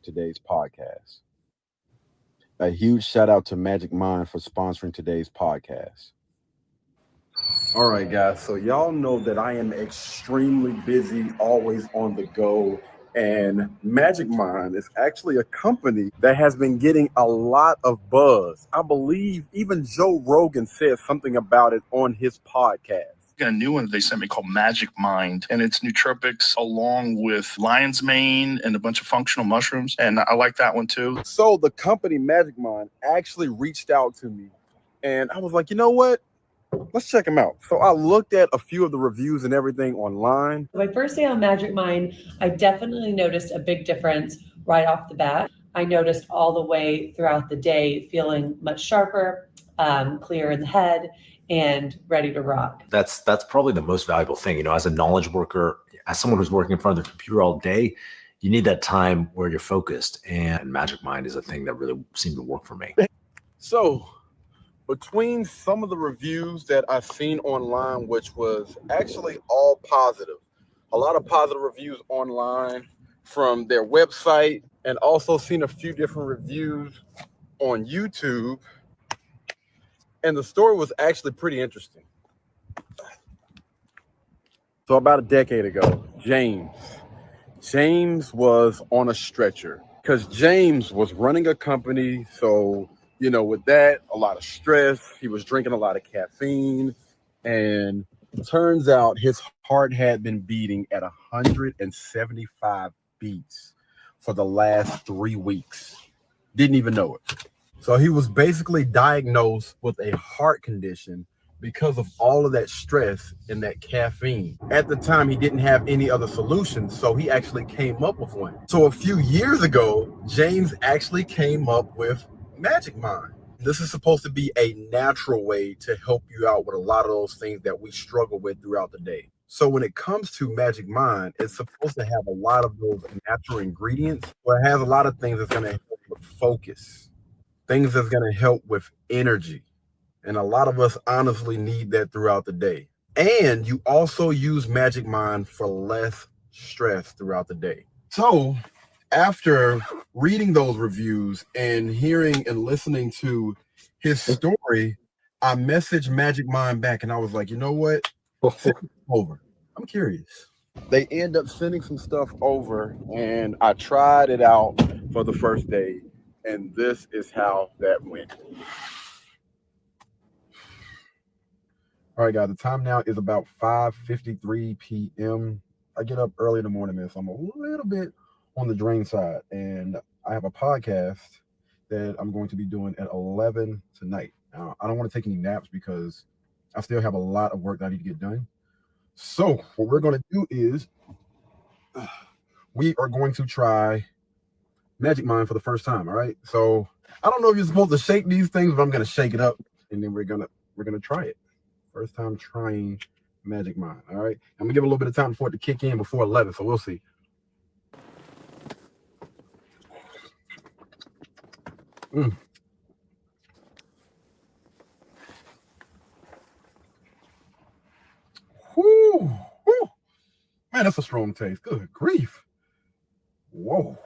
today's podcast. A huge shout out to Magic Mind for sponsoring today's podcast. All right, guys. So, y'all know that I am extremely busy, always on the go. And Magic Mind is actually a company that has been getting a lot of buzz. I believe even Joe Rogan said something about it on his podcast. A new one they sent me called Magic Mind, and it's nootropics along with lion's mane and a bunch of functional mushrooms, and I like that one too. So the company Magic Mind actually reached out to me, and I was like, you know what? Let's check them out. So I looked at a few of the reviews and everything online. My first day on Magic Mind, I definitely noticed a big difference right off the bat. I noticed all the way throughout the day feeling much sharper, clear in the head, and ready to rock. That's probably the most valuable thing. You know, as a knowledge worker, as someone who's working in front of the computer all day, you need that time where you're focused. And Magic Mind is a thing that really seemed to work for me. So between some of the reviews that I've seen online, which was actually all positive, a lot of positive reviews online from their website, and also seen a few different reviews on YouTube. And the story was actually pretty interesting. So about a decade ago, James was on a stretcher because James was running a company. So, you know, with that, a lot of stress, he was drinking a lot of caffeine, and turns out his heart had been beating at 175 beats for the last 3 weeks. Didn't even know it. So he was basically diagnosed with a heart condition because of all of that stress and that caffeine. At the time, he didn't have any other solutions, so he actually came up with one. So a few years ago, James actually came up with Magic Mind. This is supposed to be a natural way to help you out with a lot of those things that we struggle with throughout the day. So when it comes to Magic Mind, it's supposed to have a lot of those natural ingredients, but it has a lot of things that's going to help with focus, things that's going to help with energy. And a lot of us honestly need that throughout the day. And you also use Magic Mind for less stress throughout the day. So after reading those reviews and hearing and listening to his story, I messaged Magic Mind back and I was like, you know what? Send it over. I'm curious. They end up sending some stuff over, and I tried it out for the first day. And this is how that went. All right, guys, the time now is about 5:53 p.m. I get up early in the morning, man, so I'm a little bit on the drain side. And I have a podcast that I'm going to be doing at 11 tonight. Now, I don't want to take any naps because I still have a lot of work that I need to get done. So what we're going to do is we are going to try Magic Mind for the first time. All right. So I don't know if you're supposed to shake these things, but I'm gonna shake it up, and then we're gonna try it. First time trying Magic Mind. All right. I'm gonna give a little bit of time for it to kick in before 11, so we'll see. Whoo, whoo. Man, that's a strong taste. Good grief. Whoa.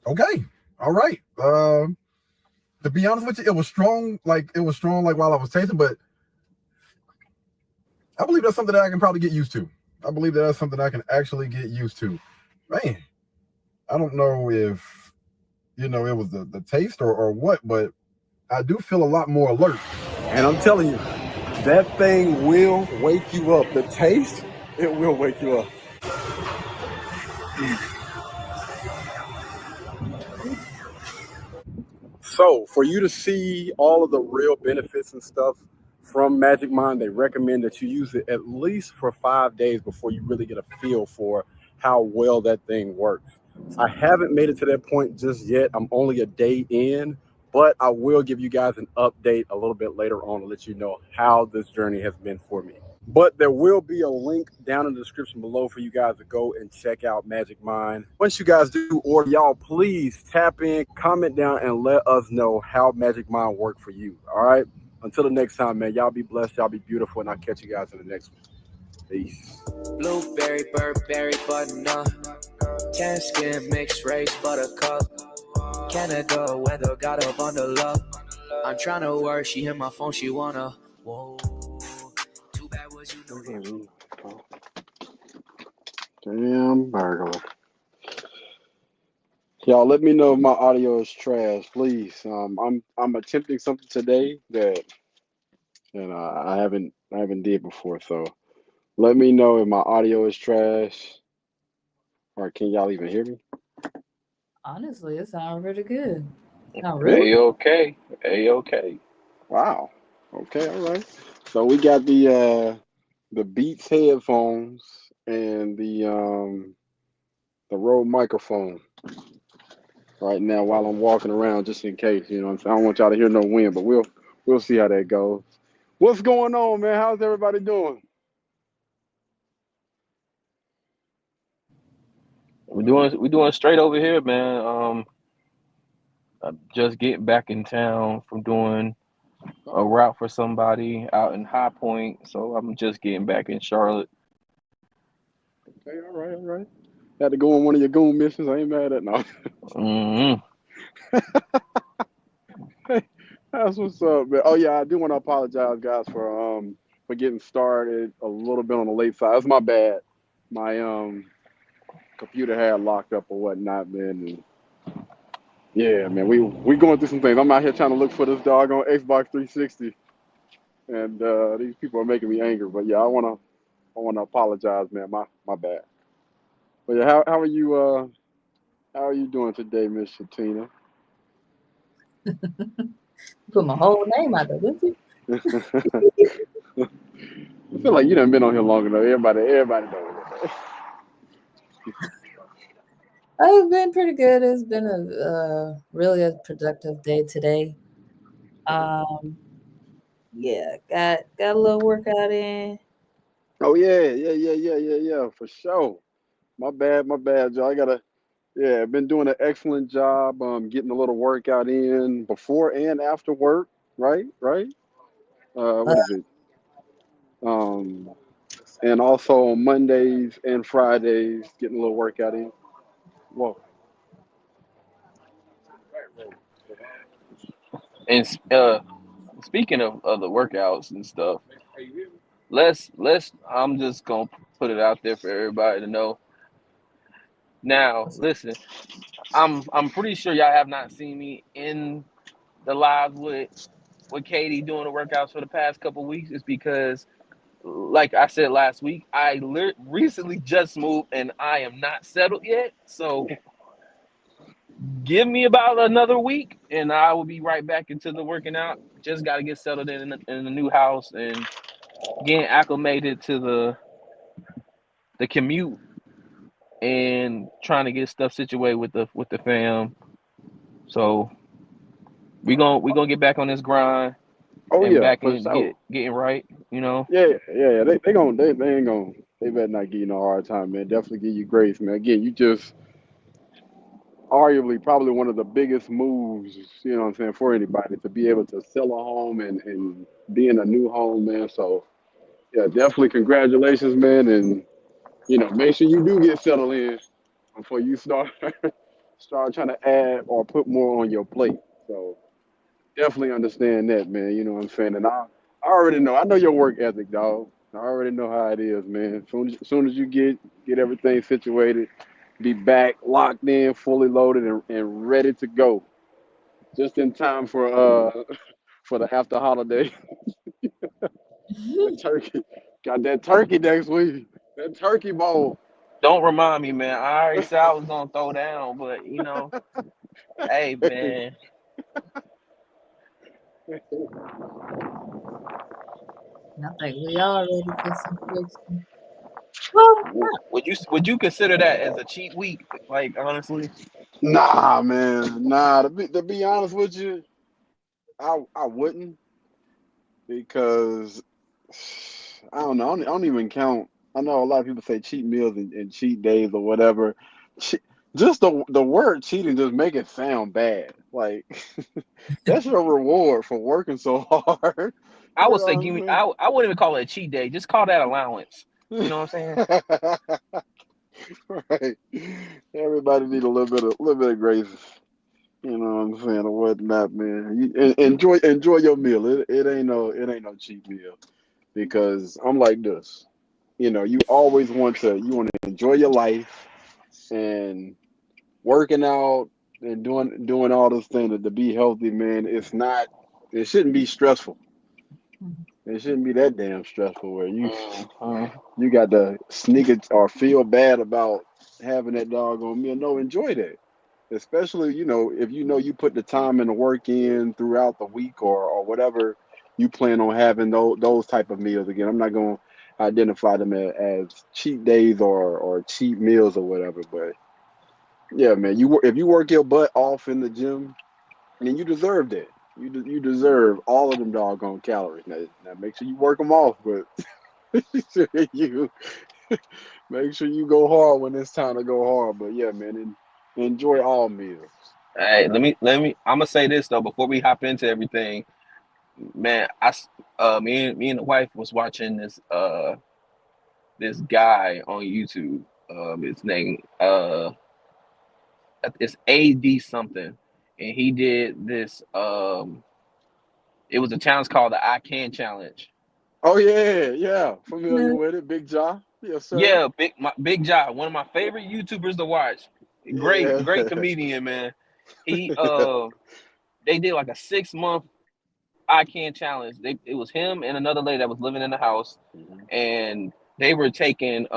Okay. All right. To be honest with you, it was strong like while I was tasting, but I believe that's something that I can probably get used to. I believe that's something I can actually get used to. Man, I don't know if, it was the taste or what, but I do feel a lot more alert. And I'm telling you, that thing will wake you up. The taste, it will wake you up. So for you to see all of the real benefits and stuff from Magic Mind, they recommend that you use it at least for 5 days before you really get a feel for how well that thing works. I haven't made it to that point just yet. I'm only a day in, but I will give you guys an update a little bit later on to let you know how this journey has been for me. But there will be a link down in the description below for you guys to go and check out Magic Mind. Once you guys do order, y'all, please tap in, comment down, and let us know how Magic Mind worked for you. All right? Until the next time, man, y'all be blessed, y'all be beautiful, and I'll catch you guys in the next one. Peace. Blueberry, Burberry, button-up. Tan skin, mixed race, buttercup. Canada weather, got a bundle up. I'm trying to work, she hit my phone, she wanna. Whoa. Too bad was you Damn burglar. Y'all, let me know if my audio is trash, please. I'm attempting something today that I haven't did before, so let me know if my audio is trash, or can y'all even hear me? Honestly, it sounds really good. Not really. A-okay. A-okay. Wow. Okay, all right. So we got the Beats headphones and the Rode microphone right now while I'm walking around, just in case, you know what I'm saying? I don't want y'all to hear no wind, but we'll see how that goes. What's going on, man? How's everybody doing? We're doing straight over here, man. I'm just getting back in town from doing a route for somebody out in High Point, so I'm just getting back in Charlotte. Okay, all right, all right. Had to go on one of your goon missions. I ain't mad at no. hmm Hey, that's what's up, man. Oh yeah, I do want to apologize, guys, for getting started a little bit on the late side. It's my bad. My computer had locked up or whatnot, man. And yeah, man, we going through some things. I'm out here trying to look for this doggone Xbox 360, and these people are making me angry. But yeah, I wanna apologize, man. My bad. But yeah, how are you doing today, Miss Shatina? Put my whole name out there, didn't you? I feel like you done been on here long enough. Everybody knows that. It's been pretty good. It's been really a productive day today. Um, yeah, got a little workout in. Oh yeah, for sure. My bad, Joe. Yeah, been doing an excellent job getting a little workout in before and after work, right? Right? Uh, What is it? Um, and also on Mondays and Fridays, getting a little workout in. Whoa. And speaking of the workouts and stuff, let's I'm just gonna put it out there for everybody to know. Now, listen, I'm pretty sure y'all have not seen me in the live with Katie doing the workouts for the past couple weeks. Is because, like I said last week, I recently just moved and I am not settled yet. So give me about another week and I will be right back into the working out. Just got to get settled in the new house and getting acclimated to the commute and trying to get stuff situated with the fam. So we gonna get back on this grind Oh and yeah, back for in sure. getting right. Yeah. They ain't gonna they better not give you no hard time, man. Definitely give you grace, man. Again, you just arguably probably one of the biggest moves, you know what I'm saying, for anybody to be able to sell a home and be in a new home, man. So yeah, definitely congratulations, man. And make sure you do get settled in before you start start trying to add or put more on your plate. So definitely understand that, man. You know what I'm saying? And I already know. I know your work ethic, dog. I already know how it is, man. Soon as you get everything situated, be back, locked in, fully loaded, and ready to go. Just in time for for the after holiday. That turkey. Got that turkey next week. That turkey bowl. Don't remind me, man. I already said I was gonna throw down, but hey, man. I think we all ready for some fixing. Well, Would you consider that as a cheat week? Like, honestly, Nah, man. Nah, to be honest with you, I wouldn't, because I don't know. I don't even count. I know a lot of people say cheat meals and cheat days or whatever. Che- just the word cheating just make it sound bad. Like that's your reward for working so hard. I You would know say what give I'm me. saying? I wouldn't even call it a cheat day. Just call that allowance. You know what I'm saying? Right. Everybody need a little bit of grace. You know what I'm saying, or whatnot, man. Enjoy your meal. It ain't no cheap meal, because I'm like this. You want to enjoy your life, and working out and doing all those things to be healthy, man. It shouldn't be stressful. It shouldn't be that damn stressful where Mhm. you got to sneak it or feel bad about having that doggone meal. No, enjoy that. Especially, if you put the time and the work in throughout the week, or whatever you plan on having those type of meals. Again, I'm not going to identify them as cheat days or cheat meals or whatever. But yeah, man, if you work your butt off in the gym, then you deserve that. You deserve all of them doggone calories. Now make sure you work them off, but you make sure you go hard when it's time to go hard. But yeah, man, enjoy all meals. Hey, I'm gonna say this though before we hop into everything, man. Me and the wife was watching this guy on YouTube. His name it's AD something, and he did this. It was a challenge called the I Can Challenge. Oh yeah, familiar Mhm. with it, Big Jaw. Yes, sir. Yeah, Big Job, one of my favorite YouTubers to watch. Yeah. Great comedian, man. He they did like a 6 month I Can Challenge. It was him and another lady that was living in the house, Mhm. and they were taking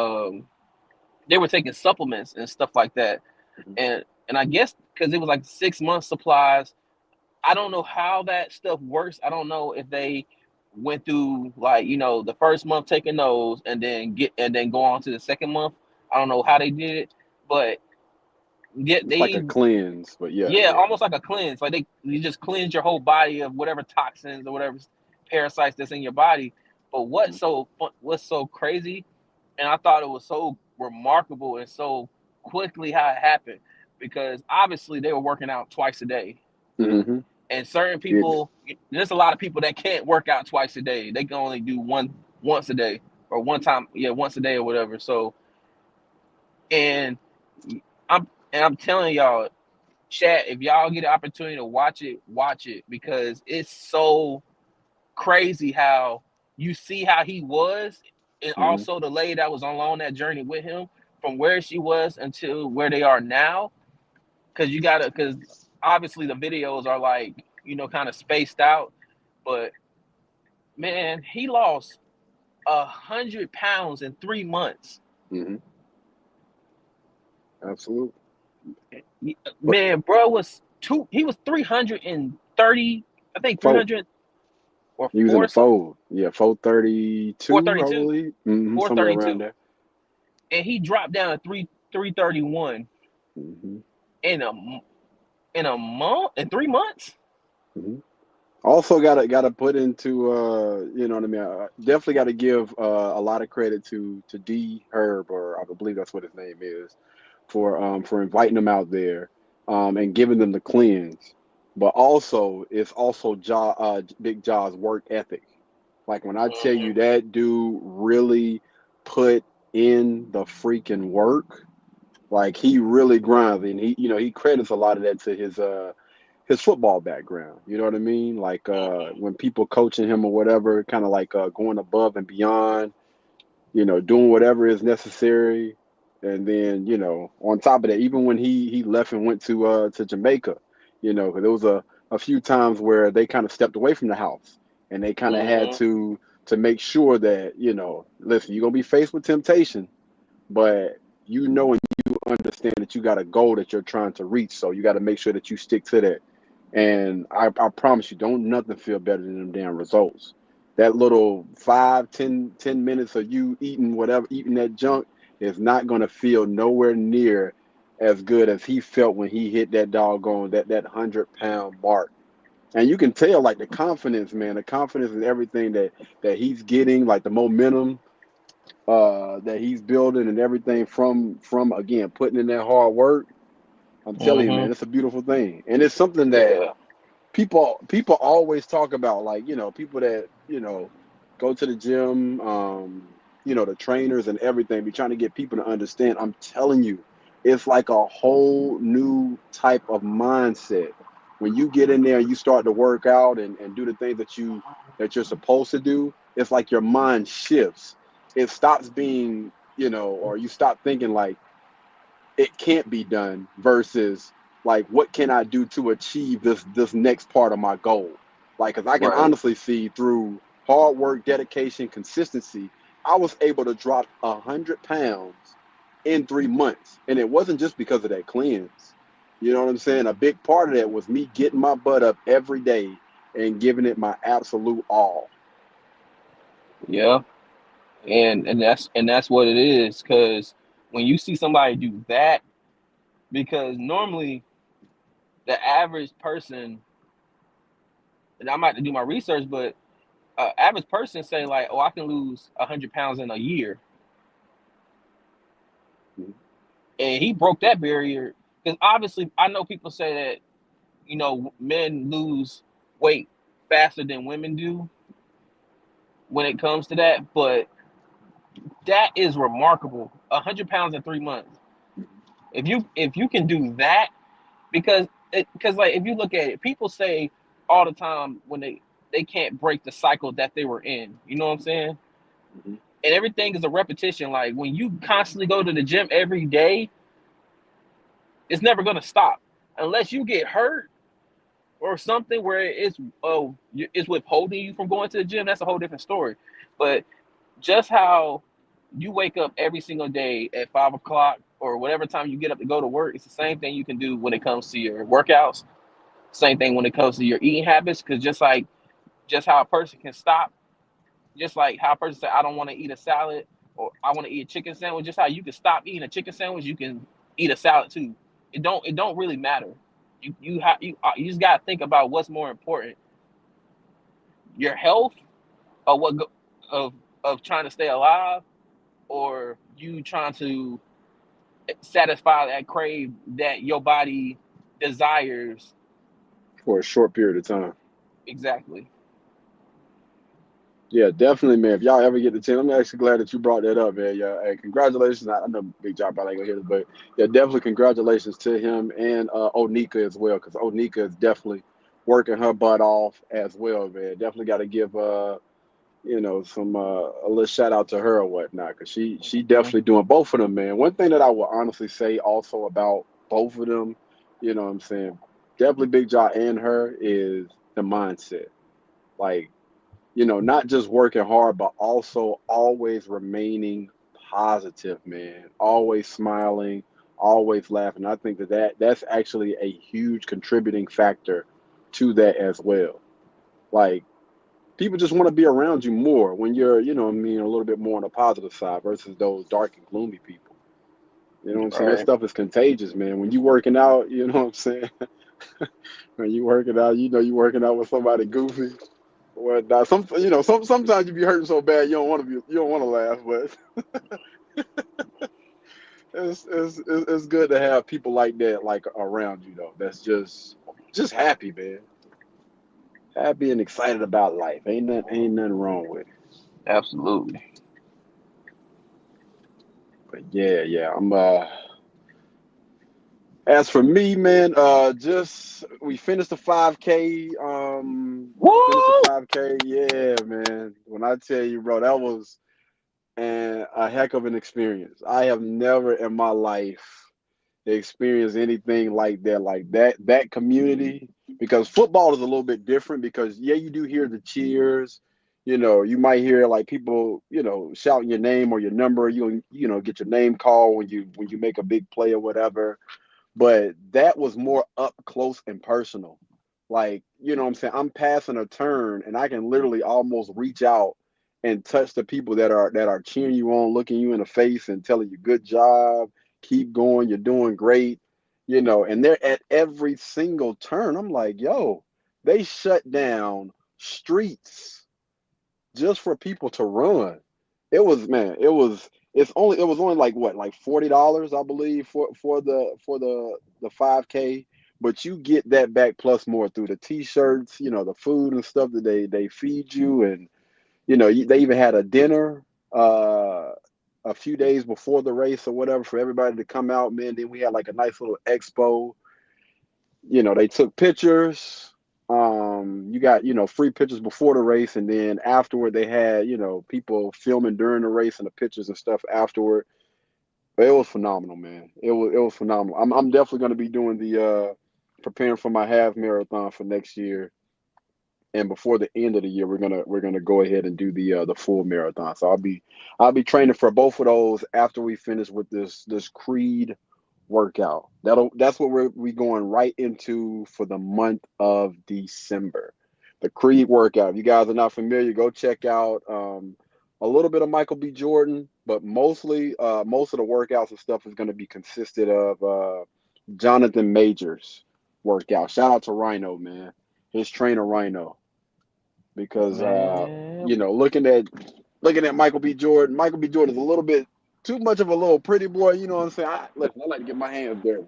supplements and stuff like that. Mhm. And I guess because it was like 6 months supplies, I don't know how that stuff works. I don't know if they went through like the first month taking those and then go on to the second month. I don't know how they did it, but It's like a cleanse, but yeah. almost like a cleanse. Like you just cleanse your whole body of whatever toxins or whatever parasites that's in your body. But Mhm. what's so crazy, and I thought it was so remarkable and so quickly how it happened, because obviously they were working out twice a day. Mhm. And certain It's people, there's a lot of people that can't work out twice a day. They can only do once a day or once a day or whatever. So, and I'm telling y'all, chat, if y'all get an opportunity to watch it, because it's so crazy how you see how he was, and Mhm. also the lady that was along that journey with him, from where she was until where they are now. Because obviously the videos are like kind of spaced out, but man, he lost 100 pounds in 3 months. Mhm. Absolutely. But Man, bro he was 330, I think four. 300 or Using four the something, fold. Yeah, 432, I 432, believe. Somewhere around 432, there. and he dropped down to 331 Mhm. in a month, in 3 months. Mhm. Also, gotta put into you know what I mean. Definitely got to give a lot of credit to D Herb, or I believe that's what his name is, for inviting them out there, and giving them the cleanse. But also, it's also Big Jaw's work ethic. Like when I tell you that dude really put in the freaking work, like he really grinds, and he credits a lot of that to his football background. You know what I mean? Like when people coaching him or whatever, kind of like going above and beyond, doing whatever is necessary. And then, on top of that, even when he left and went to Jamaica, 'cause there was a few times where they kind of stepped away from the house, and they kind of had Mm-hmm. to make sure that, listen, you're gonna be faced with temptation, but and you understand that you got a goal that you're trying to reach. So you got to make sure that you stick to that. And I promise you, don't nothing feel better than them damn results. That little 5, 10 minutes of you eating that junk is not gonna feel nowhere near as good as he felt when he hit that doggone that 100-pound mark. And you can tell, like, the confidence, man, the confidence in everything that he's getting, like the momentum that he's building and everything from again putting in that hard work. I'm telling you, man, Mm-hmm. it's a beautiful thing, and it's something that Yeah. people always talk about. Like, people that go to the gym, the trainers and everything, be trying to get people to understand. I'm telling you, it's like a whole new type of mindset. When you get in there and you start to work out and do the things that you're supposed to do, it's like your mind shifts. It stops being, or you stop thinking like it can't be done versus like what can I do to achieve this next part of my goal. Like, because I can Right. honestly see through hard work, dedication, consistency, I was able to drop 100 pounds in 3 months, and it wasn't just because of that cleanse. You know what I'm saying? A big part of that was me getting my butt up every day and giving it my absolute all. Yeah. And that's what it is. Because when you see somebody do that, because normally the average person, and I might have to do my research, but average person say like, oh, I can lose 100 pounds in a year, and he broke that barrier. Because obviously, I know people say that men lose weight faster than women do when it comes to that, but that is remarkable. 100 pounds in 3 months. If you can do that, because like if you look at it, people say all the time when they can't break the cycle that they were in. You know what I'm saying? Mhm. And everything is a repetition. Like when you constantly go to the gym every day, it's never gonna stop unless you get hurt or something where it's withholding you from going to the gym. That's a whole different story. But just how you wake up every single day at 5 o'clock or whatever time you get up to go to work, it's the same thing you can do when it comes to your workouts. Same thing when it comes to your eating habits, because just how a person can stop, just like how a person say, I don't want to eat a salad or I want to eat a chicken sandwich, just how you can stop eating a chicken sandwich, you can eat a salad too. It don't really matter. You just gotta think about what's more important, your health or of trying to stay alive, or you trying to satisfy that crave that your body desires. For a short period of time. Exactly. Yeah, definitely, man. If y'all ever get the chance, I'm actually glad that you brought that up, man. Yeah, hey, congratulations. I know Big Job probably ain't gonna hear this, but yeah, definitely congratulations to him and Onika as well, because Onika is definitely working her butt off as well, man. Definitely got to give some a little shout out to her or whatnot, because she Mhm. definitely doing both of them, man. One thing that I will honestly say also about both of them, what I'm saying, definitely Big Job and her, is the mindset. Like, not just working hard, but also always remaining positive, man. Always smiling, always laughing. I think that's actually a huge contributing factor to that as well. Like, people just want to be around you more when you're, a little bit more on the positive side versus those dark and gloomy people. You know what I'm saying? That Right. stuff is contagious, man. When you working out, you know what I'm saying? When you working out, you working out with somebody goofy. Well, now sometimes you be hurting so bad you don't want to laugh, but it's good to have people like that like around you though. That's just happy, man. Happy and excited about life. Ain't nothing wrong with it. Absolutely. But yeah, I'm as for me, man, just we finished the 5K. Finished the Woo! 5K. Yeah, man. When I tell you, bro, that was and a heck of an experience. I have never in my life experienced anything like that, that community. Because football is a little bit different. Because yeah, you do hear the cheers. You might hear like people, shouting your name or your number. Get your name called when you make a big play or whatever. But that was more up close and personal. Like, what I'm saying? I'm passing a turn and I can literally almost reach out and touch the people that are cheering you on, looking you in the face and telling you good job, keep going, you're doing great, and they're at every single turn. I'm like, yo, they shut down streets just for people to run. It was, man, it was only like what, like $40, I believe, for the 5K, but you get that back plus more through the t-shirts, the food and stuff that they feed you, and they even had a dinner, uh, a few days before the race or whatever for everybody to come out, man. Then we had like a nice little expo. They took pictures. You got, free pictures before the race, and then afterward they had, people filming during the race and the pictures and stuff afterward. But it was phenomenal, man. It was phenomenal. I'm definitely going to be doing the preparing for my half marathon for next year, and before the end of the year, we're gonna go ahead and do the full marathon. So I'll be training for both of those after we finish with this Creed workout. That's what we going right into for the month of December. The Creed workout. If you guys are not familiar, go check out a little bit of Michael B. Jordan, but mostly most of the workouts and stuff is going to be consisted of Jonathan Majors workout. Shout out to Rhino, man, his trainer Rhino, because Man, looking at Michael B. Jordan is a little bit too much of a little pretty boy. You know what I'm saying? Listen, I like to get my hands dirty.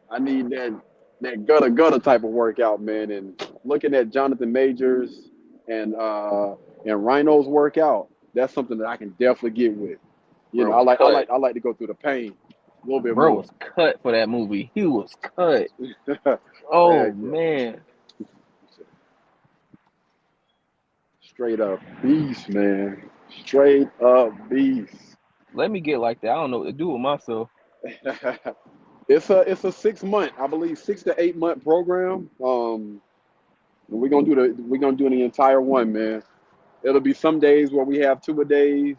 I need that gutter type of workout, man. And looking at Jonathan Majors and Rhino's workout, that's something that I can definitely get with. bro I was like I cut. like I like to go through the pain a little bit Bro more. was cut for that movie. He was cut. Heck Oh yeah. man. Straight up beast, man. Straight up beast. Let me get like that. I don't know what to do with myself. It's a 6 month, I believe, 6 to 8 month program. We're gonna do the entire one, man. It'll be some days where we have two a days.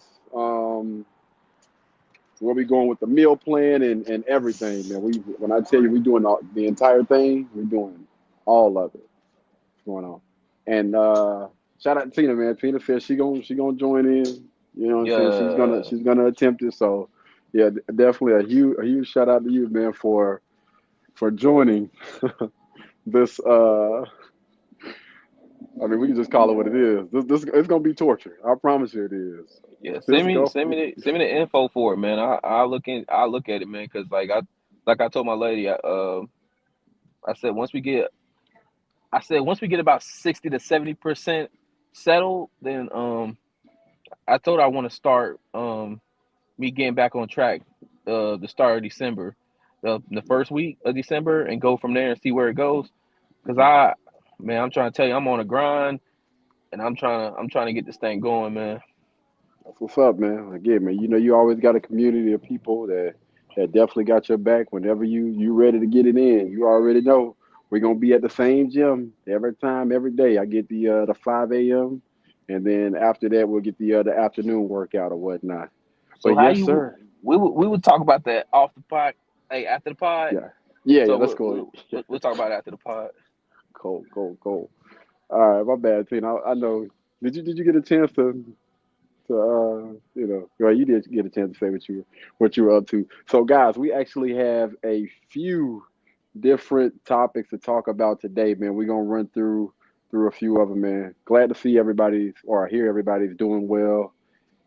Where we going with the meal plan and everything, man. When I tell you we doing the entire thing, we're doing all of it. What's going on? And shout out to Tina, man. Tina said she gonna join in. You know what I'm saying? She's gonna Yeah. she's gonna attempt it. So yeah, definitely a huge shout out to you, man, for joining this. I mean, we can just call it what it is. This it's gonna be torture. I promise you, it is. Yeah. This Send me go. send me the send me the info for it, man. I look at it, man, because like I told my lady, I said once we get about 60 to 70% settled, then I told her I want to start me getting back on track the start of December, the first week of December, and go from there and see where it goes. Cause man, I'm trying to tell you, I'm on a grind, and I'm trying to get this thing going, man. That's what's up, man. Again, man, you always got a community of people that definitely got your back whenever you ready to get it in. You already know we're gonna be at the same gym every time, every day. I get the 5 a.m. and then after that we'll get the afternoon workout or whatnot. So But how yes, you sir. we would talk about that off the pod, hey, after the pod. Yeah, yeah. So Let's go. we'll talk about it after the pod. Cool, cool, cool. All right, my bad, Tina. I know. Did you get a chance to well, you did get a chance to say what you were up to. So guys, we actually have a few different topics to talk about today, man. We're gonna run through a few of them, man. Glad to see everybody's or hear everybody's doing well.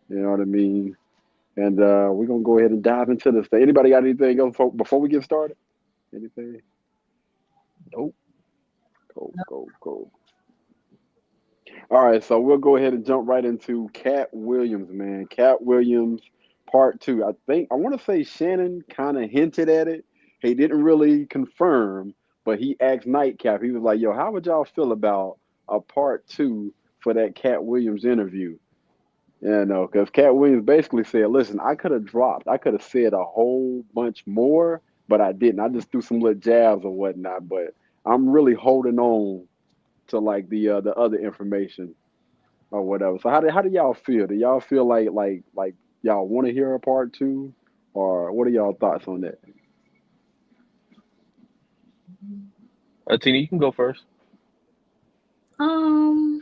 You know what I mean? And we're gonna go ahead and dive into this thing. Anybody got anything else before we get started? Anything? Nope. Go, go, go. All right, so we'll go ahead and jump right into Cat Williams, man. Cat Williams, part two. I want to say Shannon kind of hinted at it. He didn't really confirm, but he asked Nightcap. He was like, "Yo, how would y'all feel about a part two for that Cat Williams interview?" Because Cat Williams basically said, "Listen, I could have dropped. I could have said a whole bunch more, but I didn't. I just threw some little jabs or whatnot. But I'm really holding on to like the other information or whatever. So how do y'all feel? Do y'all feel like y'all want to hear a part two, or what are y'all thoughts on that? Tina, you can go first. Um,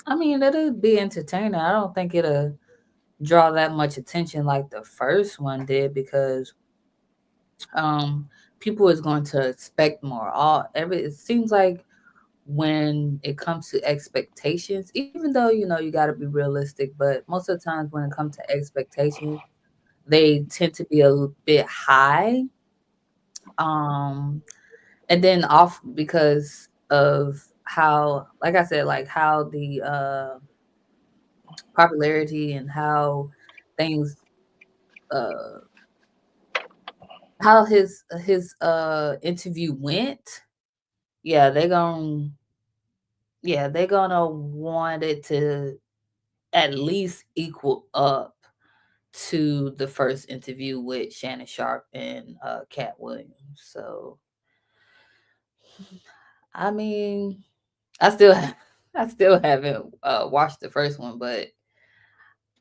I mean, it'll be entertaining. I don't think it'll draw that much attention like the first one did because um people is going to expect more. It seems like when it comes to expectations, even though you got to be realistic, but most of the times when it comes to expectations, they tend to be a bit high. Um, and then off because of how, like I said, like how the popularity and how things how his interview went, yeah, they're gonna want it to at least equal up to the first interview with Shannon Sharp and Cat Williams. So I mean, I still I still haven't watched the first one, but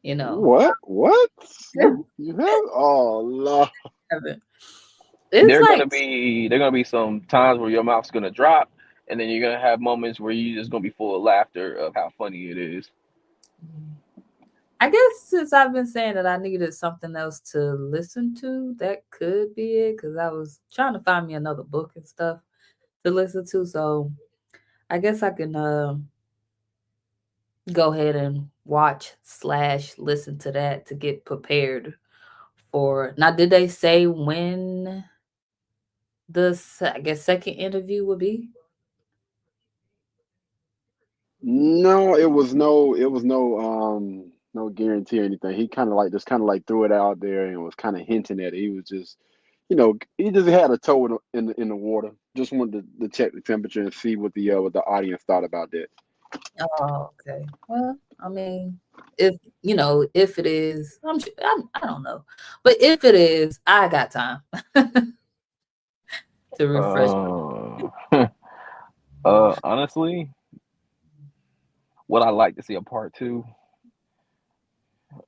you know, What? What? You have? Oh, Lord. haven't. It's like There gonna be some times where your mouth's gonna drop, and then you're gonna have moments where you just gonna be full of laughter of how funny it is. I guess since I've been saying that I needed something else to listen to, that could be it. Because I was trying to find me another book and stuff to listen to. So I guess I can go ahead and watch / listen to that to get prepared for. Now, did they say when I guess second interview would be? No, it was no guarantee or anything. He kind of like threw it out there and was kind of hinting at it. He was just, he just had a toe in the water. Just wanted to check the temperature and see what the audience thought about that. Oh, okay. Well, I mean, if it is, I don't know, but if it is, I got time to refresh. Uh, honestly, what I like to see a part two.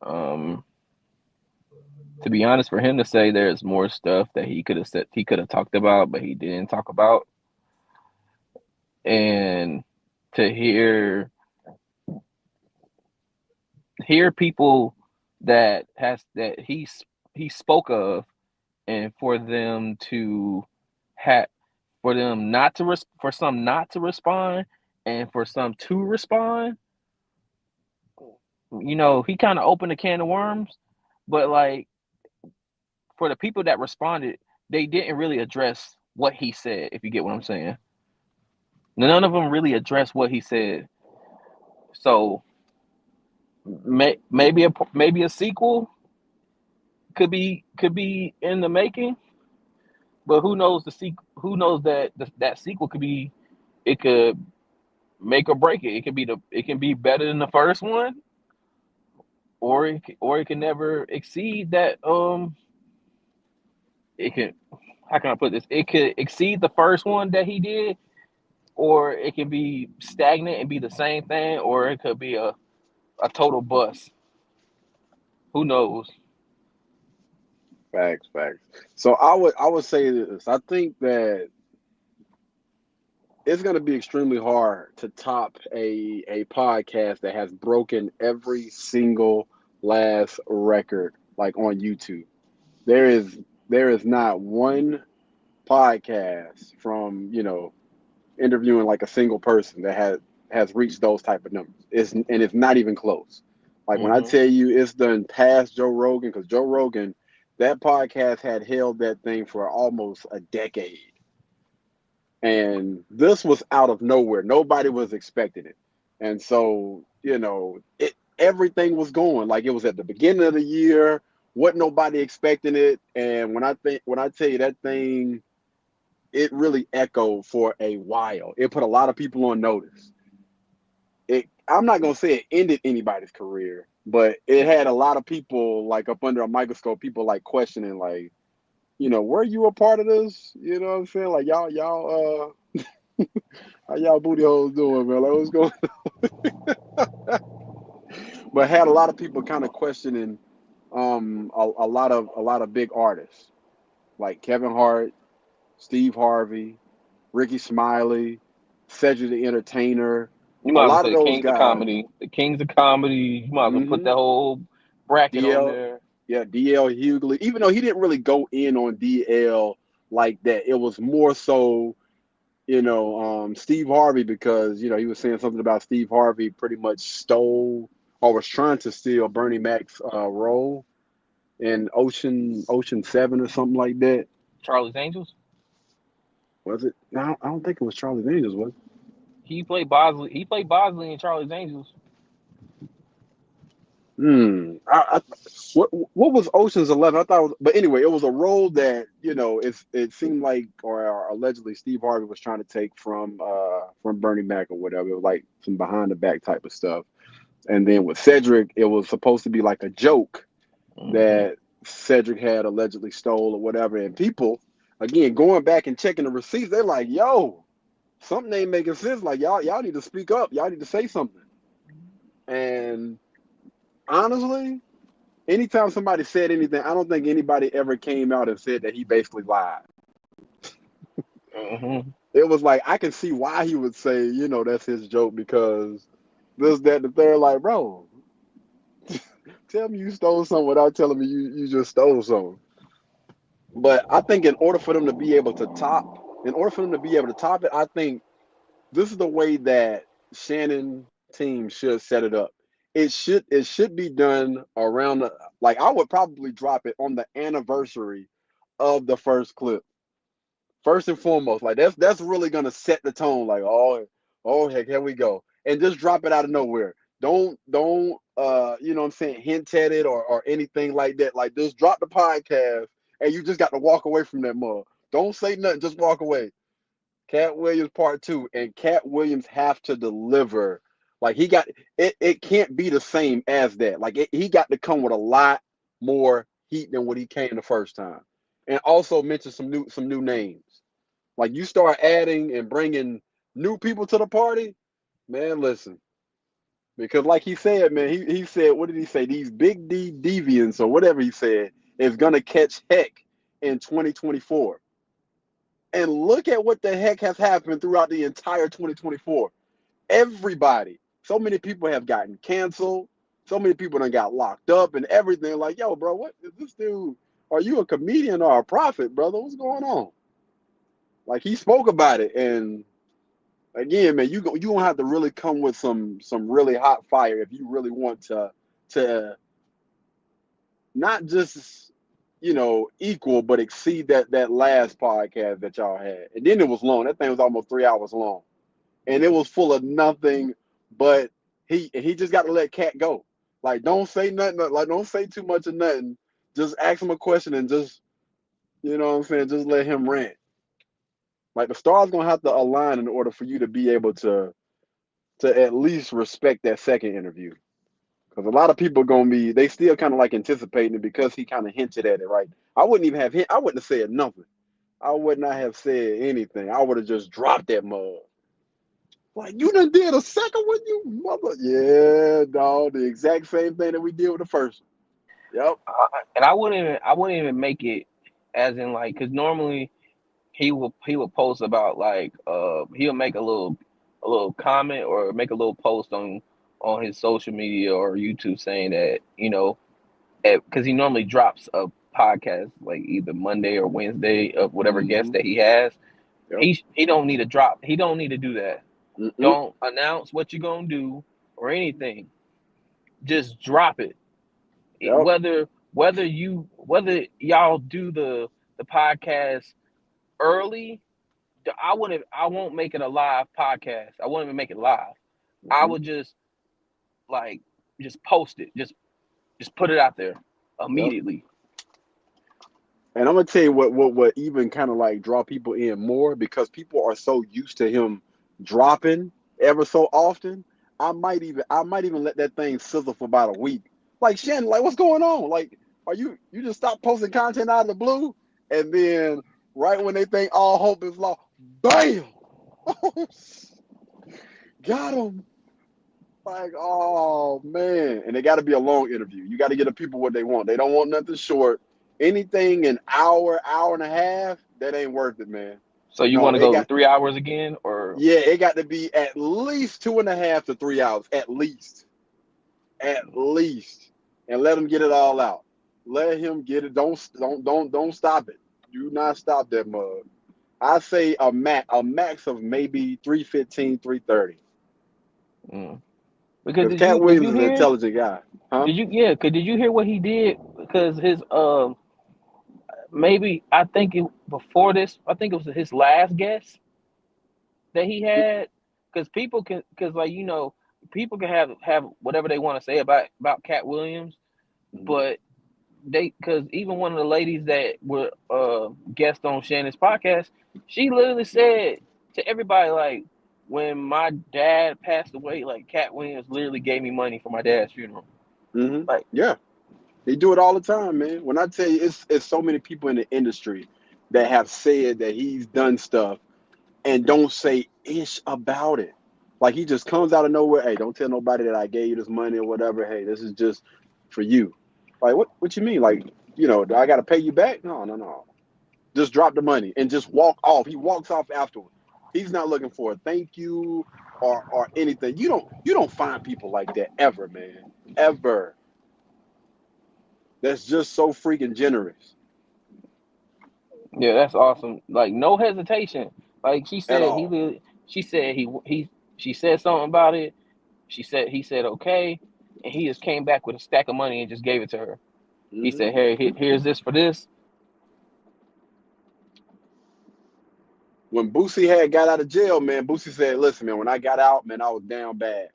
Um, to be honest, for him to say there's more stuff that he could have talked about, but he didn't talk about, and to hear people that he spoke of, and for them to have for them not to for some not to respond, and for some to respond. He kind of opened a can of worms, but like for the people that responded, they didn't really address what he said. If you get what I'm saying, none of them really addressed what he said. So maybe a sequel could be in the making, but who knows who knows that sequel could be, it could make or break it. It can be better than the first one, or it can never exceed that. It can How can I put this? It could exceed the first one that he did, or it can be stagnant and be the same thing, or it could be a total bust. Who knows? Facts, facts. So I would say this. I think that it's going to be extremely hard to top a podcast that has broken every single last record like on YouTube. There is there is not one podcast from interviewing like a single person that has reached those type of numbers. It's not even close. Like when I Hmm. tell you it's done past Joe Rogan, because Joe Rogan, that podcast had held that thing for almost a decade. And this was out of nowhere. Nobody was expecting it. And so, everything was going. Like it was at the beginning of the year, wasn't nobody expecting it. And when I tell you that thing, it really echoed for a while. It put a lot of people on notice. I'm not gonna say it ended anybody's career, but it had a lot of people like up under a microscope, people like questioning, like, were you a part of this? You know what I'm saying? Like how y'all booty holes doing, man? Like what's going but had a lot of people kind of questioning a lot of big artists like Kevin Hart, Steve Harvey, Ricky Smiley, Cedric the Entertainer, You a might as well lot say of the those kings of guys. comedy. The kings of comedy. You might as well put hmm that whole bracket on DL, there. yeah, DL Hughley. Even though he didn't really go in on DL like that, it was more so, Steve Harvey, because he was saying something about Steve Harvey pretty much stole or was trying to steal Bernie Mac's role in Ocean 7 or something like that. Charlie's Angels. Was it? No, I don't think it was Charlie's Angels, was it? He played Bosley. He played Bosley in Charlie's Angels. What was Ocean's 11? I thought, it was, but anyway, it was a role that it seemed like or allegedly Steve Harvey was trying to take from Bernie Mac or whatever. It was like some behind the back type of stuff. And then with Cedric, it was supposed to be like a joke that Cedric had allegedly stole or whatever. And people, again, going back and checking the receipts, they're like, "Yo, something ain't making sense. Like y'all need to speak up. Y'all need to say something." And honestly, anytime somebody said anything, I don't think anybody ever came out and said that he basically lied. It was like, I can see why he would say, that's his joke because this, that, and the third. Like, bro, tell me you stole something without telling me you just stole something. But I think in order for them to be able to top it, I think this is the way that Shannon team should set it up. It should be done around like I would probably drop it on the anniversary of the first clip. First and foremost, like that's really gonna set the tone. Like, oh heck, here we go, and just drop it out of nowhere. Don't you know what I'm saying, hint at it or anything like that. Like, just drop the podcast, and you just got to walk away from that mug. Don't say nothing, just walk away. Cat Williams part 2, and Cat Williams have to deliver. Like, he got it. It can't be the same as that. Like, he got to come with a lot more heat than what he came the first time, and also mention some new names. Like, you start adding and bringing new people to the party, man. Listen, because like he said, man, he said, what did he say? These big D deviants or whatever he said is gonna catch heck in 2024. And look at what the heck has happened throughout the entire 2024. Everybody, so many people have gotten canceled. So many people done got locked up and everything. Like, yo, bro, what is this dude? Are you a comedian or a prophet, brother? What's going on? Like, he spoke about it, and again, man, you gonna have to really come with some really hot fire if you really want to not just equal but exceed that last podcast that y'all had. And then it was long. That thing was almost 3 hours long, and it was full of nothing. But he just got to let Cat go. Like, don't say nothing. Like, don't say too much of nothing. Just ask him a question and just what I'm saying. Just let him rant. Like, the stars gonna have to align in order for you to be able to at least respect that second interview. Because a lot of people they still kind of like anticipating it because he kind of hinted at it, right? I wouldn't have said nothing. I would not have said anything. I would have just dropped that mug. Like, you done did a second one, you mother. Yeah, dog. The exact same thing that we did with the first one. Yep. And I wouldn't even make it as in like, because normally he will post about like he'll make a little comment or make a little post on his social media or YouTube saying that because he normally drops a podcast like either Monday or Wednesday of whatever guest that he has. Yep. He don't need to drop. He don't need to do that. Don't announce what you're gonna do or anything. Just drop it. Yep. Whether y'all do the podcast early, I won't make it a live podcast. I won't even make it live. I would just post it. Just put it out there immediately. Yep. And I'm gonna tell you what even kind of like draw people in more, because people are so used to him dropping ever so often. I might even let that thing sizzle for about a week. Like, Shannon, like, what's going on? Like, are you just stop posting content out of the blue, and then right when they think all hope is lost, bam, got him. Like, oh man. And it got to be a long interview. You got to get the people what they want. They don't want nothing short. Anything an hour and a half, that ain't worth it, man. So you want to go 3 hours again, or? Yeah, it got to be at least 2.5 to 3 hours, at least, and let him get it all out. Let him get it. Don't stop it. Do not stop that mug. I say a max of maybe 3:15, 3:30. Because Cat Williams is an intelligent guy. Huh? Did you hear what he did? Because his maybe I think it was his last guest that he had. Because people can, because like people can have whatever they want to say about Cat Williams, but because even one of the ladies that were guest on Shannon's podcast, she literally said to everybody, like, when my dad passed away, like, Cat Williams literally gave me money for my dad's funeral. Like, yeah, they do it all the time, man. When I tell you, it's so many people in the industry that have said that he's done stuff and don't say ish about it. Like, he just comes out of nowhere. Hey, don't tell nobody that I gave you this money or whatever. Hey, this is just for you. Like, what you mean? Like, do I got to pay you back? No. Just drop the money and just walk off. He walks off afterward. He's not looking for a thank you or anything. You don't find people like that ever, man. Ever. That's just so freaking generous. yeah, that's awesome. Like, no hesitation. Like she At said, all. she said she said something about it. He said okay, and he just came back with a stack of money and just gave it to her. He said, "Hey, here's this for this." When Boosie had got out of jail, man, Boosie said, "Listen, man, when I got out, man, I was down bad.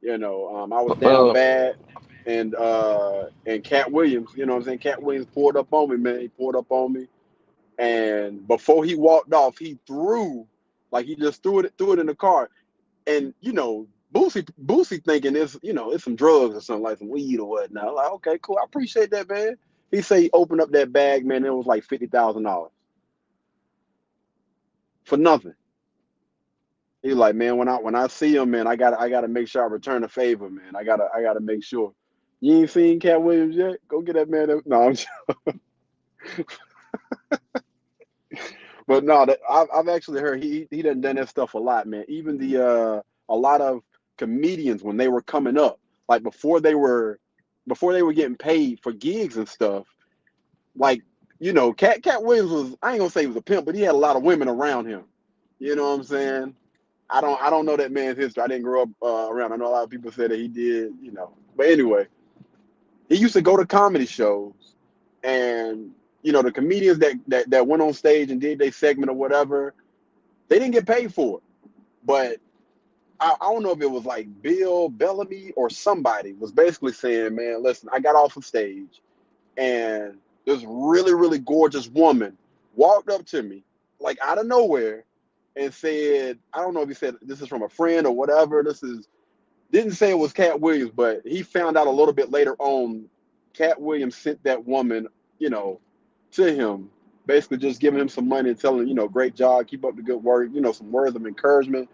I was down bad." And Cat Williams, you know what I'm saying? Cat Williams pulled up on me, man. He pulled up on me. And before he walked off, he he just threw it in the car. And Boosie thinking it's some drugs or something, like some weed or whatnot. I'm like, okay, cool. I appreciate that, man. He said he opened up that bag, man. It was like $50,000 for nothing. He like, man, when I see him, man, I gotta make sure I return the favor, man. I gotta make sure. You ain't seen Cat Williams yet? Go get that man. No, I'm just... But no, I've actually heard he done that stuff a lot, man. Even a lot of comedians, when they were coming up, like before they were getting paid for gigs and stuff, like Cat Williams was, I ain't gonna say he was a pimp, but he had a lot of women around him. You know what I'm saying? I don't know that man's history. I didn't grow up around. I know a lot of people say that he did, But anyway, he used to go to comedy shows, and the comedians that went on stage and did their segment or whatever, they didn't get paid for it. But I don't know if it was like Bill Bellamy or somebody was basically saying, man, listen, I got off of stage, and this really, really gorgeous woman walked up to me, like out of nowhere, and said, I don't know if he said this is from a friend or whatever. Didn't say it was Cat Williams, but he found out a little bit later on. Cat Williams sent that woman, to him, basically just giving him some money and telling him, great job, keep up the good work, some words of encouragement,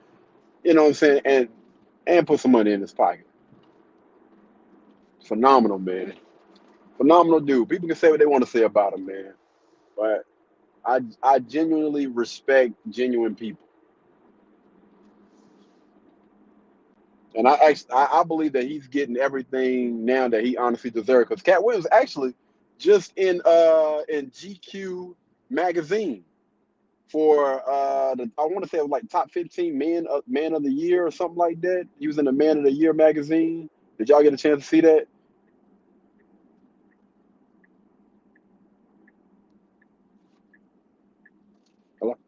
you know what I'm saying, and put some money in his pocket. Phenomenal, man. Phenomenal dude. People can say what they want to say about him, man. But I genuinely respect genuine people. And I believe that he's getting everything now that he honestly deserves. Because Cat Williams actually just in GQ magazine for I want to say it was like top 15 man of the year or something like that. He was in the Man of the Year magazine. Did y'all get a chance to see that? Hello?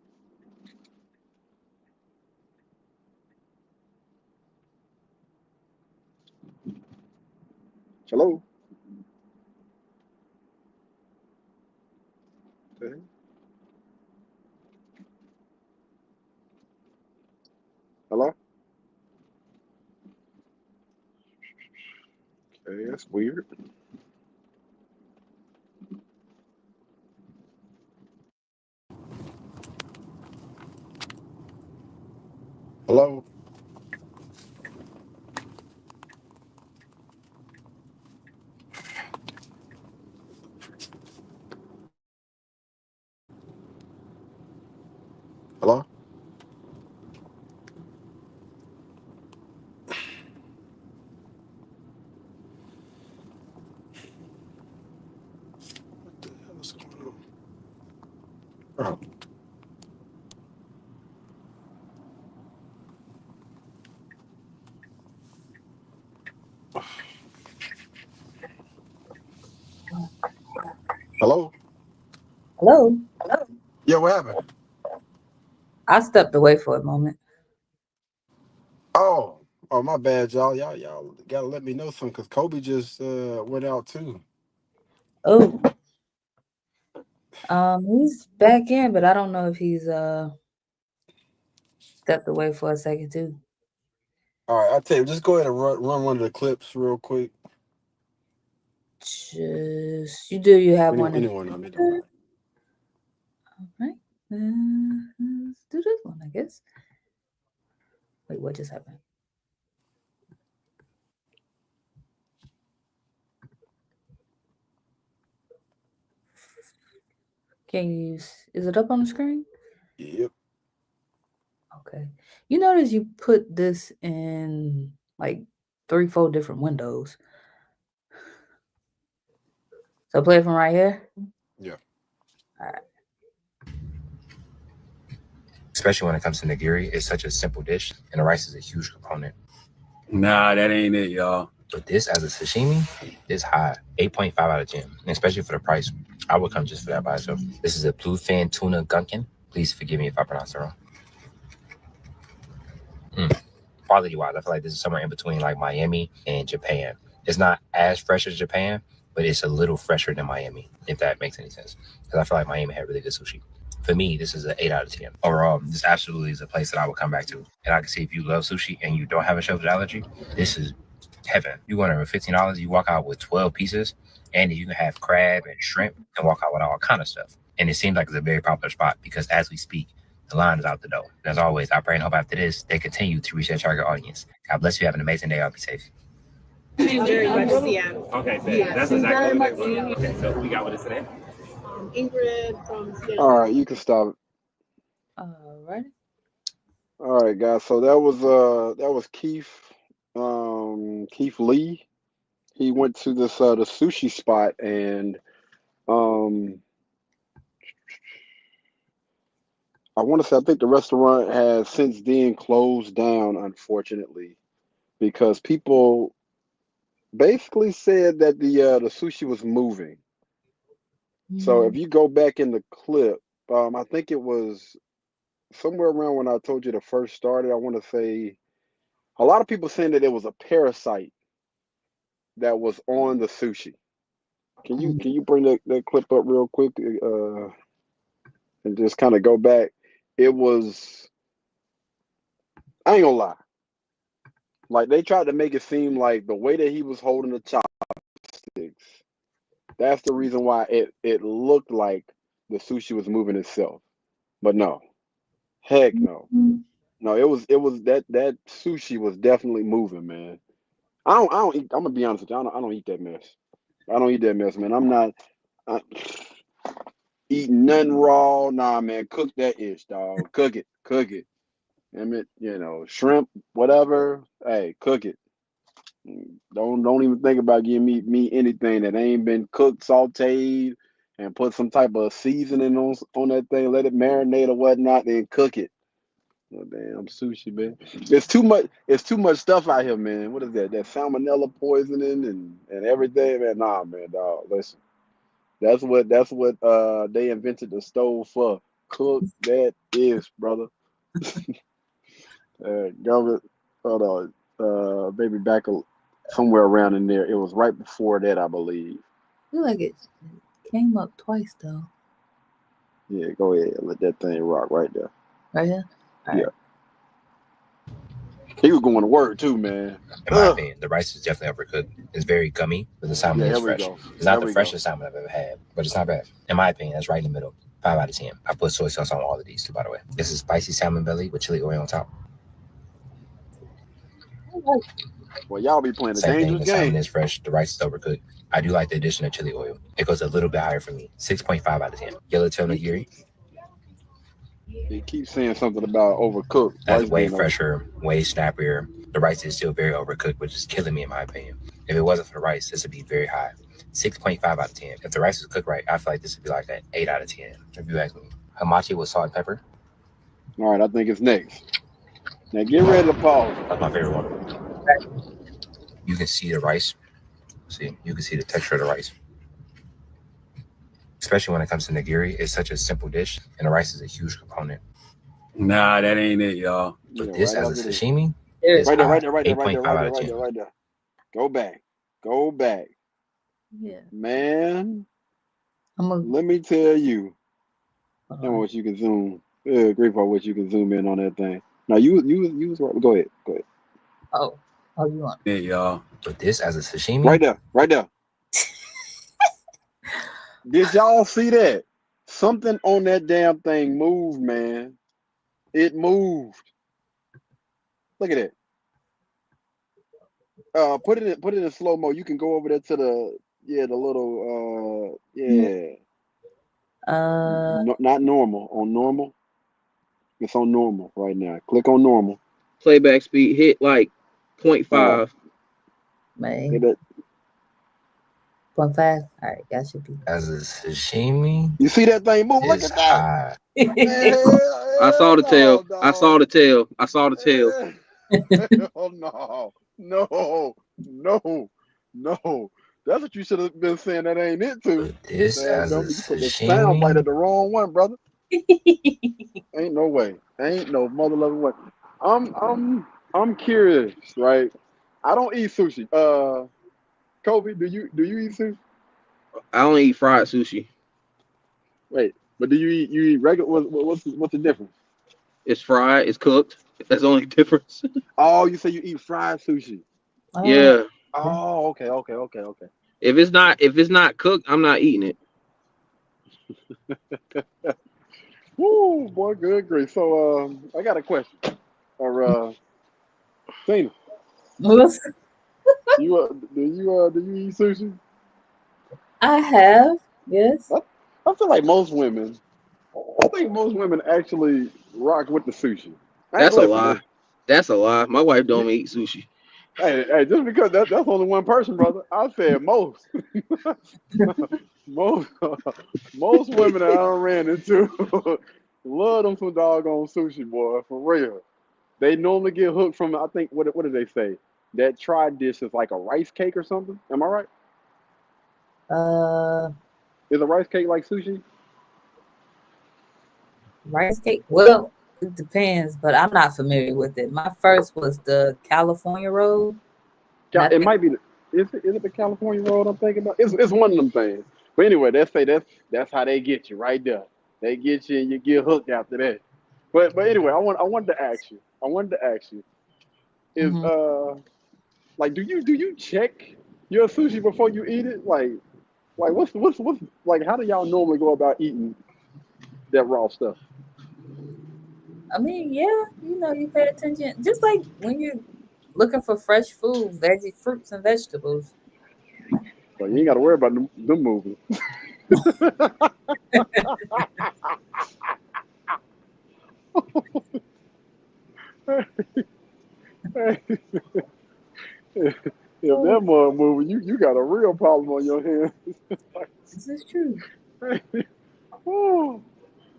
Hello? Okay. Hello? Okay, that's weird. Hello? Hello? What the hell is going on? Hello? Hello. Yeah, what happened? I stepped away for a moment. Oh, Oh, my bad, y'all. Y'all gotta let me know something because Kobe just went out too. Oh, he's back in, but I don't know if he's stepped away for a second too. All right, I'll tell you. Just go ahead and run one of the clips real quick. Just you have one. Anyone on it? Don't matter. All right. Let's do this one, I guess. Wait, what just happened? Can you? Is it up on the screen? Yep. Okay. You notice you put this in like 3-4 different windows. So play it from right here. Yeah. All right. Especially when it comes to nigiri, it's such a simple dish, and the rice is a huge component. Nah, that ain't it, y'all. But this, as a sashimi, is high, 8.5 out of 10, and especially for the price. I would come just for that by itself. This is a bluefin tuna gunkin. Please forgive me if I pronounce it wrong. Quality-wise, I feel like this is somewhere in between like Miami and Japan. It's not as fresh as Japan, but it's a little fresher than Miami, if that makes any sense. Because I feel like Miami had really good sushi. For me, this is an 8 out of 10. Overall, this absolutely is a place that I would come back to. And I can see if you love sushi and you don't have a shellfish allergy, this is heaven. You want over $15, you walk out with 12 pieces, and you can have crab and shrimp and walk out with all kind of stuff. And it seems like it's a very popular spot because as we speak, the line is out the door. And as always, I pray and hope after this, they continue to reach their target audience. God bless you. Have an amazing day. I'll be safe. Very much Seattle. Okay, so that's exactly what it is. Okay, so we got with us today. Ingrid from Seattle. All right, you can stop it. All right. All right, guys. So that was Keith Lee. He went to this the sushi spot, and I want to say I think the restaurant has since then closed down, unfortunately, because people basically said that the sushi was moving. So if you go back in the clip, I think it was somewhere around when I told you the first started. I want to say a lot of people saying that it was a parasite that was on the sushi. Can you bring that clip up real quick and just kind of go back? It was, I ain't gonna lie, like they tried to make it seem like the way that he was holding the chopsticks, that's the reason why it looked like the sushi was moving itself. But no, heck no. No, it was that sushi was definitely moving, man. I don't eat, I'm gonna be honest with you. I don't eat that mess. I don't eat that mess, man. I'm not eating nothing raw. Nah, man. Cook that ish, dog. Cook it. Damn it, shrimp, whatever. Hey, cook it. Don't even think about giving me anything that ain't been cooked, sauteed, and put some type of seasoning on that thing. Let it marinate or whatnot, then cook it. Oh, damn sushi, man. It's too much. It's too much stuff out here, man. What is that? That salmonella poisoning and everything, man. Nah, man, dog. Listen, that's what they invented the stove for. Cook that ish, brother. Government, hold on, maybe back somewhere around in there. It was right before that, I believe. I feel like it came up twice though. Yeah, go ahead. Let that thing rock right there. Right here? Yeah. He was going to work too, man. In my opinion, the rice is definitely overcooked. It's very gummy, but the salmon is fresh. It's not the freshest salmon I've ever had, but it's not bad. In my opinion, that's right in the middle. 5 out of 10. I put soy sauce on all of these too, by the way. This is spicy salmon belly with chili oil on top. Well, y'all be playing a Same dangerous thing. The game. salmon is fresh. The rice is overcooked. I do like the addition of chili oil. It goes a little bit higher for me. 6.5 out of 10. Yellowtail nigiri. They keep saying something about overcooked. That's way fresher, way snappier. The rice is still very overcooked, which is killing me in my opinion. If it wasn't for the rice, this would be very high. 6.5 out of 10. If the rice was cooked right, I feel like this would be like an 8 out of 10. If you ask me. Hamachi with salt and pepper. All right, I think it's next. Now get ready to pause. That's my favorite one. You can see the rice. See, you can see the texture of the rice. Especially when it comes to nigiri, it's such a simple dish, and the rice is a huge component. Nah, that ain't it, y'all. But this, as a sashimi, It's Right there, right high. there, right there, right there, 8.5 right out there, of right 10. there, right there. Go back. Go back. Yeah. Man, I'm a let me tell you. hold Tell me on. what you can zoom. Great part what you can zoom in on that thing. Now you was right. Go ahead. Go ahead. Oh, you want? Yeah, y'all. But this as a sashimi, Right there. Right there. Did y'all see that? Something on that damn thing moved, man. It moved. Look at it. Put it in slow mo. You can go over there to the the little Yeah. not normal. On normal. It's on normal right now. Click on normal. Playback speed hit like Uh 0.5. hit May that. 0.5. All right, that should be. as a sashimi, You see that thing move? Look is at that. high. Man, I saw hell the tail. no, I saw dog. the tail. I saw the tail. Hell no. No. No. No. That's what you should have been saying that ain't it too. But this Man, as a don't you put the sound bite sashimi, at the wrong one, brother. Ain't no way. Ain't no mother loving way. I'm curious, right? I don't eat sushi. Kobe, do you eat sushi? I don't eat fried sushi. Wait, but do you eat regular? What's the difference? It's fried. It's cooked. That's the only difference. Oh, you say you eat fried sushi. Yeah. Oh, okay. If it's not cooked, I'm not eating it. Woo, boy, good grief. So, I got a question. Or, Tina, What's- do you eat sushi? I have, yes. I feel like most women. I think most women actually rock with the sushi. That's a lie. Listen. That's a lie. My wife don't eat sushi. Hey, just because that's only one person, brother. I said most. most most women that I done ran into love them some doggone sushi, boy, for real. They normally get hooked from, I think, what did they say? That tried dish is like a rice cake or something. Am I right? Uh, Is a rice cake like sushi? rice cake. Well, it depends, but I'm not familiar with it. My first was the California roll. And I It think might be. Is it the California roll I'm thinking about? It's one of them things. But anyway, that's how they get you right there. They get you and you get hooked after that. But anyway, I wanted to ask you. Is mhm. like do you check your sushi before you eat it? Like what's like how do y'all normally go about eating that raw stuff? I mean, yeah, you pay attention. Just like when you're looking for fresh food, veggie, fruits, and vegetables. So you ain't got to worry about them moving. If that mug moving, you got a real problem on your hands. This is true. oh,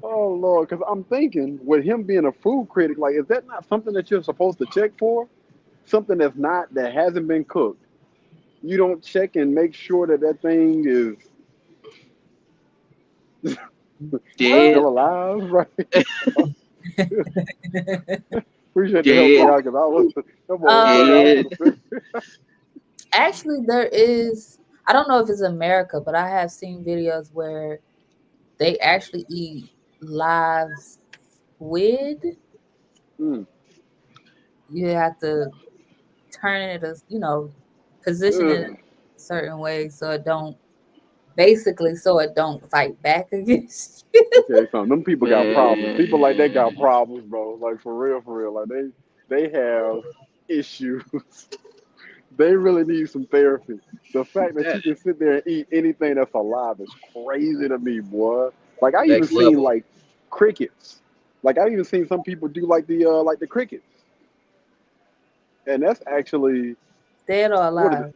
oh Lord, because I'm thinking with him being a food critic, like is that not something that you're supposed to check for? Something that hasn't been cooked. You don't check and make sure that thing is Dead. still alive, right? Appreciate the help, Dead. y'all, because I was that boy was looking out for Dead. the fish. Actually, there is. I don't know if it's America, but I have seen videos where they actually eat live squid. Mm. You have to turn it as position it Ugh. in a certain way so it don't fight back against you. Okay, so them people got problems. People like that got Man. problems, bro. Like for real. Like they have issues. They really need some therapy. The fact that That you can sit there and eat anything that's alive is crazy to me, boy. Like I even next seen level. like crickets. Like I even seen some people do like the crickets, and that's actually Dead or what is it? alive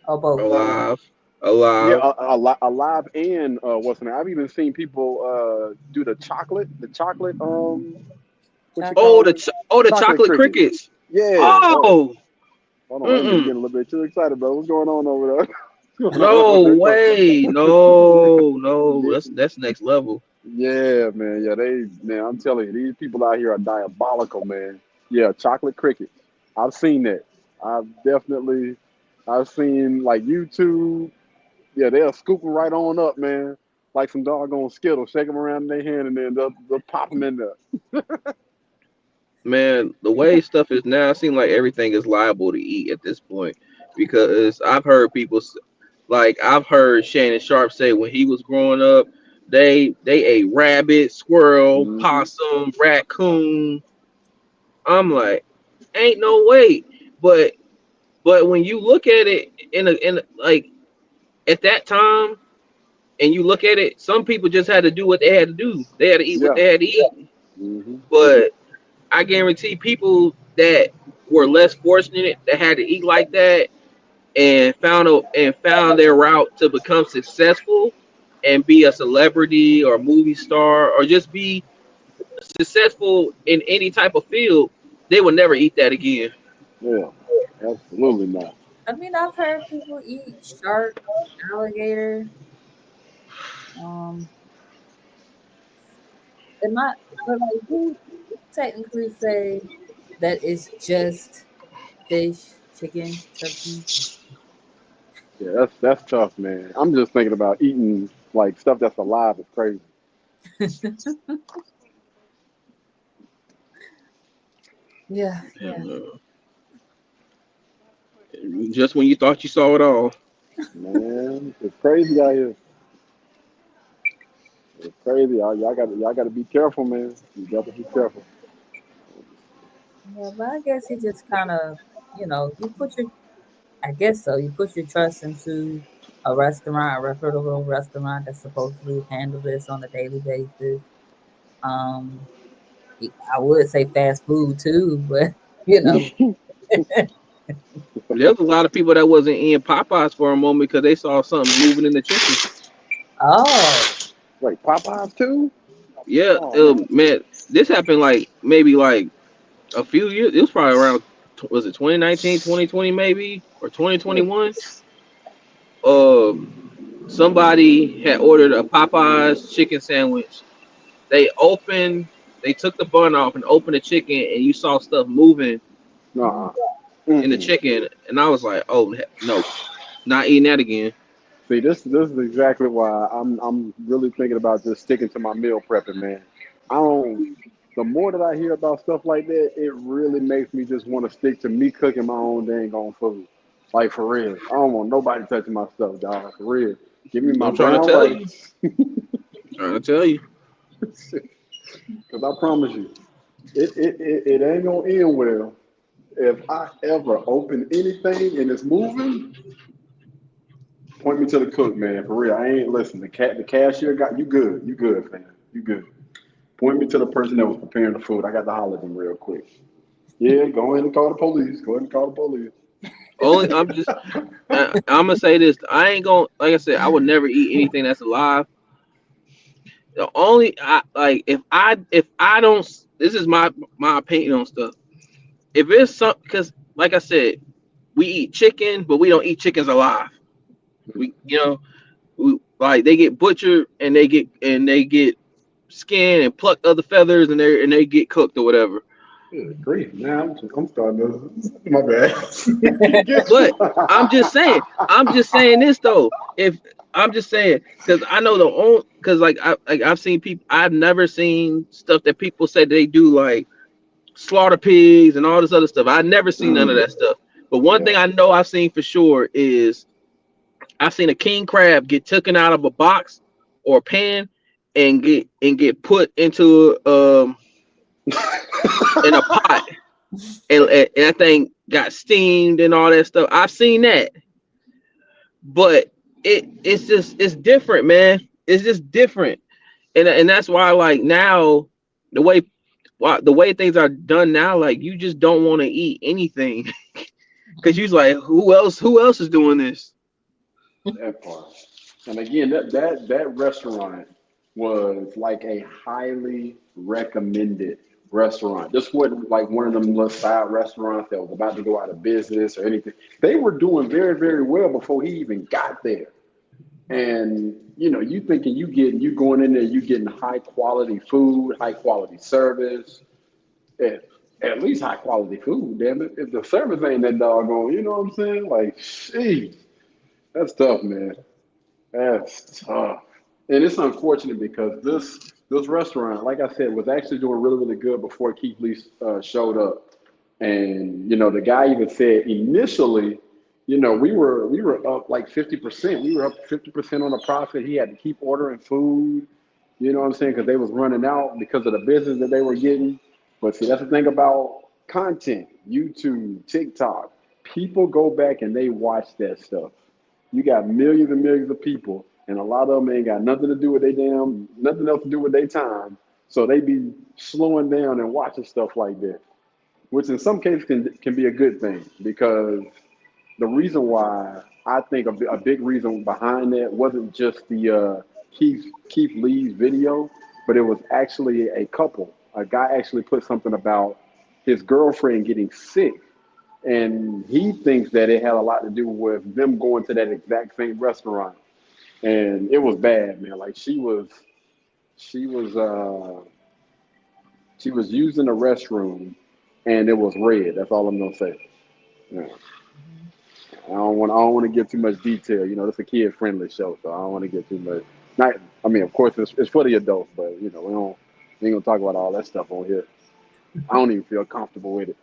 or both. Alive. Yeah, Alive. alive and what's the name? I've even seen people do the chocolate what you Chocolate. Oh, call it? the Chocolate chocolate cricket. crickets. Yeah. Oh, Oh. hold on, wait a minute. You're Mm-mm. getting a little bit too excited, bro. What's going on over there? What's going on over No way. there? No. Yeah, That's next level. yeah, man. Yeah, man. I'm telling you, these people out here are diabolical, man. Yeah, chocolate cricket. I've seen that. I've seen like YouTube. Yeah, they'll scoop them right on up, man. Like some doggone Skittles, shake them around in their hand, and then they'll pop them in there. Man, the way stuff is now, it seems like everything is liable to eat at this point. Because I've heard Shannon Sharp say when he was growing up, they ate rabbit, squirrel, Hmm. possum, raccoon. I'm like, ain't no way. But when you look at it like at that time, and you look at it, some people just had to do what they had to do. They had to eat what Yeah. they had to eat. Hmm. But I guarantee people that were less fortunate that had to eat like that and found their route to become successful and be a celebrity or movie star or just be successful in any type of field, they will never eat that again. Yeah. Absolutely not. I mean, I've heard people eat shark, alligator. Um, am I? But like, who technically say that it's just fish, chicken, turkey? Yeah, that's tough, man. I'm just thinking about eating like stuff that's alive is crazy. Yeah, yeah. And, just when you thought you saw it all. Man, it's crazy out here. It's crazy. Y'all got to be careful, man. You got to be careful. Yeah, but I guess you just kind of, you put your, I guess so, you put your trust into a restaurant, a reputable restaurant that's supposedly handle this on a daily basis. Um, I would say fast food too, but you know, There's a lot of people that wasn't in Popeyes for a moment because they saw something moving in the chicken. oh, Wait, Popeyes too? Yeah, Oh man. man, this happened like maybe like a few years. It was probably around, was it 2019, 2020 maybe, or Yeah. 2021? Somebody had ordered a Popeyes chicken sandwich. They opened, they took the bun off and opened the chicken, and you saw stuff moving Nuh-uh. in the Mm-mm. chicken, and I was like, oh no, not eating that again. See, this is exactly why I'm really thinking about just sticking to my meal prepping, man. I don't. The more that I hear about stuff like that, it really makes me just want to stick to me cooking my own dang on food. Like for real. I don't want nobody touching my stuff, dog. For real. Give me my I'm trying to brown tell you, rice. trying to tell you. Because I promise you, it ain't gonna end well. If I ever open anything and it's moving, point me to the cook, man. For real. I ain't listen. The cashier got you good. You good, man. You good. Point me to the person that was preparing the food. I got to holler at them real quick. Yeah, go ahead and call the police. Go ahead and call the police. Only I'm gonna say this. I ain't gonna, like I said, I would never eat anything that's alive. The only I like if I don't. This is my opinion on stuff. If it's some, because like I said, we eat chicken, but we don't eat chickens alive. We like they get butchered and they get skin and pluck other feathers and they get cooked or whatever. Good grief, man. I'm starting to. My bad. But I'm just saying this though. If I'm just saying because I know the only because I've seen people. I've never seen stuff that people say they do like slaughter pigs and all this other stuff. I've never seen none of Mm, that stuff. But one yeah. thing I know I've seen for sure is I've seen a king crab get taken out of a box or a pan and get put into in a pot and that thing got steamed and all that stuff. I've seen that, but it's different, man. It's just different, and that's why like now the way the way things are done now, like you just don't want to eat anything because you're like, who else is doing this? That part. And again, that restaurant was like a highly recommended restaurant. This wasn't like one of them little side restaurants that was about to go out of business or anything. They were doing very, very well before he even got there. And you thinking you going in there, you getting high quality food, high quality service. Yeah. at least high quality food. Damn it, if the service ain't that doggone, you know what I'm saying? Like, sheesh, that's tough, man. That's tough. And it's unfortunate because this restaurant, like I said, was actually doing really, really good before Keith Lee showed up. And the guy even said initially, we were up like 50%. We were up 50% on the profit. He had to keep ordering food. You know what I'm saying? Because they was running out because of the business that they were getting. But see, that's the thing about content, YouTube, TikTok. People go back and they watch that stuff. You got millions and millions of people, and a lot of them ain't got nothing to do with nothing else to do with their time. So they be slowing down and watching stuff like that, which in some cases can be a good thing because the reason why I think a big reason behind that wasn't just the Keith Lee's video, but it was actually a couple. A guy actually put something about his girlfriend getting sick, and he thinks that it had a lot to do with them going to that exact same restaurant, and it was bad, man. Like she was she was using the restroom, and it was red. That's all I'm gonna say. Yeah. I don't want to give too much detail. It's a kid friendly show, so I don't want to get too much. Not, I mean, of course, it's for the adults, but we ain't gonna talk about all that stuff on here. I don't even feel comfortable with it.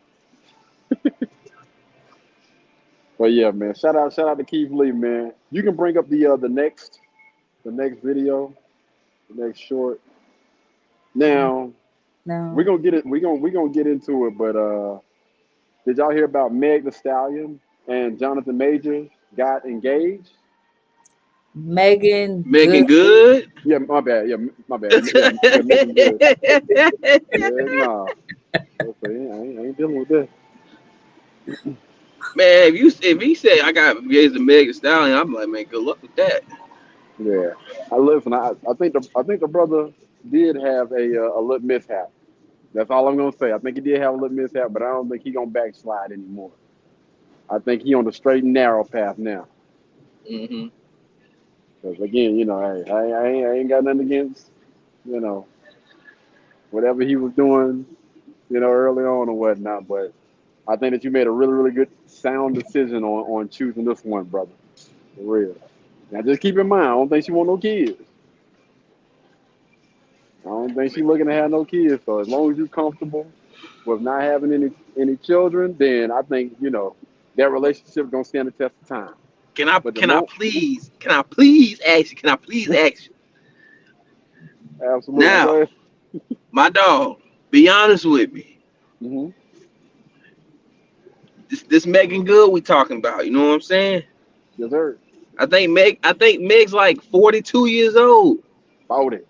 But yeah, man, shout out to Keith Lee, man. You can bring up the next video, the next short. Now we're No. gonna get it. We gonna get into it, but did y'all hear about Meg The Stallion and Jonathan Majors got engaged? Megan Megan Good. Good. Yeah, my bad. Yeah, my bad. Yeah, Megan Good. Yeah, nah. I ain't dealing with that. Man, if he said I got engaged to Megan Stallion, I'm like, man, good luck with that. Yeah, I think the brother did have a little mishap. That's all I'm gonna say. I think he did have a little mishap, but I don't think he gonna backslide anymore. I think he on the straight and narrow path now. Hmm. Because again, hey, I ain't got nothing against you know whatever he was doing, early on or whatnot. But I think that you made a really, really good, sound decision on choosing this one, brother. For real. Now, just keep in mind, I don't think she want no kids. I don't think she looking to have no kids. So as long as you're comfortable with not having any children, then I think that relationship gonna stand the test of time. Can I But the can I mo please can I please ask you? Can I please ask you Absolutely, go now, ahead. my dog? Be honest with me. Hmm. This Megan Good we talking about. You know what I'm saying? Yes, sir. I think Meg's like 42 years old. About it.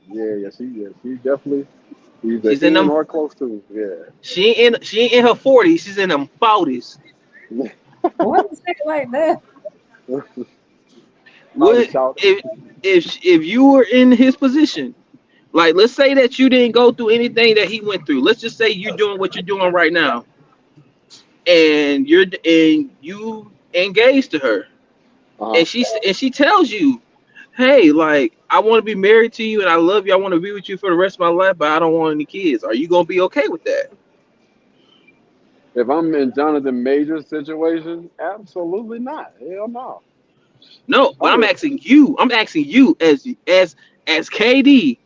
She definitely either She's in in them. or close to. She ain't in her 40s. She's in them 40s. Yeah. Why you say it like that? Probably Would shout. if you were in his position, like let's say that you didn't go through anything that he went through. Let's just say you're doing what you're doing right now, and you engaged to her, Uh-huh. and she tells you, hey, like I want to be married to you and I love you. I want to be with you for the rest of my life, but I don't want any kids. Are you gonna be okay with that? If I'm in Jonathan Major's situation, absolutely not. Hell no. No, I but I'm would. asking you. I'm asking you as KD,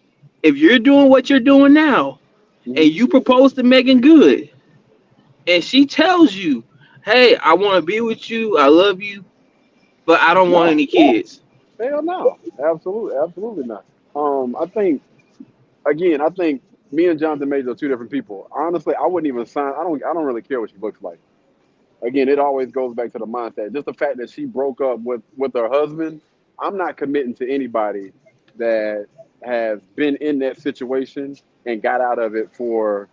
if you're doing what you're doing now, and Mhm. you propose to Megan Good, and she tells you, "Hey, I want to be with you. I love you, but I don't want No. any kids." Hell no. Absolutely not. I think me and Jonathan Major are two different people. Honestly, I wouldn't even sign. I don't really care what she looks like. Again, it always goes back to the mindset. Just the fact that she broke up with her husband, I'm not committing to anybody that has been in that situation and got out of it for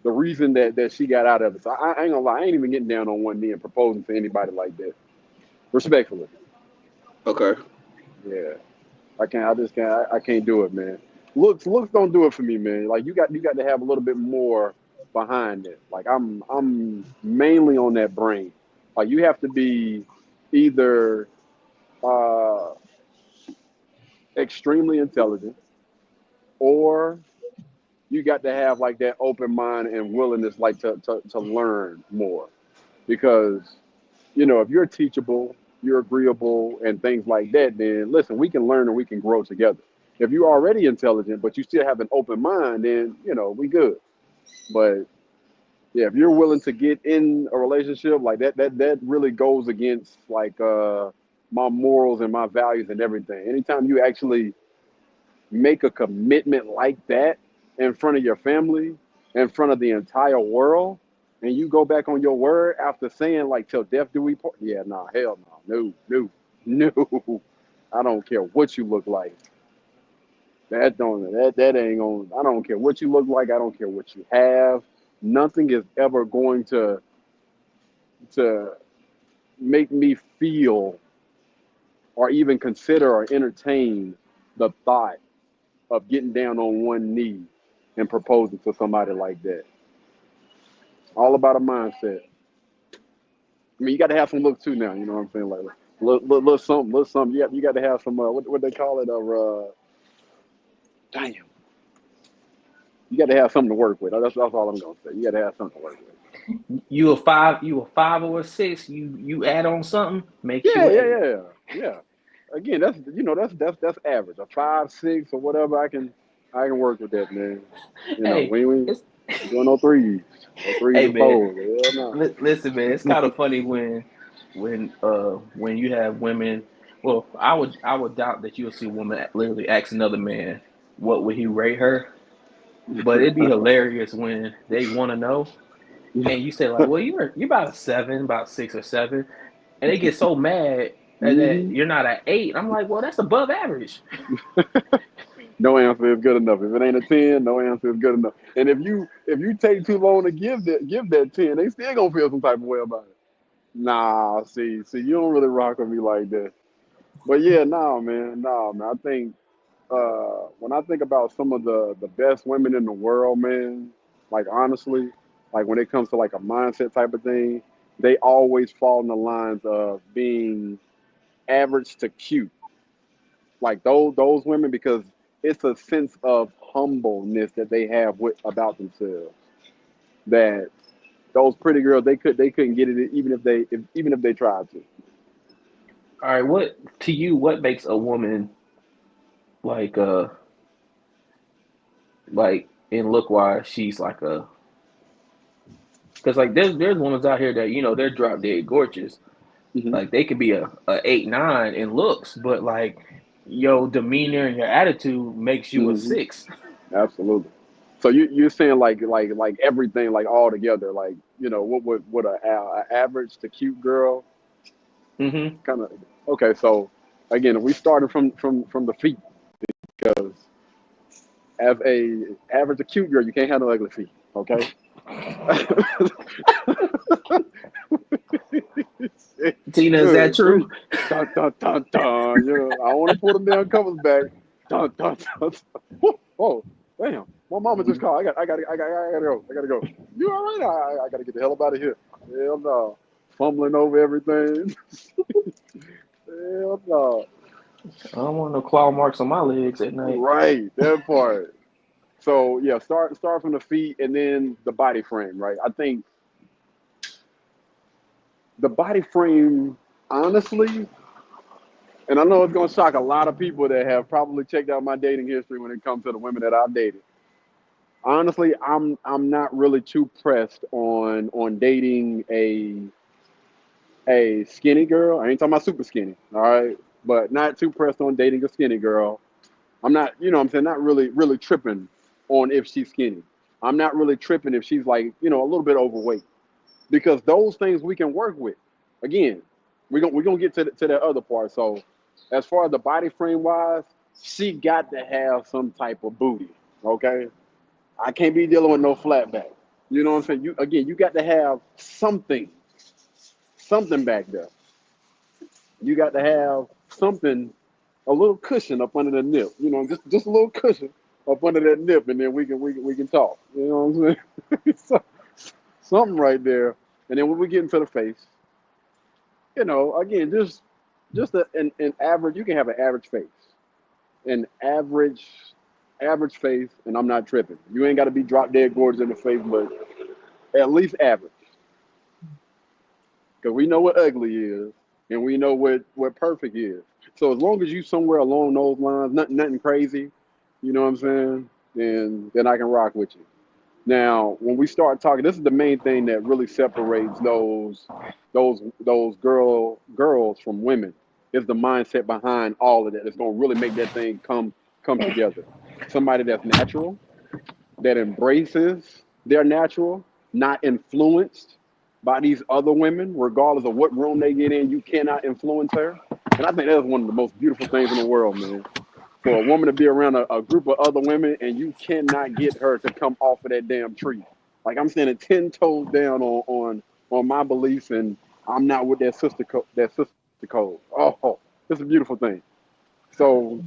the reason that she got out of it. So I ain't gonna lie, I ain't even getting down on one knee and proposing to anybody like that. Respectfully. Okay. Yeah. I can't. I just can't. I can't do it, man. Looks don't do it for me, man. Like you got to have a little bit more behind it. Like I'm mainly on that brain. Like you have to be either uh, extremely intelligent or you got to have like that open mind and willingness, like to learn more, because if you're teachable, you're agreeable, and things like that, then listen, we can learn and we can grow together. If you're already intelligent, but you still have an open mind, then we good. But yeah, if you're willing to get in a relationship like that really goes against like my morals and my values and everything. Anytime you actually make a commitment like that in front of your family, in front of the entire world, and you go back on your word after saying like till death do we part. Yeah, nah, hell no. I don't care what you look like. That ain't on. I don't care what you look like. I don't care what you have. Nothing is ever going to make me feel or even consider or entertain the thought of getting down on one knee and proposing to somebody like that. All about a mindset. I mean, you got to have some look too now. You know what I'm saying? Like little something. You got to have some what they call it? Damn. You got to have something to work with. That's all I'm gonna say. You got to have something to work with. You a 5 or a 6. You add on something, makes you Yeah. Again, that's average. A 5, 6, or whatever. I can work with that, man. Hey, We it's doing no threes. No threes hey or man. fours. Hell no. Listen, man. It's kind of funny when you have women. Well, I would doubt that you'll see a woman literally ask another man what would he rate her, but it'd be hilarious when they want to know, and you say like, well, you're about a 7, about 6 or 7, and they get so mad that you're not at 8. I'm like, well, that's above average. No answer is good enough. If it ain't a 10, no answer is good enough. And if you take too long to give that 10, they still gonna feel some type of way about it. Nah, see, you don't really rock with me like that. But yeah, nah, man. I think when I think about some of the best women in the world, man, like honestly, like when it comes to like a mindset type of thing, they always fall in the lines of being average to cute. Like those women, because it's a sense of humbleness that they have about themselves. That those pretty girls, they couldn't get it even if they tried to. All right, what makes a woman like like in look wise she's like a because like there's women out here that they're drop dead gorgeous. Hmm. Like they could be a 8, 9 in looks, but like your demeanor and your attitude makes you a Hmm. 6. Absolutely. So you're saying like everything like all together, like what would a average to cute girl Mm-hmm. kind of. Okay, so again, if we started from the feet, because as a average to cute girl, you can't have no ugly feet. Okay. Tina, is that Look, true? dun, dun, dun, dun, I don't want to pull them damn covers back. Dun, dun, dun, dun. Oh, damn! My mama just called. I gotta go. I gotta go. You all right? I gotta get the hell up out of here. Hell no! Fumbling over everything. Hell no! I don't want no claw marks on my legs at night. Right, that part. So yeah, start from the feet and then the body frame. Right. I think the body frame, honestly. And I know it's going to shock a lot of people that have probably checked out my dating history when it comes to the women that I've dated. Honestly, I'm not really too pressed on dating a skinny girl. I ain't talking about super skinny, all right? But not too pressed on dating a skinny girl. I'm not, what I'm saying, not really tripping on if she's skinny. I'm not really tripping if she's like, a little bit overweight, because those things we can work with. Again, we're gonna get to that other part. So as far as the body frame wise, she got to have some type of booty. Okay, I can't be dealing with no flat back. You know what I'm saying? You got to have something back there. You got to have something, a little cushion up under the nip. Just a little cushion up under that nip, and then we can talk. You know what I'm saying? Something right there. And then when we get into the face, again, just an average. You can have an average face, an average average face, and I'm not tripping. You ain't got to be drop dead gorgeous in the face, but at least average. Because we know what ugly is, and we know what perfect is. So as long as you somewhere along those lines, nothing crazy, you know what I'm saying? Then I can rock with you. Now, when we start talking, this is the main thing that really separates those girls from women. Is the mindset behind all of that. It's gonna really make that thing come together. Somebody that's natural, that embraces their natural, not influenced by these other women, regardless of what room they get in. You cannot influence her, and I think that's one of the most beautiful things in the world, man. For a woman to be around a group of other women and you cannot get her to come off of that damn tree. Like I'm standing 10 toes down on my beliefs, and I'm not with that sister code. Oh, it's a beautiful thing. So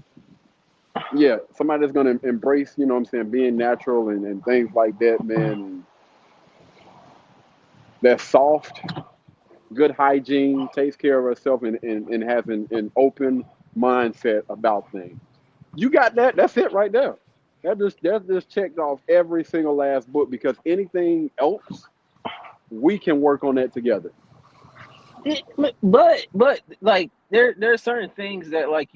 yeah, somebody that's gonna embrace, you know what I'm saying, being natural and things like that, man. And that's soft, good hygiene, takes care of herself, and having an open mindset about things. You got that. That's it right there. That just checked off every single last book, because anything else we can work on that together. But like there's certain things that, like,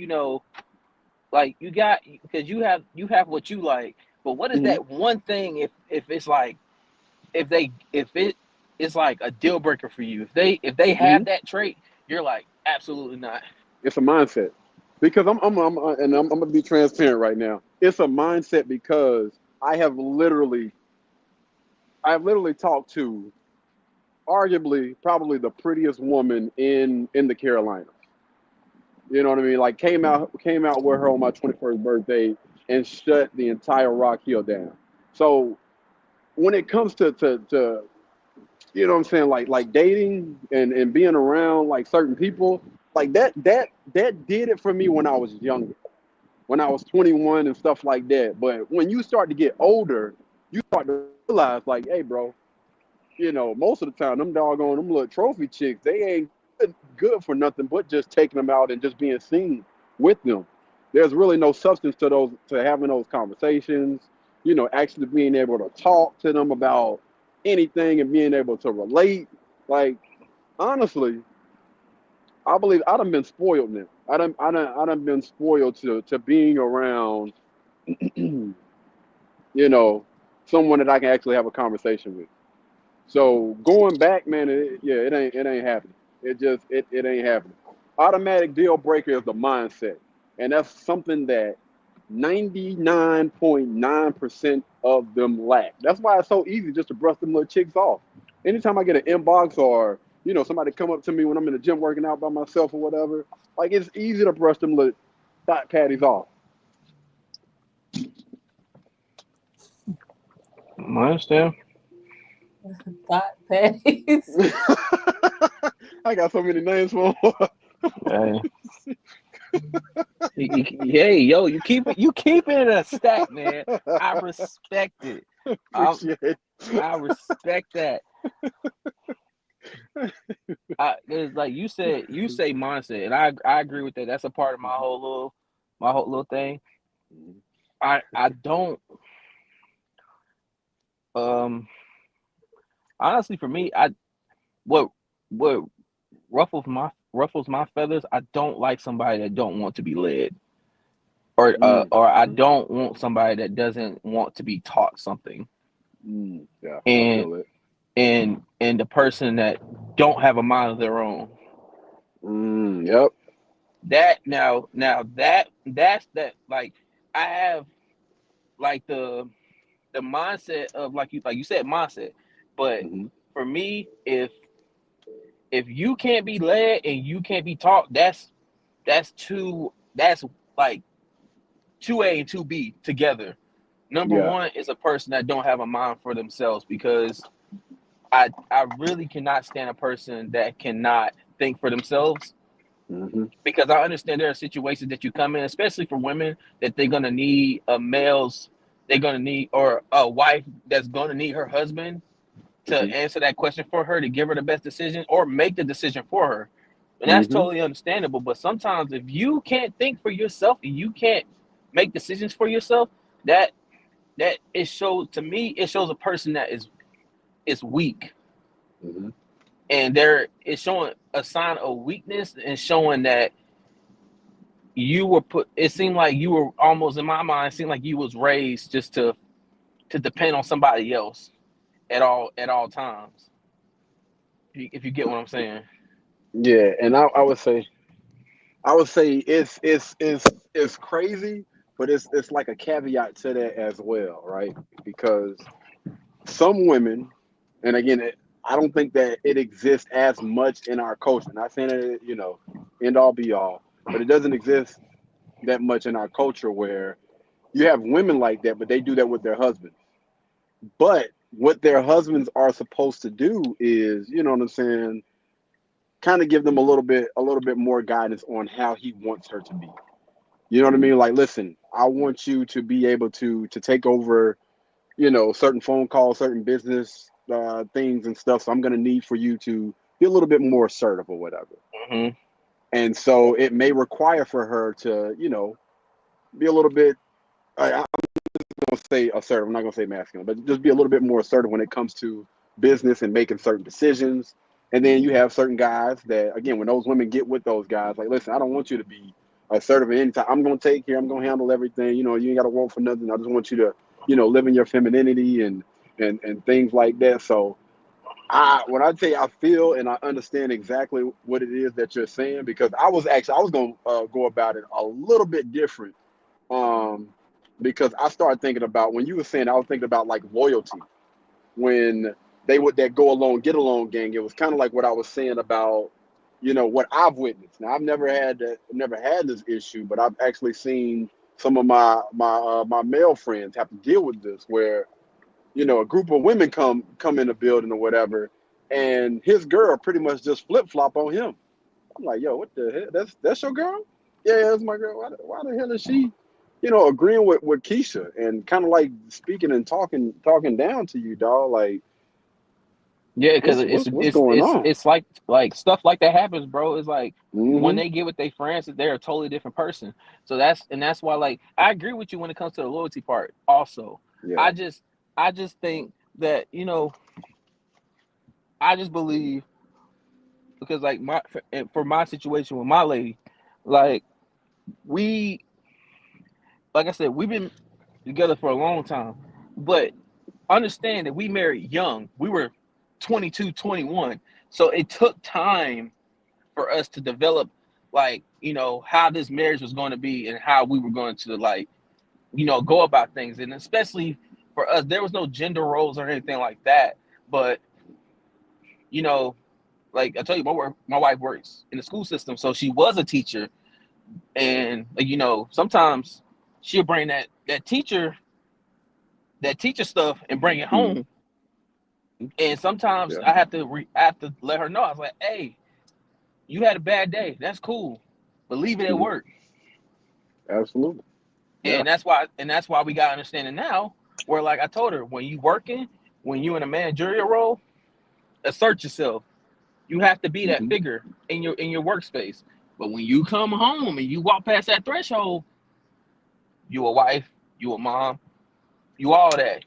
like you got, because you have what you like, but what is Hmm. that one thing, if it's like, if it is like a deal breaker for you, if they Hmm. have that trait, you're like, absolutely not. It's a mindset, because I'm gonna be transparent right now. It's a mindset because I've literally talked to arguably probably the prettiest woman in the Carolinas. You know what I mean? Like came out with her on my 21st birthday and shut the entire Rock Hill down. So when it comes to you know what I'm saying, like dating and being around like certain people, like that did it for me when I was younger, when I was 21 and stuff like that. But when you start to get older, you start to realize, like, hey, bro, most of the time them little trophy chicks, they ain't good for nothing but just taking them out and just being seen with them. There's really no substance to having those conversations, actually being able to talk to them about anything and being able to relate. Like, honestly, I believe I done been spoiled now. I done been spoiled to being around, you know, someone that I can actually have a conversation with. So going back, man, it ain't happening. It ain't happening. Automatic deal breaker is the mindset, and that's something that 99.9% of them lack. That's why it's so easy just to brush them little chicks off. Anytime I get an inbox or somebody come up to me when I'm in the gym working out by myself or whatever, like it's easy to brush them little thought patties off. I understand. Thought patties. I got so many names for 'em. Hey, hey, yo, you keep it a stack, man. I respect it. Appreciate it. I respect that. It's like you say mindset, and I agree with that. That's a part of my whole little thing. I don't, um honestly, for me, what what ruffles my feathers. I don't like somebody that don't want to be led, or I don't want somebody that doesn't want to be taught something, Yeah, I and feel it. and the person that don't have a mind of their own. Yep. That's that, like, I have, like, the mindset of, like you said, mindset. But Hmm. for me, if you can't be led and you can't be taught, that's like 2A and 2B together. Number Yeah. one is a person that don't have a mind for themselves, because I really cannot stand a person that cannot think for themselves, Hmm. because I understand there are situations that you come in, especially for women, that they're gonna need, or a wife that's gonna need her husband to Hmm. answer that question for her, to give her the best decision or make the decision for her. And that's Hmm. totally understandable. But sometimes if you can't think for yourself and you can't make decisions for yourself, that it shows to me, it shows a person that is weak, Mm-hmm. and there is showing a sign of weakness and showing that you were put. It seemed like you were almost, in my mind, it seemed like you was raised just to depend on somebody else at all times. If you get what I'm saying. Yeah, and I would say it's crazy, but it's like a caveat to that as well, right? Because some women, and again, I don't think that it exists as much in our culture. Not saying that end all be all, but it doesn't exist that much in our culture where you have women like that, but they do that with their husbands. But what their husbands are supposed to do is, you know what I'm saying, kind of give them a little bit more guidance on how he wants her to be. You know what I mean? Like, listen, I want you to be able to take over, certain phone calls, certain business things and stuff. So I'm going to need for you to be a little bit more assertive or whatever. Hmm. And so it may require for her to, be a little bit, I'm going to say assertive. I'm not going to say masculine, but just be a little bit more assertive when it comes to business and making certain decisions. And then you have certain guys that, again, when those women get with those guys, like, listen, I don't want you to be assertive at any time. I'm going to take care. I'm going to handle everything. You ain't got to want for nothing. I just want you to, live in your femininity and things like that. So when I tell you, I feel and I understand exactly what it is that you're saying, because I was going to go about it a little bit different. Um, because I started thinking about, when you were saying, I was thinking about like loyalty, when they would that go along, get along gang. It was kind of like what I was saying about, what I've witnessed. Now I've never had this issue, but I've actually seen some of my male friends have to deal with this, where a group of women come in the building or whatever, and his girl pretty much just flip flop on him. I'm like, yo, what the hell? That's your girl? Yeah, that's my girl. Why the hell is she, agreeing with Keisha and kind of like speaking and talking down to you, dog? Like, Yeah, because what's going on? it's like stuff like that happens, bro. It's like when Hmm. they get with their friends, they're a totally different person. So that's why, like, I agree with you when it comes to the loyalty part. Also, Yeah. I just think that I just believe, because like for my situation with my lady, like we like I said, we've been together for a long time, but understand that we married young. We were 22, 21. So it took time for us to develop, like, how this marriage was going to be and how we were going to, like, go about things. And especially for us, there was no gender roles or anything like that. But, you know, like I tell you, my wife works in the school system. So she was a teacher. And, like, sometimes she'll bring that teacher stuff and bring it Hmm. home. And sometimes Yeah. I have to let her know. I was like, hey, you had a bad day. That's cool, but leave it at Hmm. work. Absolutely. Yeah. And that's why we got understanding now. Where, like I told her, when you working, when you in a managerial role, assert yourself. You have to be that Hmm. figure in your workspace. But when you come home and you walk past that threshold, you a wife, you a mom, you all that.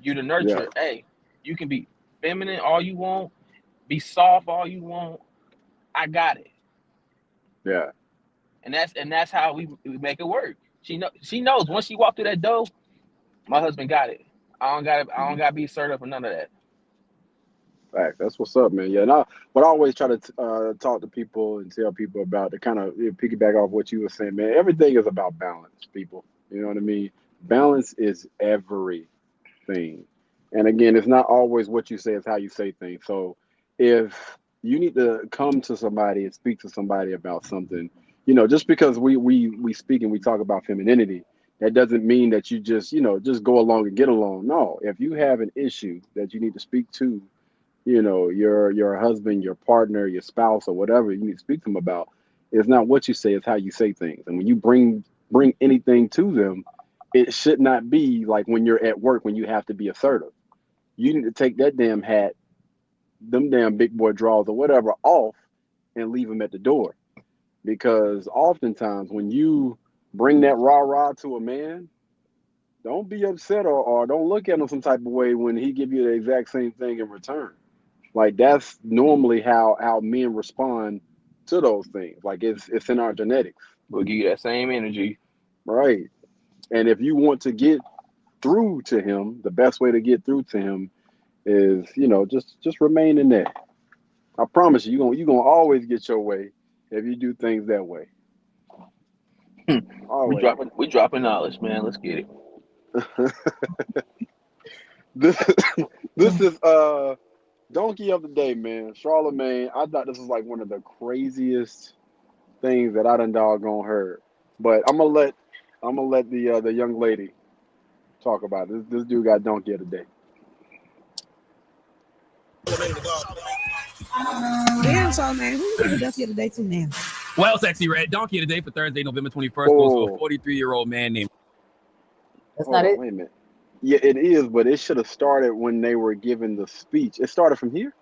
You the Yeah. nurturer. Hey, you can be feminine all you want, be soft all you want. I got it. Yeah. And that's how we make it work. She knows once she walked through that door, my husband got it. I don't gotta be assertive or none of that. Fact. That's what's up, man. Yeah. And what I always try to talk to people and tell people about, to kind of piggyback off what you were saying, man. Everything is about balance, people. You know what I mean? Balance is everything. And again, it's not always what you say, it's how you say things. So if you need to come to somebody and speak to somebody about something, just because we speak and we talk about femininity, that doesn't mean that you just go along and get along. No, if you have an issue that you need to speak to, your husband, your partner, your spouse, or whatever you need to speak to them about, it's not what you say, it's how you say things. And when you bring anything to them, it should not be like when you're at work when you have to be assertive. You need to take that damn hat, them damn big boy drawers or whatever off, and leave them at the door. Because oftentimes when you bring that rah rah to a man, don't be upset or don't look at him some type of way when he give you the exact same thing in return. Like that's normally how men respond to those things. Like it's in our genetics. We'll give you that same energy. Right. And if you want to get through to him, the best way to get through to him is, just remain in there. I promise you, you're gonna always get your way if you do things that way. Always. We dropping knowledge, man. Let's get it. This is Donkey of the Day, man. Charlemagne. I thought this was like one of the craziest things that I done doggone heard. But I'm gonna let the young lady talk about it. This dude got Donkey of the Day. Damn, Charlemagne, who's the Donkey of the Day to now? Well, Sexy Red, Donkey of the Day for Thursday, November 21st goes to a 43-year-old man named. That's not it. Wait a minute. Yeah, it is, but it should have started when they were giving the speech. It started from here.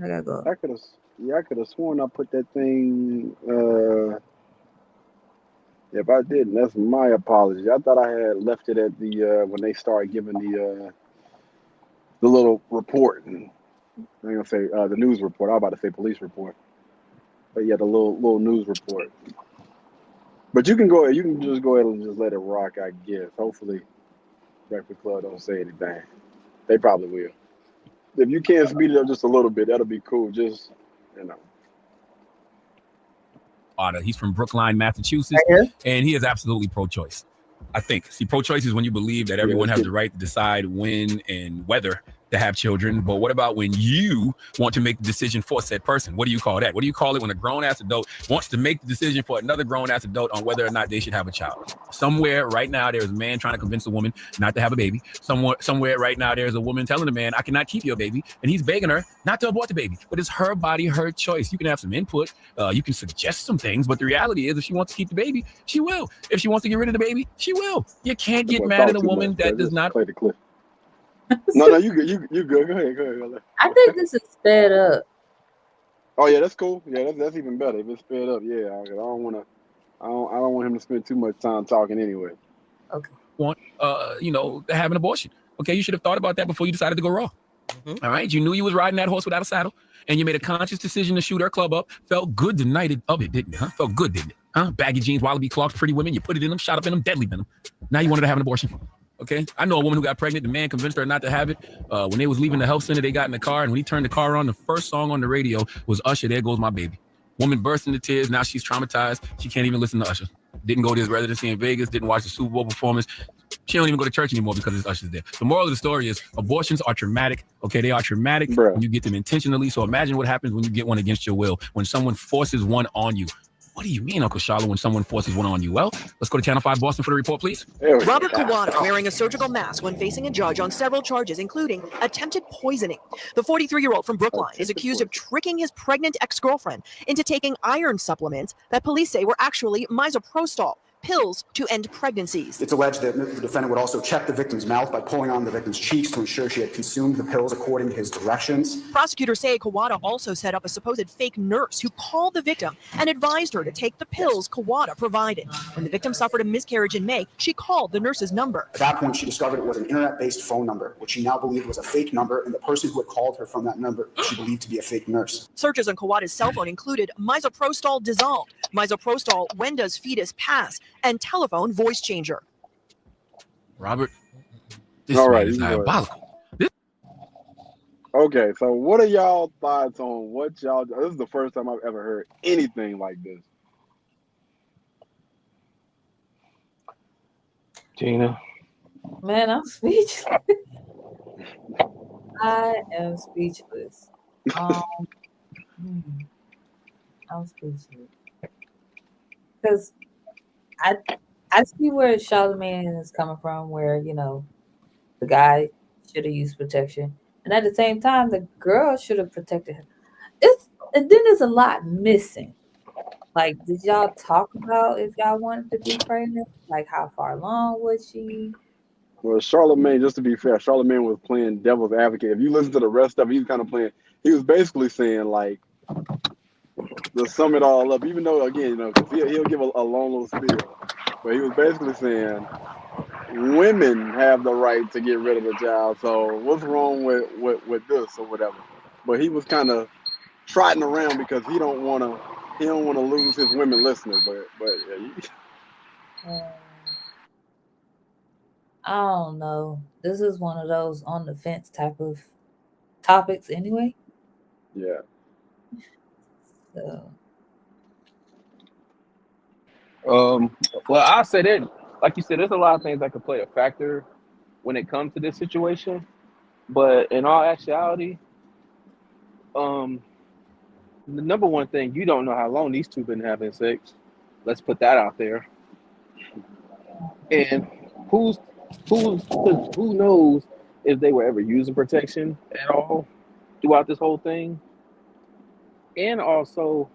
I gotta go. I could have sworn I put that thing. If I didn't, that's my apology. I thought I had left it at the when they started giving the little report. And I'm gonna say the news report. I was about to say police report, but yeah, the little news report. But you can go. You can just go ahead and just let it rock, I guess. Hopefully, Breakfast Club don't say anything. They probably will. If you can speed it up just a little bit, that'll be cool. Just He's from Brookline, Massachusetts, and he is absolutely pro-choice. I think. See, pro-choice is when you believe that everyone has the right to decide when and whether to have children. But what about when you want to make the decision for said person? What do you call that? What do you call it when a grown-ass adult wants to make the decision for another grown-ass adult on whether or not they should have a child? Somewhere right now, there's a man trying to convince a woman not to have a baby. Somewhere right now, there's a woman telling a man, I cannot keep your baby. And he's begging her not to abort the baby. But it's her body, her choice. You can have some input. You can suggest some things. But the reality is, if she wants to keep the baby, she will. If she wants to get rid of the baby, she will. You can't get mad at a woman that does not. Play the clip. No, you good. You good. Go ahead. I think this is sped up. Oh yeah, that's cool. Yeah, that's even better if it's sped up. Yeah, I don't want him to spend too much time talking anyway. Okay. Want to have an abortion. Okay, you should have thought about that before you decided to go raw. Mm-hmm. All right, you knew you was riding that horse without a saddle, and you made a conscious decision to shoot her club up. Felt good the night of it, didn't it? Huh? Felt good, didn't it? Huh? Baggy jeans, wallaby clogs, pretty women. You put it in them, shot up in them, deadly venom. Now you wanted to have an abortion. Okay, I know a woman who got pregnant. The man convinced her not to have it. When they was leaving the health center, they got in the car, and when he turned the car on, the first song on the radio was Usher, There Goes My Baby. Woman burst into tears. Now she's traumatized. She can't even listen to Usher. Didn't go to his residency in Vegas. Didn't watch the Super Bowl performance. She don't even go to church anymore because it's Usher's there. The moral of the story is abortions are traumatic. Okay, they are traumatic when you get them intentionally. So imagine what happens when you get one against your will, when someone forces one on you. What do you mean, Uncle Charlotte, when someone forces one on you? Well, let's go to Channel 5 Boston for the report, please. Robert Kawada wearing a surgical mask when facing a judge on several charges, including attempted poisoning. The 43-year-old from Brookline is accused of tricking his pregnant ex-girlfriend into taking iron supplements that police say were actually misoprostol, pills to end pregnancies. It's alleged that the defendant would also check the victim's mouth by pulling on the victim's cheeks to ensure she had consumed the pills according to his directions. Prosecutors say Kawada also set up a supposed fake nurse who called the victim and advised her to take the pills Kawada provided. When the victim suffered a miscarriage in May, she called the nurse's number. At that point, she discovered it was an internet-based phone number, which she now believed was a fake number, and the person who had called her from that number she believed to be a fake nurse. Searches on Kawada's cell phone included misoprostol dissolved, misoprostol when does fetus pass, and telephone voice changer. Robert, this All right, is diabolical. Okay, so what are y'all thoughts on what y'all? This is the first time I've ever heard anything like this. Gina. Man, I'm speechless. I am speechless. I'm speechless. Because I see where Charlemagne is coming from, where, the guy should have used protection. And at the same time, the girl should have protected her. And then there's a lot missing. Like, did y'all talk about if y'all wanted to be pregnant? Like, how far along was she? Well, Charlemagne, just to be fair, Charlemagne was playing devil's advocate. If you listen to the rest of it, he's kind of playing, he was basically saying, like, to sum it all up, even though, again, because he'll give a long little spiel. But he was basically saying women have the right to get rid of the child. So what's wrong with this or whatever? But he was kind of trotting around because he don't want to lose his women listeners. But yeah, I don't know. This is one of those on the fence type of topics anyway. yeah. So Well, I'll say that, like you said, there's a lot of things that could play a factor when it comes to this situation. But in all actuality, the number one thing, you don't know how long these two been having sex. Let's put that out there. And who knows if they were ever using protection at all throughout this whole thing? And also,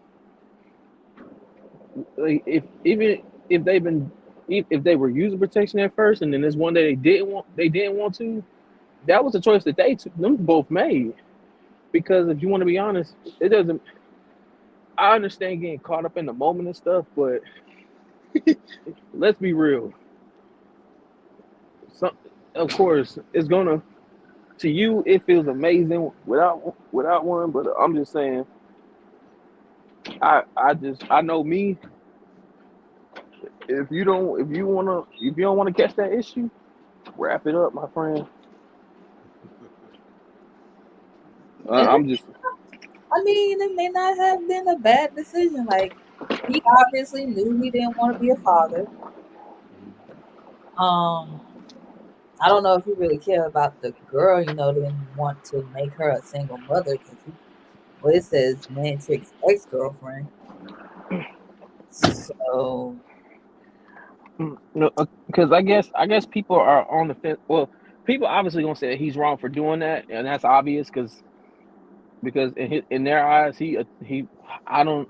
like, if they've been if they were using protection at first, and then this one day they didn't want to, that was a choice that they took, them both made. Because if you want to be honest, it doesn't. I understand getting caught up in the moment and stuff, but let's be real. Of course, it's gonna, to you it feels amazing without one, but I'm just saying, I know me. If you don't want to catch that issue, wrap it up, my friend. I'm just. I mean, it may not have been a bad decision. Like, he obviously knew he didn't want to be a father. I don't know if he really cared about the girl, didn't want to make her a single mother, because it says man chick's ex-girlfriend. So No, because I guess people are on the fence. Well, people obviously gonna say that he's wrong for doing that, and that's obvious because in their eyes he I don't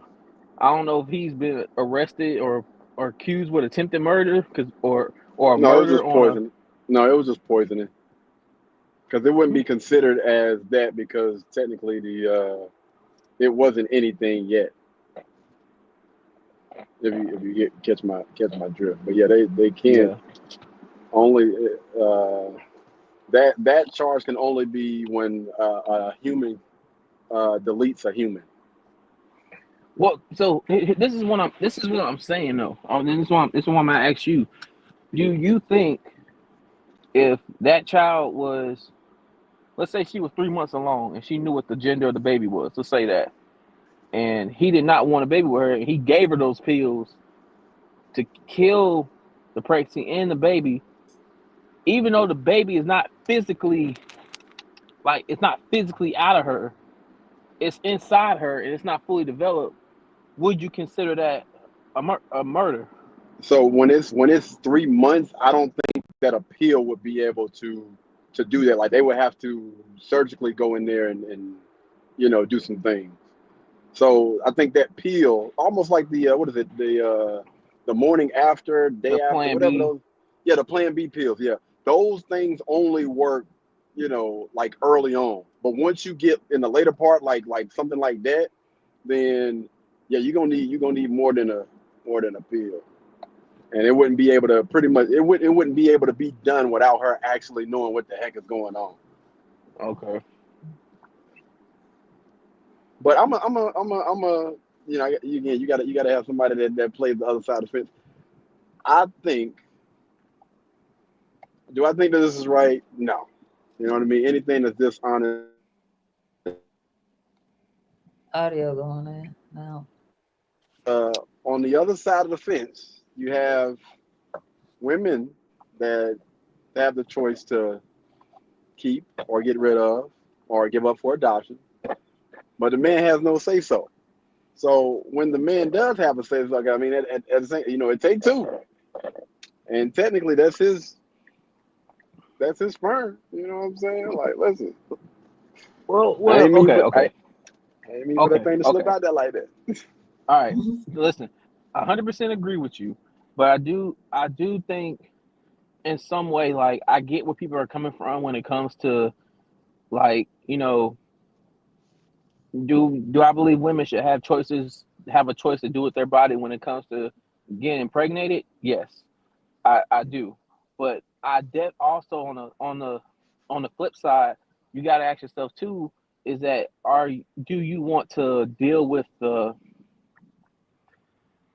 know if he's been arrested or accused with attempted murder or a No, it was murder just on a. poisoning. No, it was just poisoning because it wouldn't be considered as that because technically it wasn't anything yet. If you catch my drift, but yeah, they can't Yeah. only that charge can only be when a human deletes a human. Well, so this is what I'm saying though. This is what I'm gonna ask you. Do you think if that child was, let's say she was 3 months along and she knew what the gender of the baby was, let's say that, and he did not want a baby with her, and he gave her those pills to kill the pregnancy and the baby, even though the baby is not physically, it's not physically out of her, it's inside her and it's not fully developed, would you consider that a murder? So when it's 3 months, I don't think that a pill would be able to do that. Like they would have to surgically go in there and do some things. So I think that pill, almost like the what is it, the morning after, day The after, Plan whatever B. those, yeah, the Plan B pills, yeah, those things only work, like early on. But once you get in the later part, like something like that, then yeah, you're gonna need more than a pill, and it wouldn't be able to it wouldn't be able to be done without her actually knowing what the heck is going on. Okay. But I'm a you gotta have somebody that plays the other side of the fence. Do I think that this is right? No. You know what I mean? Anything that's dishonest. audio going in now. On the other side of the fence, you have women that have the choice to keep or get rid of or give up for adoption, but the man has no say so. So when the man does have a say so, I mean, at the same, it takes two, and technically that's his sperm. You know what I'm saying? Like, listen, Well, I ain't mean for okay. I ain't mean for that thing to slip out there like that. All right, listen, 100% agree with you, but I do think in some way, like, I get where people are coming from when it comes to, like, do I believe women should have a choice to do with their body when it comes to getting impregnated? Yes, I do, but also on the flip side, you got to ask yourself too, is that do you want to deal with the,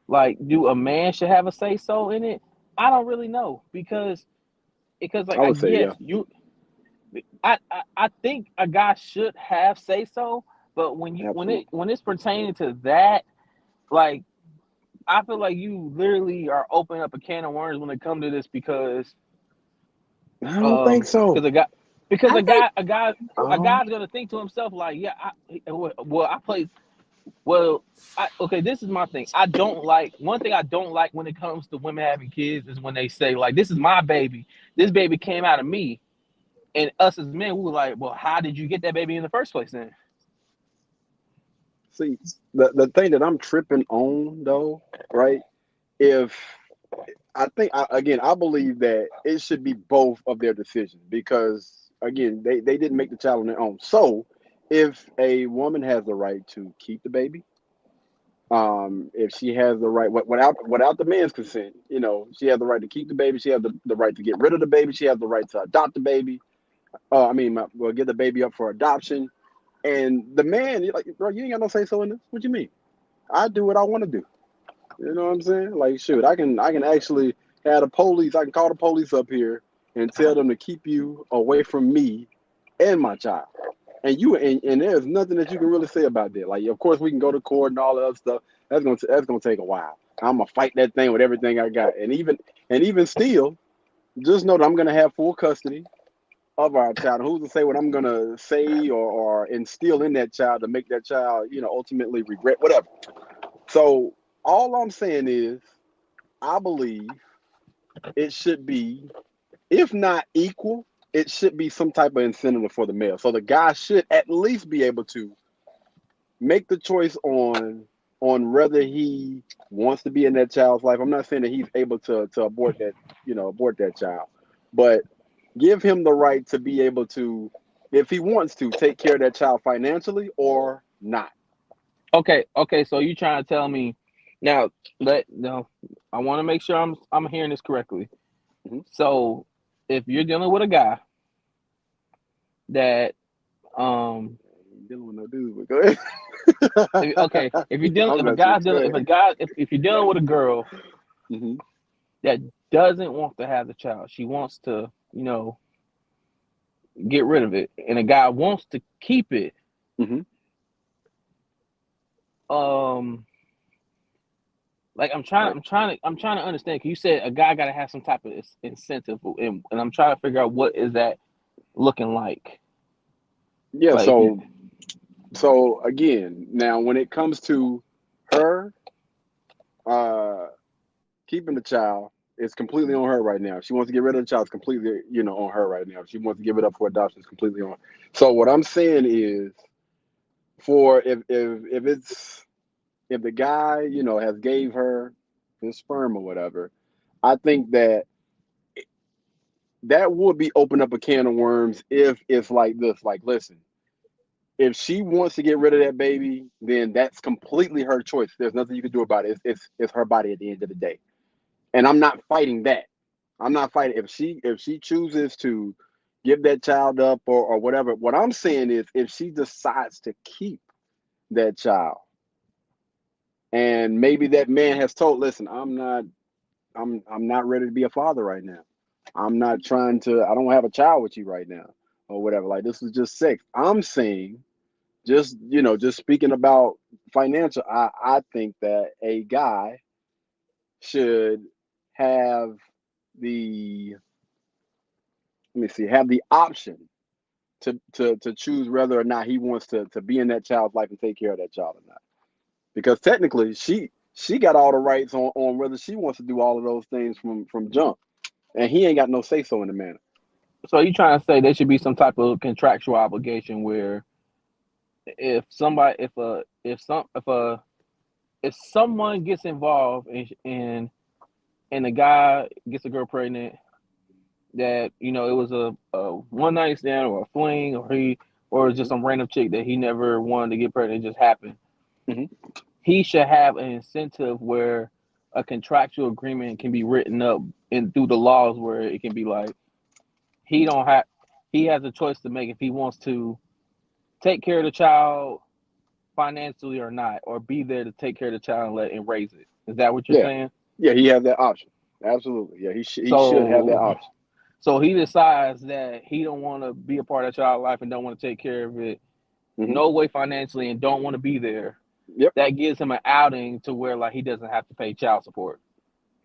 like, do a man should have a say so in it? I don't really know, because like, I I would say guess yeah, I think a guy should have say so, but absolutely. when it's pertaining to that, like, I feel like you literally are opening up a can of worms when it comes to this, because I don't think so. because a guy because I think a Oh, guy's gonna think to himself like, yeah, well, I play well. Okay, this is my thing. I don't like one thing I don't like when it comes to women having kids is when they say, like, this is my baby. This baby came out of me, and us as men, we were like, well, how did you get that baby in the first place then? see, the thing that I'm tripping on though, right? If again, I believe that it should be both of their decisions because again, they didn't make the child on their own. So if a woman has the right to keep the baby, if she has the right without the man's consent, she has the right to keep the baby. She has the right to get rid of the baby. She has the right to adopt the baby. Well, give the baby up for adoption. And the man, you're like, bro, you ain't got no say so in this. What you mean? I do what I want to do. You know what I'm saying? Like, shoot, I can actually have the police. I can call the police up here and tell them to keep you away from me and my child. And there's nothing that you can really say about that. Like, of course, we can go to court and all that other stuff. That's gonna take a while. I'm gonna fight that thing with everything I got. And even still, just know that I'm gonna have full custody of our child. Who's to say what I'm gonna say or instill in that child to make that child, ultimately regret whatever. So all I'm saying is, I believe it should be, if not equal, it should be some type of incentive for the male. So the guy should at least be able to make the choice on whether he wants to be in that child's life. I'm not saying that he's able to abort that child, but give him the right to be able to, if he wants to, take care of that child financially or not. Okay. So you trying to tell me now? No, I want to make sure I'm hearing this correctly. Mhm. So if you're dealing with a guy that Dealing with no dudes, but go ahead. okay, if you're dealing I'm if a not sure. guy's Go dealing if ahead. a guy if you're dealing with a girl Hmm. that doesn't want to have the child, she wants to, get rid of it, and a guy wants to keep it. Hmm. um like, I'm trying to understand, 'cause you said a guy got to have some type of incentive, and I'm trying to figure out what is that looking like. Yeah. Like, if you So again, now when it comes to her uh keeping the child, it's completely on her right now. If she wants to get rid of the child, it's completely, on her right now. If she wants to give it up for adoption, it's completely on her. So what I'm saying is, for if the guy, has gave her his sperm or whatever, I think that would be open up a can of worms if it's like this. Like, listen, if she wants to get rid of that baby, then that's completely her choice. There's nothing you can do about it. It's her body at the end of the day. And I'm not fighting that. I'm not fighting if she chooses to give that child up or whatever. What I'm saying is, if she decides to keep that child, and maybe that man has told, listen, I'm not ready to be a father right now. I don't have a child with you right now, or whatever. Like, this is just sex. I'm saying, just speaking about financial, I think that a guy should have the have the option to choose whether or not he wants to be in that child's life and take care of that child or not. Because technically, she got all the rights on whether she wants to do all of those things from jump, and he ain't got no say so in the matter. So you trying to say there should be some type of contractual obligation where, if somebody if someone gets involved, and the guy gets a girl pregnant, that, it was a one night stand or a fling, or just some random chick that he never wanted to get pregnant, it just happened. Mhm. He should have an incentive where a contractual agreement can be written up and through the laws where it can be like he don't have he has a choice to make if he wants to take care of the child financially or not, or be there to take care of the child and raise it. Is that what you're Yeah, saying? yeah, he has that option. Absolutely, yeah, he should have that So option. so he decides that he don't want to be a part of that child's life and don't want to take care of it Hmm. no way financially and don't want to be there. Yep, That gives him an outing to where like he doesn't have to pay child support.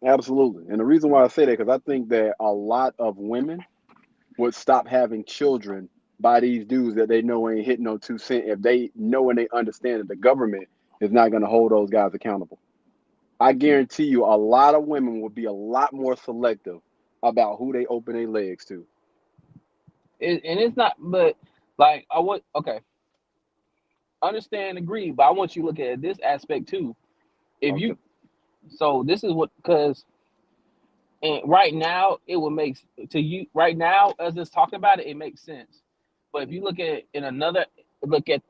absolutely. And the reason why I say that, because I think that a lot of women would stop having children by these dudes that they know ain't hitting no 2 cent if they know and they understand that the government is not going to hold those guys accountable. I guarantee you a lot of women will be a lot more selective about who they open their legs to. And it's not, but like I want okay, understand, agree, but I want you to look at this aspect too. If Okay. you so this is what because and right now it would make to you right now as it's talking about it, it makes sense. But if you look at in another look at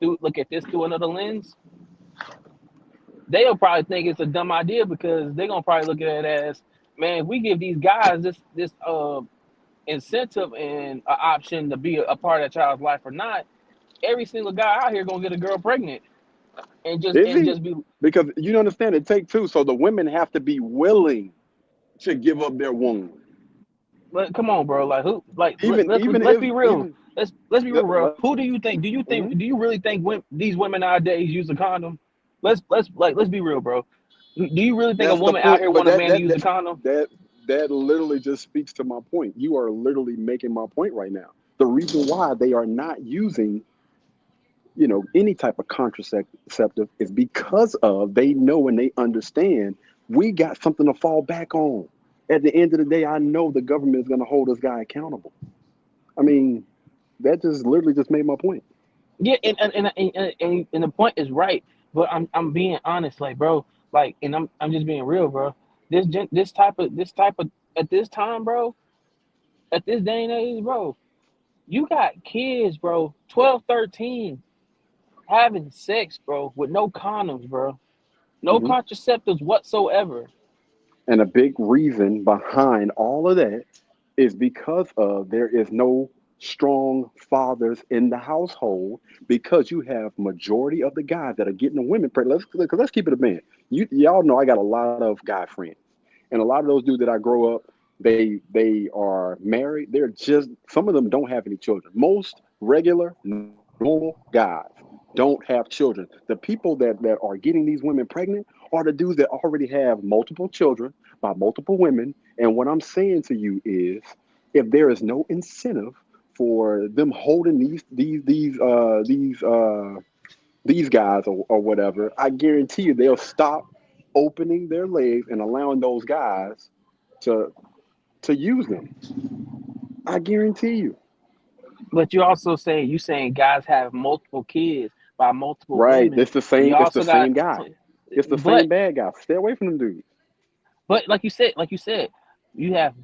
this through another lens, they'll probably think it's a dumb idea because they're gonna probably look at it as, man, if we give these guys this incentive and an option to be a part of that child's life or not, every single guy out here gonna get a girl pregnant Is and he? just be. Because you understand it take two, so the women have to be willing to give up their womb. But come on, bro. Like who? Like Even let's if be real. even Let's be real, bro. let, Who do you think? mhm. Do you really think these women nowadays use a condom? Let's be real, bro. Do you really think a That's the woman out point. here But want a man to use a condom? that literally just speaks to my point. You are literally making my point right now. The reason why they are not using, any type of contraceptive is because of they know and they understand we got something to fall back on. At the end of the day, I know the government is going to hold this guy accountable. I mean, that just literally just made my point. Yeah, and the point is right, but I'm being honest, like, bro, like, and I'm just being real, bro. This type of at this time, bro, at this day and age, bro, you got kids, bro, 12, 13, having sex, bro, with no condoms, bro, no Hmm. contraceptives whatsoever. And a big reason behind all of that is because of there is no strong fathers in the household because you have majority of the guys that are getting the women pregnant. Let's keep it a man. Y'all know I got a lot of guy friends, and a lot of those dudes that I grow up, they are married. They're just some of them don't have any children. Most regular normal guys don't have children. The people that are getting these women pregnant are the dudes that already have multiple children by multiple women. And what I'm saying to you is, if there is no incentive for them holding these guys or whatever, I guarantee you they'll stop opening their legs and allowing those guys to use them. I guarantee you. But you saying guys have multiple kids by multiple Right. women, and you It's the also got, same guy. It's the but same bad guy. Stay away from them dudes. But like you said, you have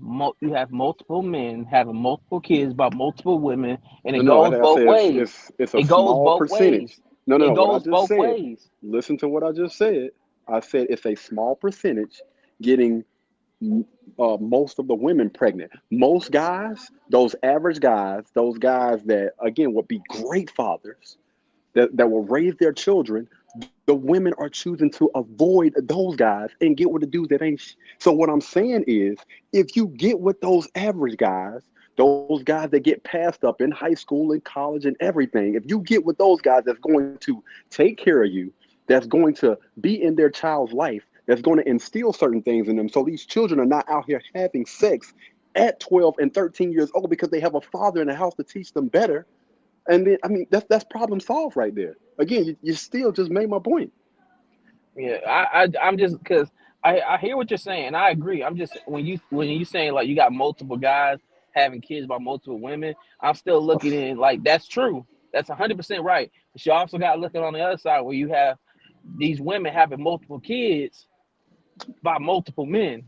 multiple men having multiple kids by multiple women, and it No, goes like I both said, ways. it's a It goes small both ways. percentage. No, no, It no. What I goes just both said. ways. Listen to what I just said. I said it's a small percentage getting most of the women pregnant. Most guys, those average guys, those guys that again would be great fathers that will raise their children. The women are choosing to avoid those guys and get with the dudes that ain't. So what I'm saying is, if you get with those average guys, those guys that get passed up in high school and college and everything, if you get with those guys that's going to take care of you, that's going to be in their child's life, that's going to instill certain things in them, so these children are not out here having sex at 12 and 13 years old because they have a father in the house to teach them better. And then, I mean, that's problem solved right there. Again, you still just made my point. Yeah, I'm just because I hear what you're saying. I agree. I'm just when you saying like you got multiple guys having kids by multiple women, I'm still looking in like that's true. That's 100% right. But you also got looking on the other side where you have these women having multiple kids by multiple men.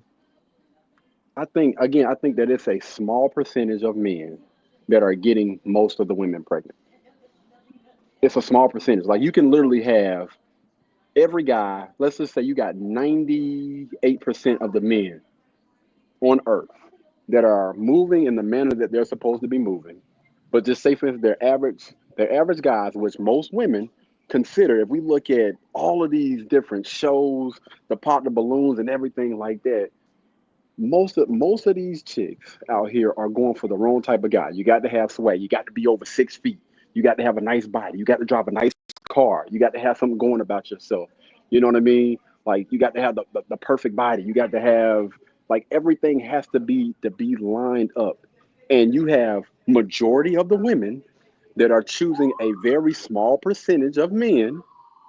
I think that it's a small percentage of men that are getting most of the women pregnant. It's a small percentage. Like you can literally have every guy, let's just say you got 98% of the men on earth that are moving in the manner that they're supposed to be moving. But just say for instance, their average guys, which most women consider, if we look at all of these different shows, the pop the balloons and everything like that, most of these chicks out here are going for the wrong type of guy. You got to have swag. You got to be over 6 feet. You got to have a nice body. You got to drive a nice car. You got to have something going about yourself. You know what I mean? Like you got to have the perfect body. You got to have like everything has to be lined up. And you have majority of the women that are choosing a very small percentage of men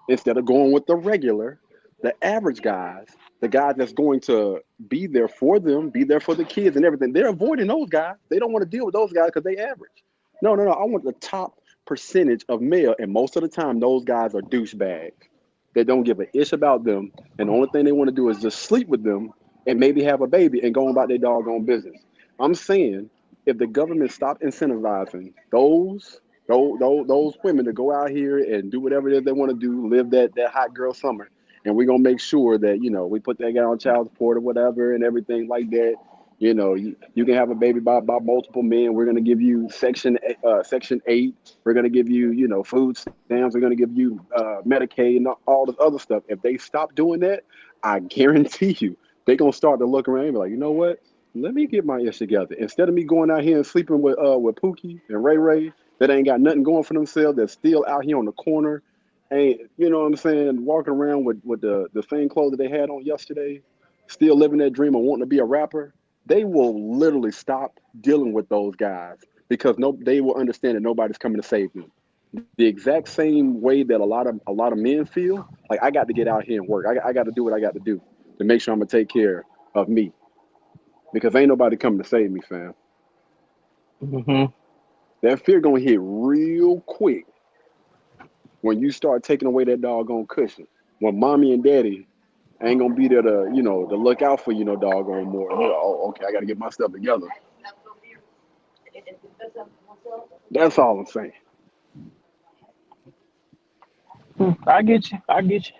instead of going with the regular, the average guys, the guys that's going to be there for them, be there for the kids and everything. They're avoiding those guys. They don't want to deal with those guys because they average. No, no, no. I want the top percentage of male, and most of the time, those guys are douchebags. They don't give a ish about them, and the only thing they want to do is just sleep with them and maybe have a baby and go about their doggone business. I'm saying if the government stopped incentivizing those women to go out here and do whatever it is they want to do, live that hot girl summer, and we're gonna make sure that we put that guy on child support or whatever and everything like that. You can have a baby by multiple men. We're gonna give you Section 8. We're gonna give you food stamps. We're gonna give you Medicaid and all this other stuff. If they stop doing that, I guarantee you they're gonna start to look around and be like, you know what? Let me get my ish together. Instead of me going out here and sleeping with Pookie and Ray Ray that ain't got nothing going for themselves, that's still out here on the corner, ain't what I'm saying, walking around with the same clothes that they had on yesterday, still living that dream of wanting to be a rapper, they will literally stop dealing with those guys because they will understand that nobody's coming to save them. The exact same way that a lot of men feel, like I got to get out here and work. I got to do what I got to do to make sure I'm gonna take care of me because ain't nobody coming to save me, fam. Hmm. That fear gonna hit real quick when you start taking away that doggone cushion. When mommy and daddy ain't gonna be there to look out for doggone more. Oh, okay, I gotta get my stuff together. That's all I'm saying. I get you. I get you.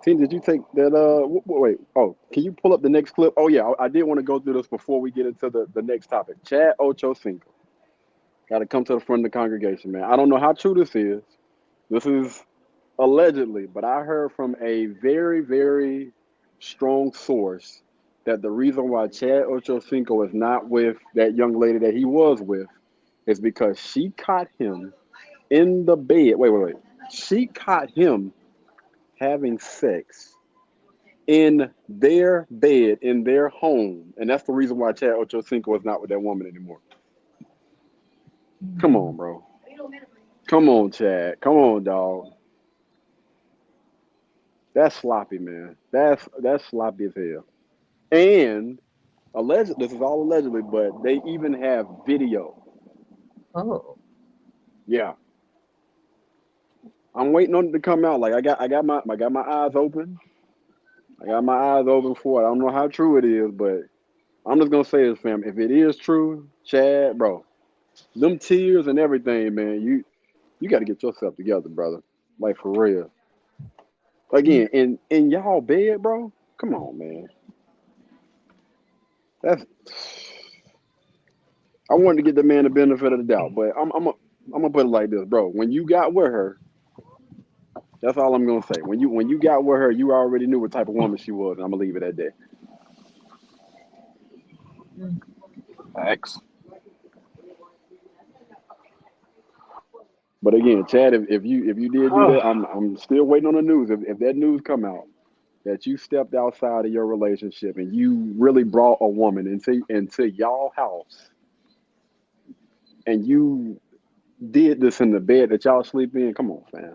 Team, did you take that? Wait. Oh, can you pull up the next clip? Oh yeah, I did want to go through this before we get into the next topic. Chad Ochocinco got to come to the front of the congregation, man. I don't know how true this is. This is allegedly, but I heard from a very, very strong source that the reason why Chad Ochocinco is not with that young lady that he was with is because she caught him in the bed. Wait. She caught him having sex in their bed, in their home. And that's the reason why Chad Ochocinco is not with that woman anymore. Come on, bro. Come on, Chad. Come on, dog. That's sloppy, man. That's sloppy as hell. And this is all allegedly, but they even have video. Oh. Yeah. I'm waiting on it to come out. Like I got my eyes open. I got my eyes open for it. I don't know how true it is, but I'm just gonna say this, fam. If it is true, Chad, bro, them tears and everything, man, you got to get yourself together, brother. Like for real. Again, in y'all bed, bro. Come on, man. That's. I wanted to get the man the benefit of the doubt, but I'm gonna put it like this, bro. When you got with her, that's all I'm gonna say. When you got with her, you already knew what type of woman she was, and I'm gonna leave it at that. Facts. But again, Chad, if you did do that, I'm still waiting on the news. If that news come out that you stepped outside of your relationship and you really brought a woman into y'all house and you did this in the bed that y'all sleep in, come on, fam.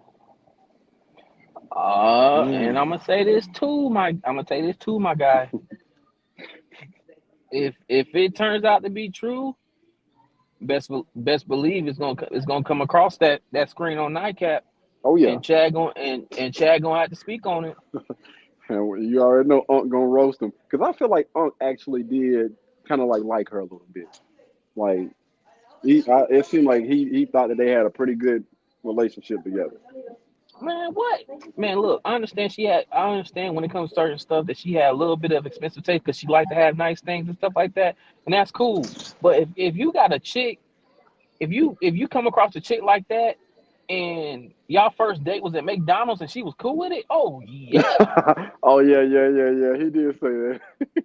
And I'm gonna say this too, my guy. If it turns out to be true, best believe it's gonna come across that screen on Nightcap. Oh yeah. And Chad gonna have to speak on it. And you already know Unc gonna roast him because I feel like Unc actually did kind of like her a little bit. Like it seemed like he thought that they had a pretty good relationship together. Man, what? Man, look, I understand when it comes to certain stuff that she had a little bit of expensive taste because she liked to have nice things and stuff like that, and that's cool. But if you got a chick, if you come across a chick like that, and y'all first date was at McDonald's and she was cool with it, oh yeah. Oh yeah. He did say that.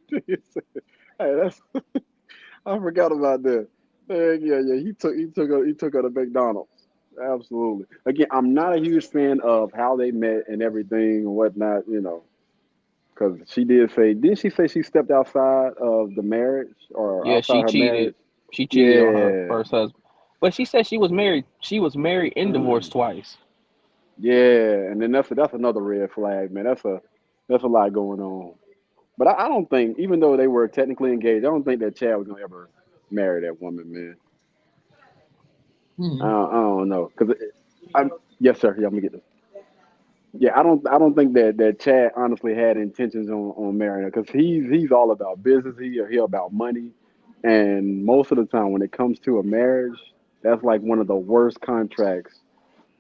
He did say that. Hey, that's I forgot about that. Yeah. He took her to McDonald's. Absolutely. Again, I'm not a huge fan of how they met and everything and whatnot. Because she didn't she say she stepped outside of the marriage or Yeah, outside she her cheated. marriage? She cheated on her Yeah, first husband. But she said she was married. She was married and divorced twice. yeah. And then that's another red flag, man. That's a lot going on. But I don't think, even though they were technically engaged, I don't think that Chad was gonna ever marry that woman, man. I don't know, because I'm yes, sir. Yeah, let me get this. Yeah, I don't think that Chad honestly had intentions on marrying her because he's all about business. He about money, and most of the time when it comes to a marriage, that's like one of the worst contracts.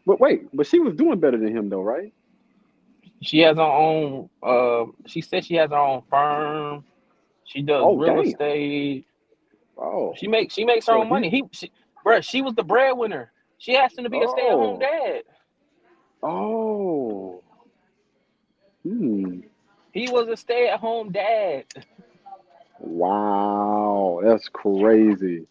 But wait, but she was doing better than him though, right? She has her own. She said she has her own firm. She does Oh real damn. estate. Oh, She makes her so own he. money. Bruh, she was the breadwinner. She asked him to be a stay-at-home Oh, dad. oh. Hmm. He was a stay-at-home dad. Wow, that's crazy.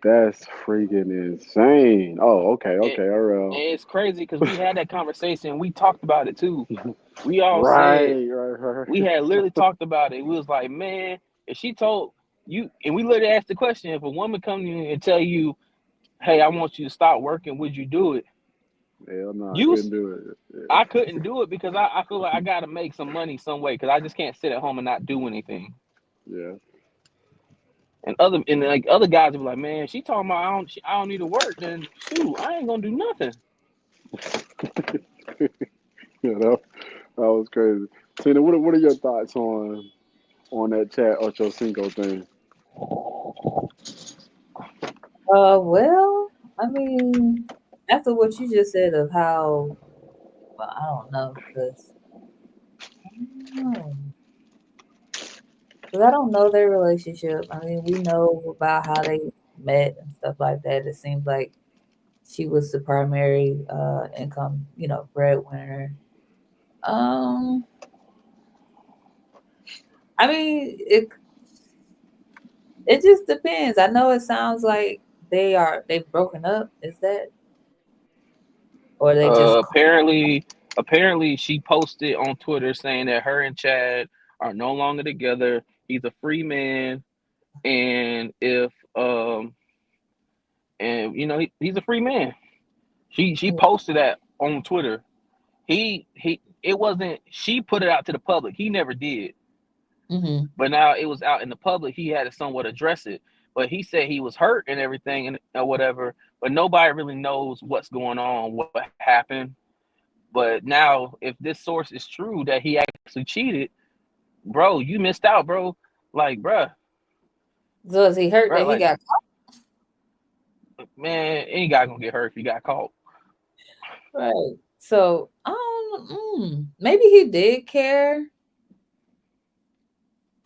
That's freaking insane. Oh, And, okay, all and right. it's crazy because we had that conversation. We talked about it too. We all said Right. we had literally talked about it. We was like, man, if she told you, and we literally asked the question: if a woman come to you and tell you, "Hey, I want you to stop working," would you do it? Hell no, I You, couldn't do I it. couldn't do it because I feel like I got to make some money some way because I just can't sit at home and not do anything. Yeah. And like other guys would be like, man, she talking about I don't need to work. Then shoot, I ain't gonna do nothing. Yeah, that was crazy. Tina, what are your thoughts on that chat Ocho Cinco thing? Well, I mean, after what you just said of how, well, I don't know, because I don't know their relationship. I mean, we know about how they met and stuff like that. It seems like she was the primary income, breadwinner. Um, I mean, it just depends. I know it sounds like they've broken up. Is that, or they just Apparently, she posted on Twitter saying that her and Chad are no longer together. He's a free man, and if and he's a free man. She posted that on Twitter. He it wasn't she put it out to the public. He never did. But now it was out in the public. He had to somewhat address it. But he said he was hurt and everything and or whatever. But nobody really knows what's going on, what happened. But now, if this source is true that he actually cheated, bro, you missed out, bro. Like, so is he hurt that he like, got man, any guy gonna get hurt if he got caught. right? So maybe he did care.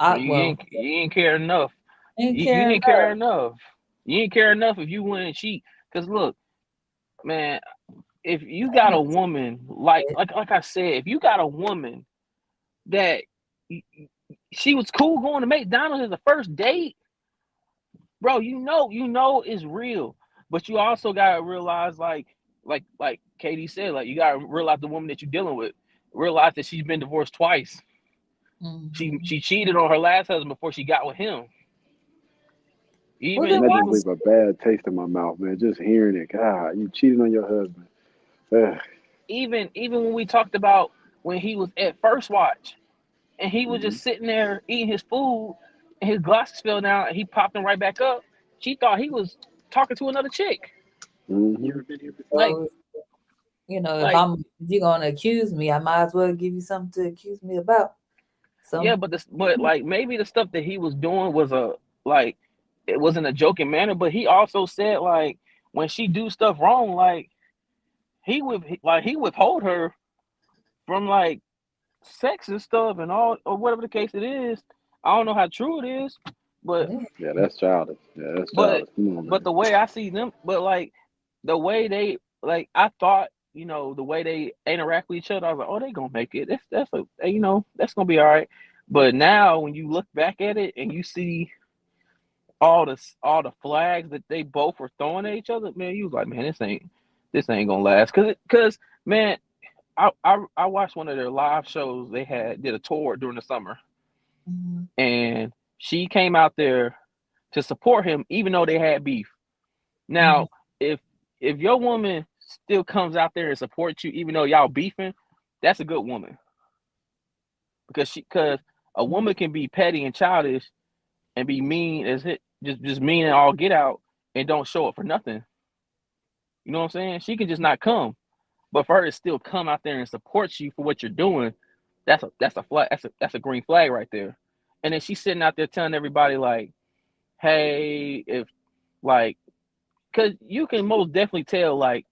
You ain't care enough. Ain't You care didn't care enough. enough. You ain't care enough if you wouldn't cheat. Cause look, man, if you got a woman like I said, if you got a woman that she was cool going to McDonald's as the first date, bro, you know it's real. But you also gotta realize, like Katie said, like you gotta realize the woman that you're dealing with. Realize that she's been divorced twice. She cheated on her last husband before she got with him. And that just leave a bad taste in my mouth, man. Just hearing it. God, you cheated on your husband. Ugh. Even when we talked about when he was at First Watch and he was just sitting there eating his food and his glasses fell down and he popped them right back up, she thought he was talking to another chick. Like, if you're gonna accuse me, I might as well give you something to accuse me about. yeah, but like maybe the stuff that he was doing was it wasn't a joking manner, but he also said like when she do stuff wrong, like he withhold her from like sex and stuff and all or whatever the case it is. I don't know how true it is, but Yeah, that's childish. Yeah, that's but childish. Come on, but man. the way I see them, but like the way they like I thought, the way they interact with each other, I was like, oh, they gonna make it. That's gonna be all right. But now when you look back at it and you see all the flags that they both were throwing at each other, man, you was like, man, this ain't gonna last. Cause man, I watched one of their live shows. They did a tour during the summer, Mhm. and she came out there to support him, even though they had beef. Mhm. Now, if your woman still comes out there and supports you, even though y'all beefing, that's a good woman. Because a woman can be petty and childish and be mean as it just mean and all get out and don't show up for nothing. You know what I'm saying? She can just not come. But for her to still come out there and support you for what you're doing, that's a flag. That's a green flag right there. And then she's sitting out there telling everybody like, hey, if like, because you can most definitely tell like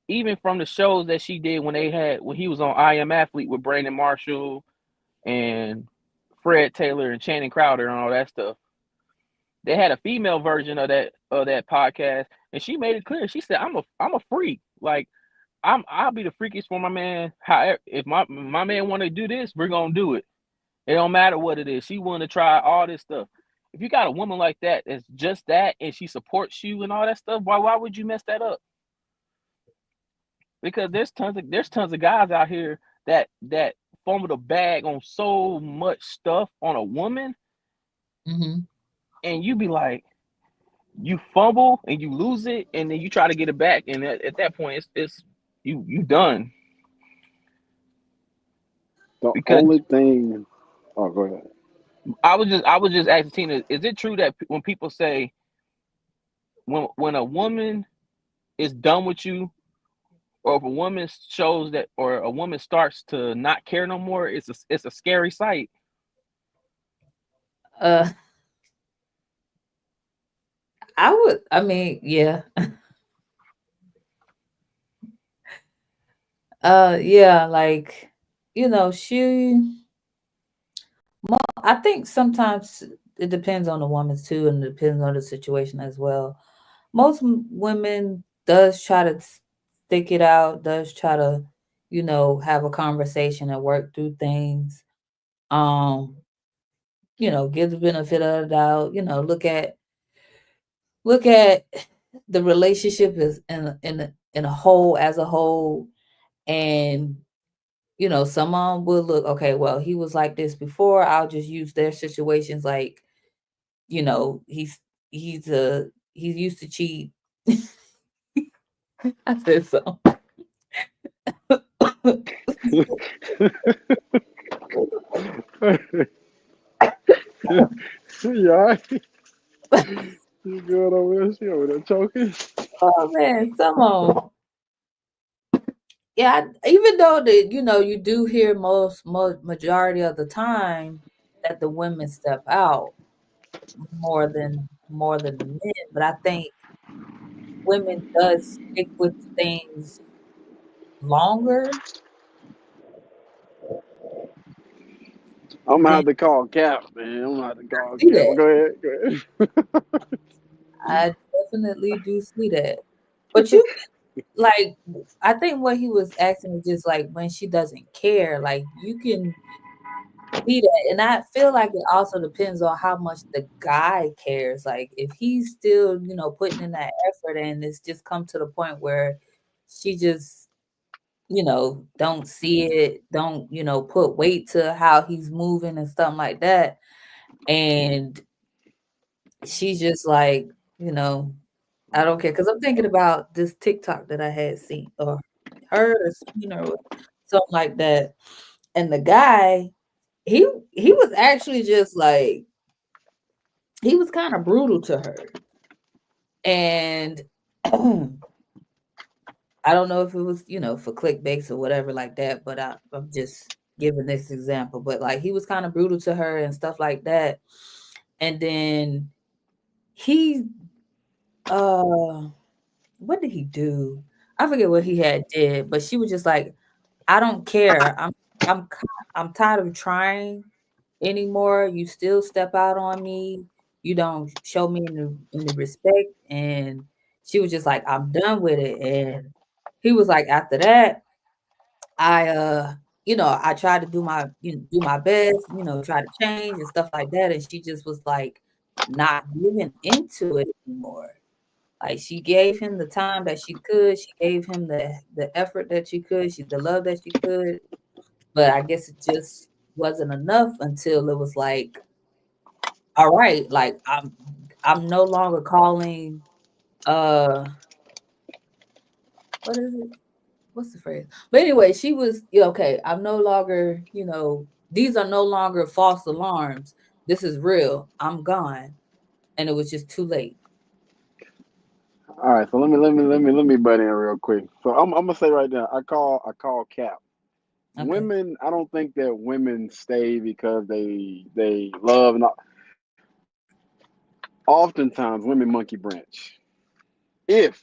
even from the shows that she did when he was on I Am Athlete with Brandon Marshall and Fred Taylor and Channing Crowder and all that stuff. They had a female version of that podcast, and she made it clear. She said, I'm a freak. Like I'll be the freakiest for my man. However, if my man want to do this, we're gonna do it. It don't matter what it is. She wanted to try all this stuff. If you got a woman like that that's just that and she supports you and all that stuff, why would you mess that up? Because there's tons of guys out here that fumble the bag on so much stuff on a woman, Mhm. and you be like, you fumble and you lose it, and then you try to get it back, and at that point, it's you done. The Because only thing. Oh, go ahead. I was just asking Tina, is it true that when people say when a woman is done with you, or if a woman shows that, or a woman starts to not care no more, it's a scary sight. Uh, I mean, yeah. Yeah, like, I think sometimes it depends on the woman too, and it depends on the situation as well. Most women does try to stick it out, does try to, have a conversation and work through things. Um, give the benefit of the doubt, look at the relationship is in a whole as a whole, and someone will look, okay, well, he was like this before. I'll just use their situations like, he's used to cheat. I said so. Yeah, you good over there? She over there choking. Oh man, someone. Yeah, even though that you do hear most majority of the time that the women step out more than the men, but I think women does stick with things longer I'm gonna than have to call Cap, man. I'm gonna have to call see Cap. that. Go ahead. Go ahead. I definitely do see that. But you like I think what he was asking is just like when she doesn't care, like you can see that. And I feel like it also depends on how much the guy cares. Like if he's still, putting in that effort and it's just come to the point where she just, don't see it, don't, put weight to how he's moving and stuff like that. And she's just like, I don't care. Cause I'm thinking about this TikTok that I had seen or heard or seen or something like that. And the guy, he was actually just like he was kind of brutal to her. And I don't know if it was, for clickbaits or whatever like that, but I'm just giving this example. But like he was kind of brutal to her and stuff like that. And then he what did he do? I forget what he had did, but she was just like, I don't care. I'm I'm tired of trying anymore. You still step out on me. You don't show me any respect. And she was just like, I'm done with it. And he was like, after that, I I tried to do my best, try to change and stuff like that. And she just was like not giving into it anymore. Like she gave him the time that she could, she gave him the effort that she could, the love that she could, but I guess it just wasn't enough until it was like, all right, like I'm no longer calling what is it? What's the phrase? But anyway, she was okay. I'm no longer, these are no longer false alarms. This is real. I'm gone. And it was just too late. All right, so let me butt in real quick. So I'm gonna say right now, I call cap. Okay. Women, I don't think that women stay because they love and oftentimes women monkey branch. If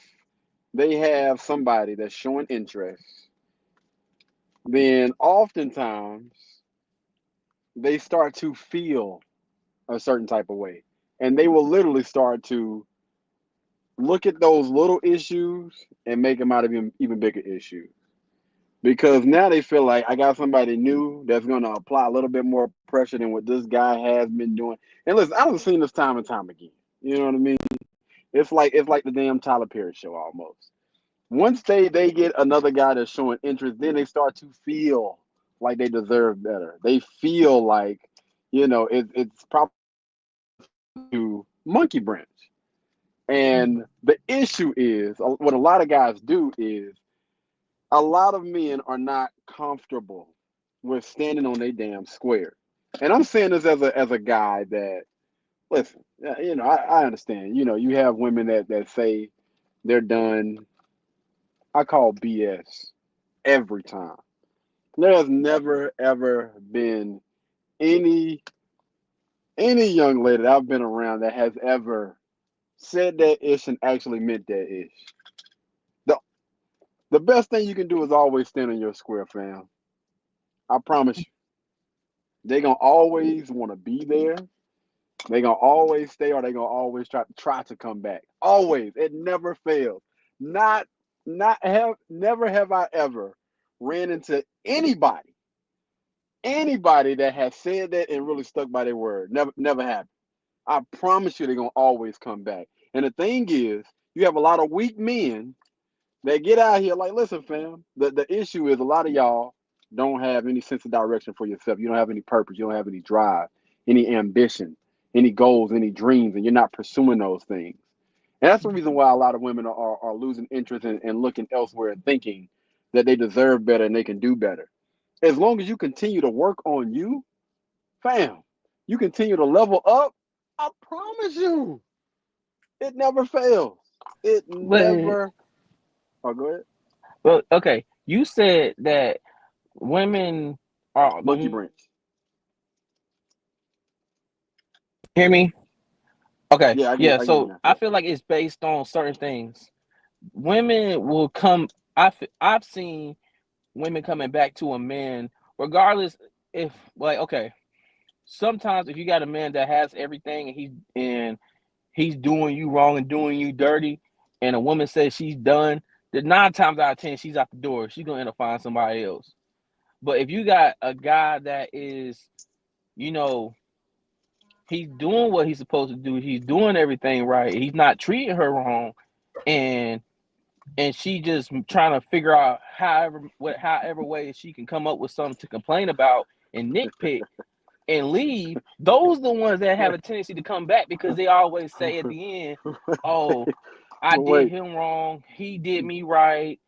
they have somebody that's showing interest, then oftentimes they start to feel a certain type of way. And they will literally start to look at those little issues and make them out of even bigger issues. Because now they feel like I got somebody new that's going to apply a little bit more pressure than what this guy has been doing. And listen, I've seen this time and time again. You know what I mean? It's like the damn Tyler Perry show almost. Once they get another guy that's showing interest, then they start to feel like they deserve better. They feel like, it's probably to monkey branch. And the issue is what a lot of guys do is a lot of men are not comfortable with standing on their damn square. And I'm saying this as a guy that listen, I understand. You have women that say they're done. I call BS every time. There has never ever been any young lady that I've been around that has ever said that ish and actually meant that ish. The the best thing you can do is always stand on your square, fam. I promise you. They're gonna always want to be there. They're gonna always stay, or they're gonna always try to come back. Always. It never fails. Not not have never have I ever ran into anybody that has said that and really stuck by their word. Never happened. I promise you they're gonna always come back. And the thing is, you have a lot of weak men that get out here like, listen, fam, the issue is a lot of y'all don't have any sense of direction for yourself. You don't have any purpose. You don't have any drive, any ambition, any goals, any dreams, and you're not pursuing those things. And that's the reason why a lot of women are losing interest and looking elsewhere and thinking that they deserve better and they can do better. As long as you continue to work on you, fam, you continue to level up, I promise you, it never fails. It But never. Oh, go ahead. well, okay. You said that women are. Monkey branch. Hear me? Okay. Yeah, Yeah. I get you So now. I Yeah. feel like it's based on certain things. Women will come. I've seen women coming back to a man, regardless if like okay. Sometimes if you got a man that has everything and he's doing you wrong and doing you dirty, and a woman says she's done, then 9 times out of 10 she's out the door. She's gonna end up finding somebody else. But if you got a guy that is, you know, he's doing what he's supposed to do, he's doing everything right, he's not treating her wrong, and she just trying to figure out however way she can come up with something to complain about and nitpick and leave, those are the ones that have a tendency to come back because they always say at the end, "Oh, I But did wait, him wrong. He did me right.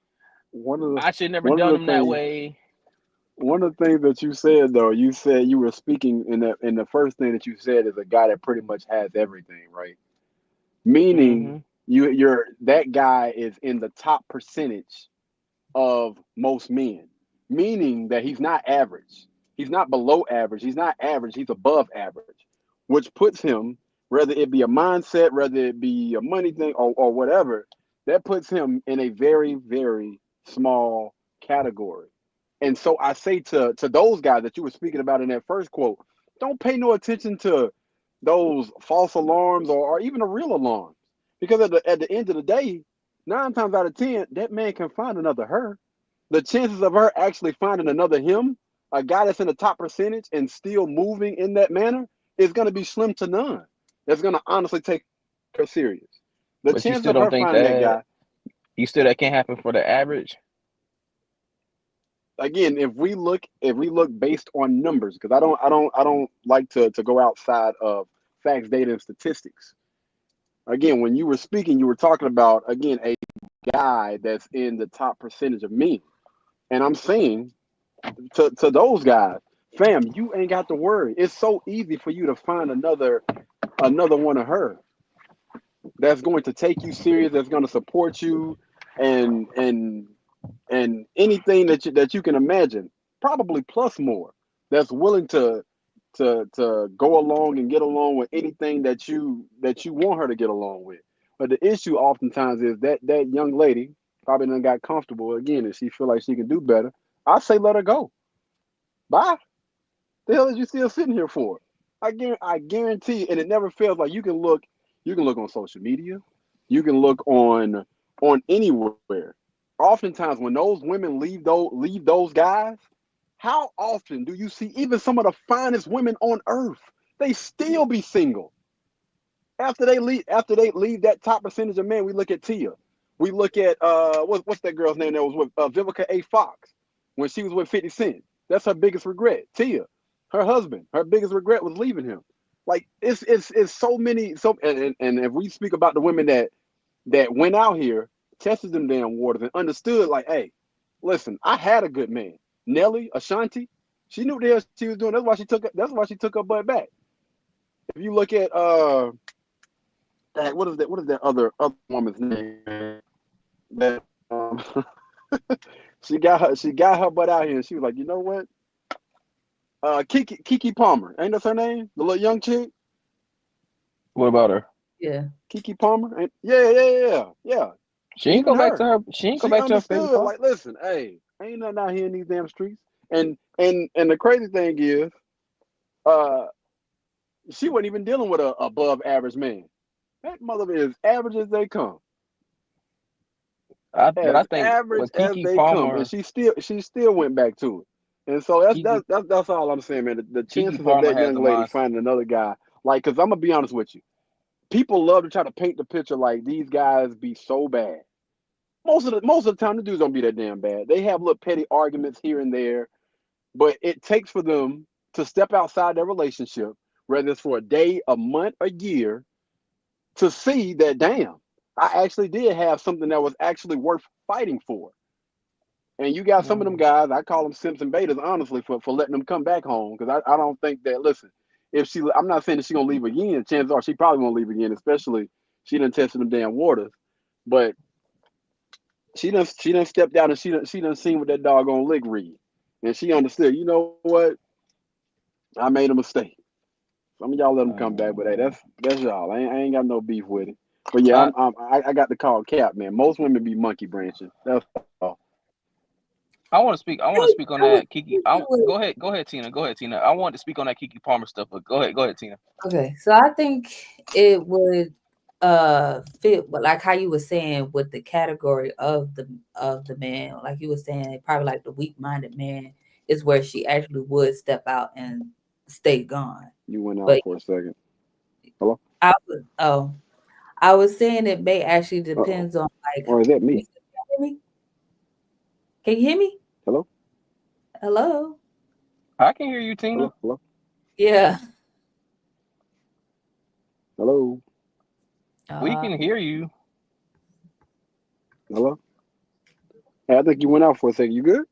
one of the I should never one done of him the that things way." one of the things that you said though, you said you were speaking in the first thing that you said is a guy that pretty much has everything, right? Meaning Mm-hmm. you're that guy is in the top percentage of most men, meaning that he's not average. He's not below average. He's not average. He's above average, which puts him, whether it be a mindset, whether it be a money thing or whatever, That puts him in a very, very small category. And so I say to those guys that you were speaking about in that first quote, don't pay no attention to those false alarms or even the real alarms. Because at the end of the day, 9 times out of 10, that man can find another her. The chances of her actually finding another him, a guy that's in the top percentage and still moving in that manner, is going to be slim to none. That's going to honestly take her serious. The But you chance still of don't her think finding that guy, that can't happen for the average? again, if we look based on numbers, because I don't like to go outside of facts, data, and statistics. Again, when you were speaking, you were talking about, again, a guy that's in the top percentage of men. And I'm saying to those guys, fam, you ain't got to worry. It's so easy for you to find another one of her that's going to take you serious, that's going to support you, and anything that you can imagine, probably plus more, that's willing to go along and get along with anything that you want her to get along with. But the issue oftentimes is that young lady probably done got comfortable again, and she feel like she can do better. I say let her go. Bye. The hell is you still sitting here for? I guarantee, and it never fails. Like you can look on social media, you can look on anywhere. Oftentimes, when those women leave those guys, how often do you see even some of the finest women on earth? They still be single after they leave. After they leave that top percentage of men, we look at Tia. We look at what's that girl's name that was with Vivica A. Fox when she was with 50 Cent. That's her biggest regret. Tia, her husband, her biggest regret was leaving him. Like it's so many. And if we speak about the women that went out here, tested them damn waters, and understood, like, hey, listen, I had a good man. Nelly, Ashanti, she knew what the hell she was doing. That's why she took her butt back. If you look at what is that other woman's name? That she got her butt out here, and she was like, you know what? Kiki Palmer, ain't that her name? The little young chick. What about her? Yeah. Kiki Palmer. Yeah. She ain't Even go back to her. her. She ain't go She back to her favorite understood. part. Like, listen, hey, ain't nothing out here in these damn streets. And the crazy thing is, she wasn't even dealing with a above average man. That mother is average as they come. But I think Average with as Kiki they come, and Palmer, she still went back to it. And so Kiki that's all I'm saying, man. The Kiki chances of Palmer that has young the lady mindset. finding another guy, like, because I'm gonna be honest with you, people love to try to paint the picture like these guys be so bad. Most of the time, the dudes don't be that damn bad. They have little petty arguments here and there, but it takes for them to step outside their relationship, whether it's for a day, a month, a year, to see that, damn, I actually did have something that was actually worth fighting for. And you got some of them guys, I call them simps and betas, honestly, for letting them come back home. Because I don't think that, listen, I'm not saying that she's going to leave again. Chances are she probably won't leave again, especially she done tested them damn waters. But she done stepped out and she done seen what that doggone lick read. And she understood, you know what? I made a mistake. Some of y'all let them come back, but hey, that's y'all. I ain't got no beef with it. But yeah, I got to call Cap, man. Most women be monkey branching. That's all. I want to speak on that, Kiki. Go ahead, Tina. Go ahead, Tina. I wanted to speak on that Kiki Palmer stuff, but go ahead, Tina. Okay, so I think it would fit, but like how you were saying with the category of the man, like you were saying, probably like the weak-minded man is where she actually would step out and stay gone. You went out But for a second. Hello? I was saying it may actually depends on like. Or is that me? Can you hear me? Hello? Hello? I can hear you, Tina. Hello? Yeah. Hello? We can hear you. Hello? Hey, I think you went out for a second. You good?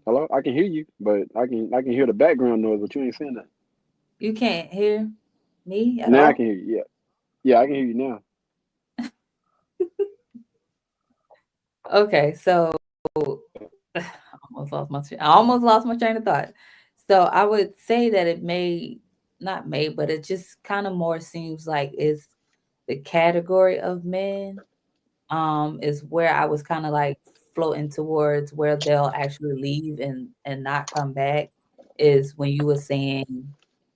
Hello? I can hear you, but I can hear the background noise, but you ain't saying that. You can't hear me at Now all? I can hear you. Yeah, I can hear you now. Okay, so I almost lost my train of thought. So I would say that it may not may, but it just kind of more seems like it's the category of men is where I was kind of like floating towards where they'll actually leave and not come back is when you were saying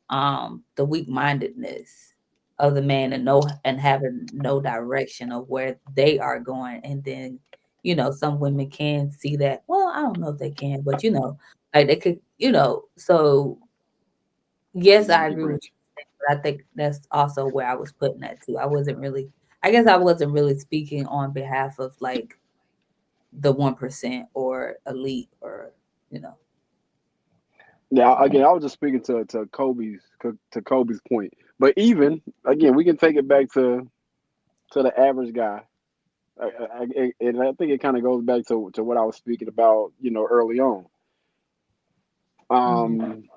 the weak-mindedness of the man and having no direction of where they are going. And then, some women can see that. Well, I don't know if they can, but like they could, so yes, I Monkey agree with branch. you. But I think that's also where I was putting that too. I guess I wasn't really speaking on behalf of like the 1% or elite or, you know. Yeah, again, I was just speaking to Kobe's point. But even again, we can take it back to the average guy. And I think it kind of goes back to what I was speaking about, early on. Mhm.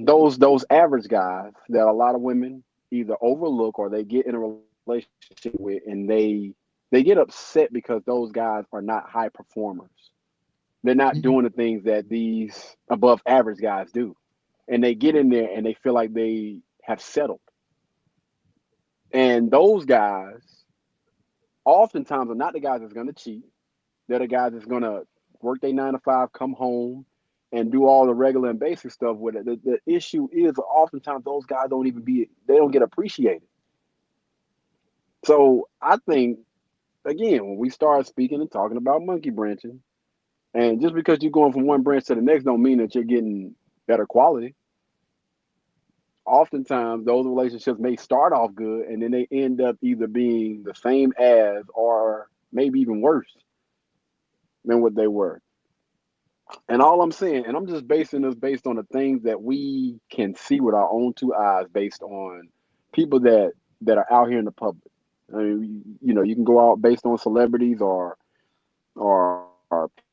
Those average guys that a lot of women either overlook or they get in a relationship with, and they get upset because those guys are not high performers. They're not Mhm. doing the things that these above average guys do, and they get in there and they feel like they have settled. And those guys oftentimes are not the guys that's going to cheat. They're the guys that's going to work their 9 to 5, come home, and do all the regular and basic stuff with it. The issue is oftentimes those guys they don't get appreciated. So I think, again, when we start speaking and talking about monkey branching, and just because you're going from one branch to the next don't mean that you're getting better quality. Oftentimes those relationships may start off good and then they end up either being the same as or maybe even worse than what they were. And all I'm saying, and I'm just basing this based on the things that we can see with our own two eyes, based on people that are out here in the public. I mean, you can go out based on celebrities or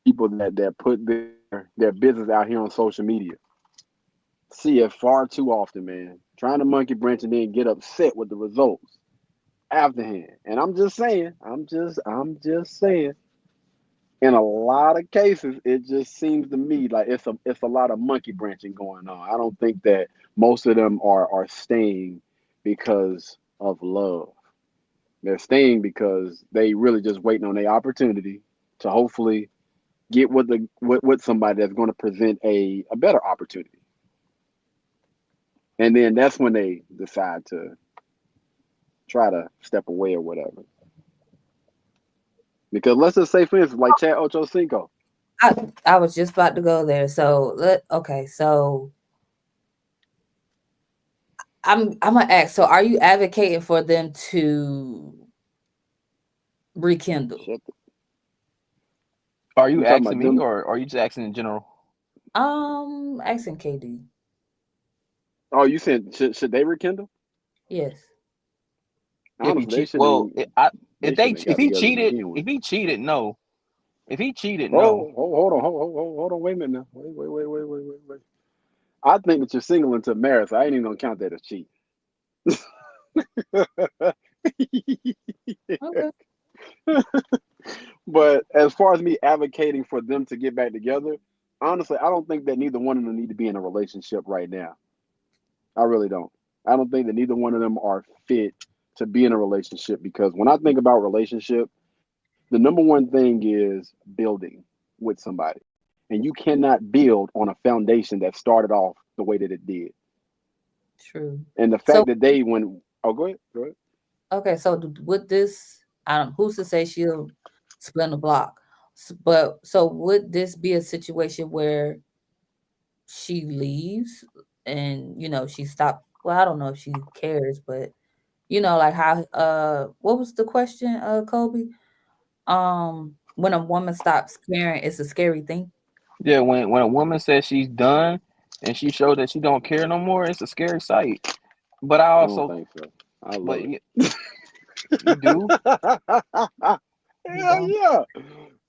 people that put their business out here on social media. See it far too often, man. Trying to monkey branch and then get upset with the results afterhand. And I'm just saying, in a lot of cases, it just seems to me like it's a lot of monkey branching going on. I don't think that most of them are staying because of love. They're staying because they really just waiting on their opportunity to hopefully get with somebody that's going to present a better opportunity. And then that's when they decide to try to step away or whatever. Because let's just say, for instance, like Chad Ochocinco. I was just about to go there. So I'm gonna ask. So are you advocating for them to rekindle? Shit. Are you You talking asking about me them? or are you just asking in general? Asking KD. Oh, you said should they rekindle? Yes. If he Honestly, they cheat, shouldn't even they shouldn't have if got he together to cheated, begin with. if he cheated, no. If he cheated, no. Hold on, wait a minute now. Wait. I think that you're single until marriage, so I ain't even gonna count that as cheating. Okay. But as far as me advocating for them to get back together, honestly, I don't think that neither one of them need to be in a relationship right now. I really don't. I don't think that neither one of them are fit to be in a relationship, because when I think about relationship, the number one thing is building with somebody. And you cannot build on a foundation that started off the way that it did. True. And the So fact that they when oh go ahead, go ahead. okay, so would this I don't who's to say she'll split the block? But so would this be a situation where she leaves and she stopped? Well, I don't know if she cares, but like how what was the question, Kobe? When a woman stops caring, it's a scary thing. Yeah, when a woman says she's done and she shows that she don't care no more, it's a scary sight. But I I don't also, think so. I but love you do. it. You Hell don't. yeah.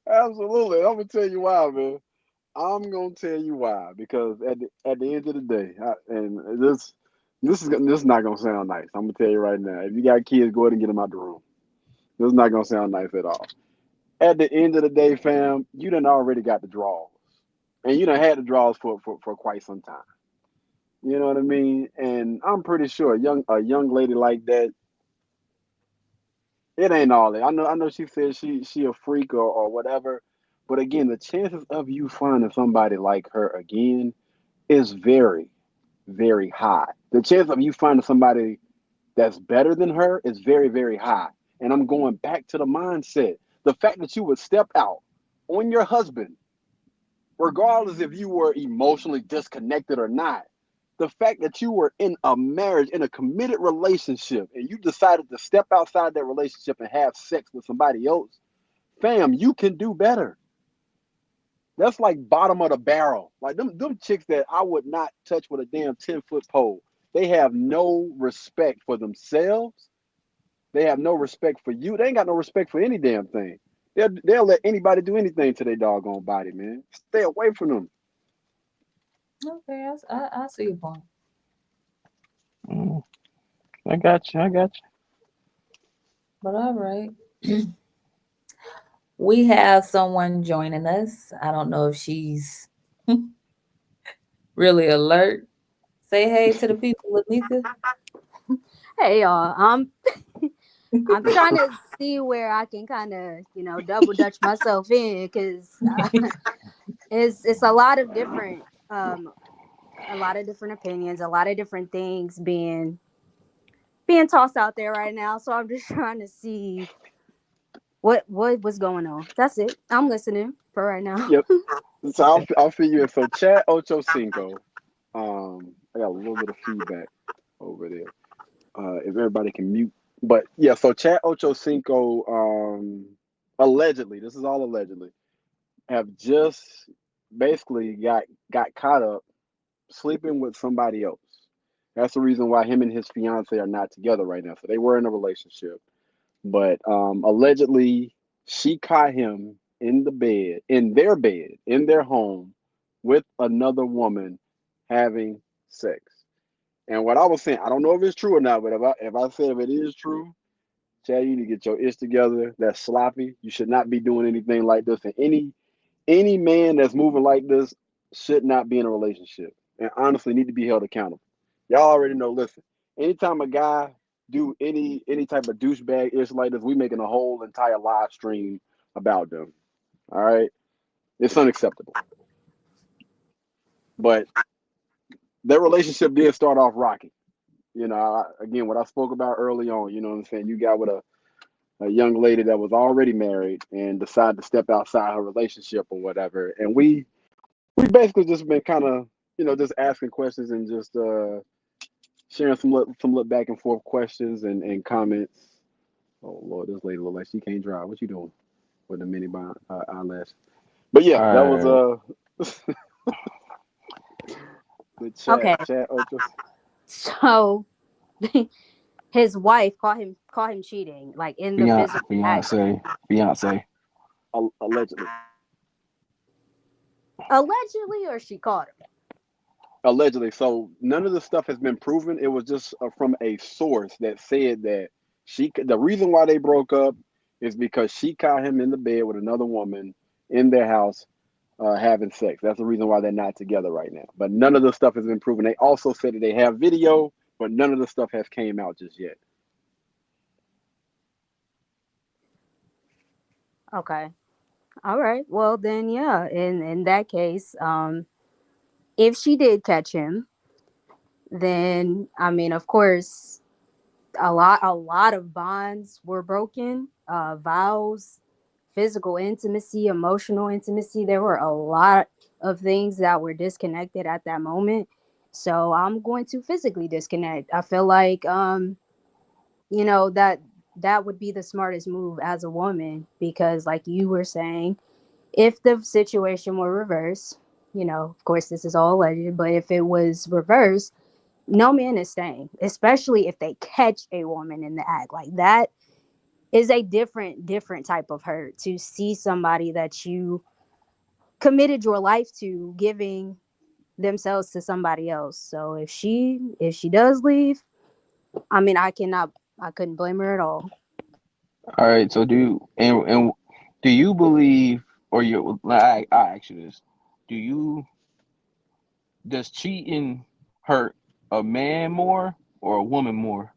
Absolutely. I'm gonna tell you why, man. I'm gonna tell you why. Because at the end of the day, and this is not gonna sound nice. I'm gonna tell you right now. If you got kids, go ahead and get them out the room. This is not gonna sound nice at all. At the end of the day, fam, you done already got the draws, and you done had the draws for quite some time. You know what I mean? And I'm pretty sure a young lady like that, It ain't all that. I know she said she a freak or whatever, but again, the chances of you finding somebody like her again is very, very high. The chance of you finding somebody that's better than her is very, very high. And I'm going back to the mindset. The fact that you would step out on your husband, regardless if you were emotionally disconnected or not, the fact that you were in a marriage, in a committed relationship, and you decided to step outside that relationship and have sex with somebody else, fam, you can do better. That's like bottom of the barrel. Like them chicks that I would not touch with a damn 10-foot pole. They have no respect for themselves. They have no respect for you. They ain't got no respect for any damn thing. They'll let anybody do anything to their doggone body, man. Stay away from them. Okay, I see your point. I got you. But all right. We have someone joining us. I don't know if she's really alert. Say hey to the people, Lanika. Hey y'all, I'm trying to see where I can kind of double dutch myself in because it's a lot of different opinions, a lot of different things being tossed out there right now. So I'm just trying to see what was going on. That's it. I'm listening for right now. Yep. So I'll fill you in. So Chad Ochocinco, I got a little bit of feedback over there. If everybody can mute. But yeah, so Chad Ochocinco, allegedly, this is all allegedly, have just basically got caught up sleeping with somebody else. That's the reason why him and his fiance are not together right now. So they were in a relationship, but allegedly she caught him in their home, with another woman having sex. And what I was saying, I don't know if it's true or not, but if I said if it is true, Chad, you need to get your ish together. That's sloppy. You should not be doing anything like this. And any man that's moving like this should not be in a relationship. And honestly, need to be held accountable. Y'all already know. Listen, anytime a guy do any type of douchebag ish like this, we making a whole entire live stream about them. All right, it's unacceptable. But their relationship did start off rocky. Again, what I spoke about early on. You know what I'm saying? You got with a young lady that was already married and decided to step outside her relationship or whatever. And we basically just been kind of, just asking questions and just sharing some little back and forth questions and comments. Oh Lord, this lady look like she can't drive. What you doing with the mini eyelash? But yeah, that was the Okay. chat Ocho. So his wife caught him cheating, like in the physical act. Fiance. Allegedly. Allegedly, or she caught him? Allegedly. So none of the stuff has been proven. It was just from a source that said that the reason why they broke up is because she caught him in the bed with another woman in their house having sex. That's the reason why they're not together right now. But none of the stuff has been proven. They also said that they have video, but none of the stuff has came out just yet. Okay. All right. Well, then, yeah. In that case, if she did catch him, then I mean, of course, a lot of bonds were broken, vows, physical intimacy, emotional intimacy. There were a lot of things that were disconnected at that moment. So I'm going to physically disconnect. I feel like that would be the smartest move as a woman, because like you were saying, if the situation were reversed, of course this is all alleged, but if it was reversed, no man is staying, especially if they catch a woman in the act. Like, that is a different type of hurt, to see somebody that you committed your life to giving themselves to somebody else. So if she does leave, I mean, I couldn't blame her at all. All right. So do you believe, or I ask you this: does cheating hurt a man more or a woman more?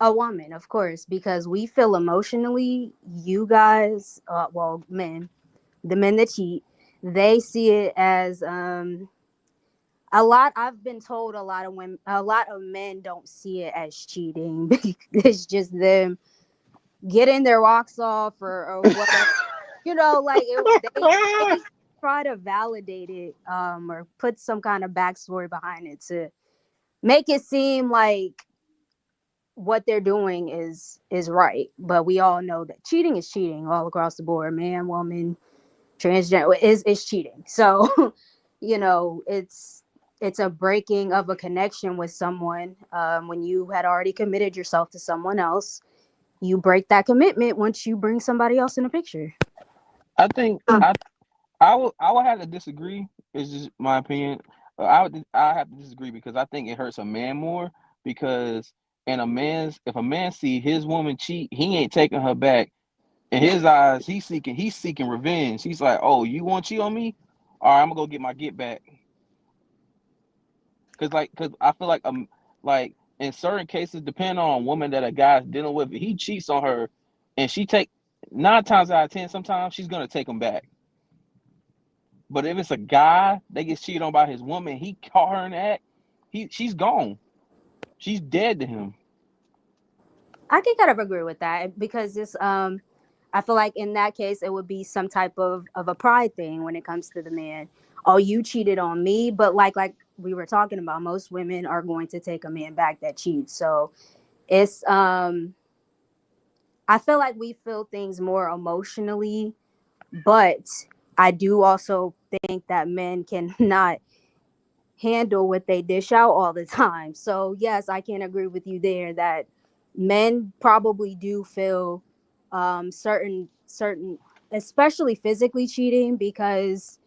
A woman, of course, because we feel emotionally. You guys, well, men, the men that cheat, they see it as a lot. I've been told a lot of women, a lot of men don't see it as cheating. It's just them getting their rocks off or whatever. Like they try to validate it or put some kind of backstory behind it to make it seem like what they're doing is right. But we all know that cheating is cheating all across the board. Man, woman, transgender is cheating. So it's a breaking of a connection with someone. When you had already committed yourself to someone else, you break that commitment once you bring somebody else in the picture. I think I would have to disagree. It's just my opinion. I have to disagree because I think it hurts a man more because if a man see his woman cheat, he ain't taking her back. In his eyes, he's seeking revenge. He's like, oh, you want to cheat on me? All right, I'm gonna go get my get back. Cause I feel like in certain cases, depending on a woman that a guy's dealing with, if he cheats on her, and she take 9 times out of 10, sometimes she's gonna take him back. But if it's a guy that gets cheated on by his woman, he caught her in the act, she's gone. She's dead to him. I can kind of agree with that because it's I feel like in that case it would be some type of a pride thing when it comes to the man. Oh, you cheated on me, but like we were talking about, most women are going to take a man back that cheats. So it's I feel like we feel things more emotionally, but I do also think that men cannot handle what they dish out all the time. So yes, I can agree with you there that men probably do feel certain, especially physically cheating, because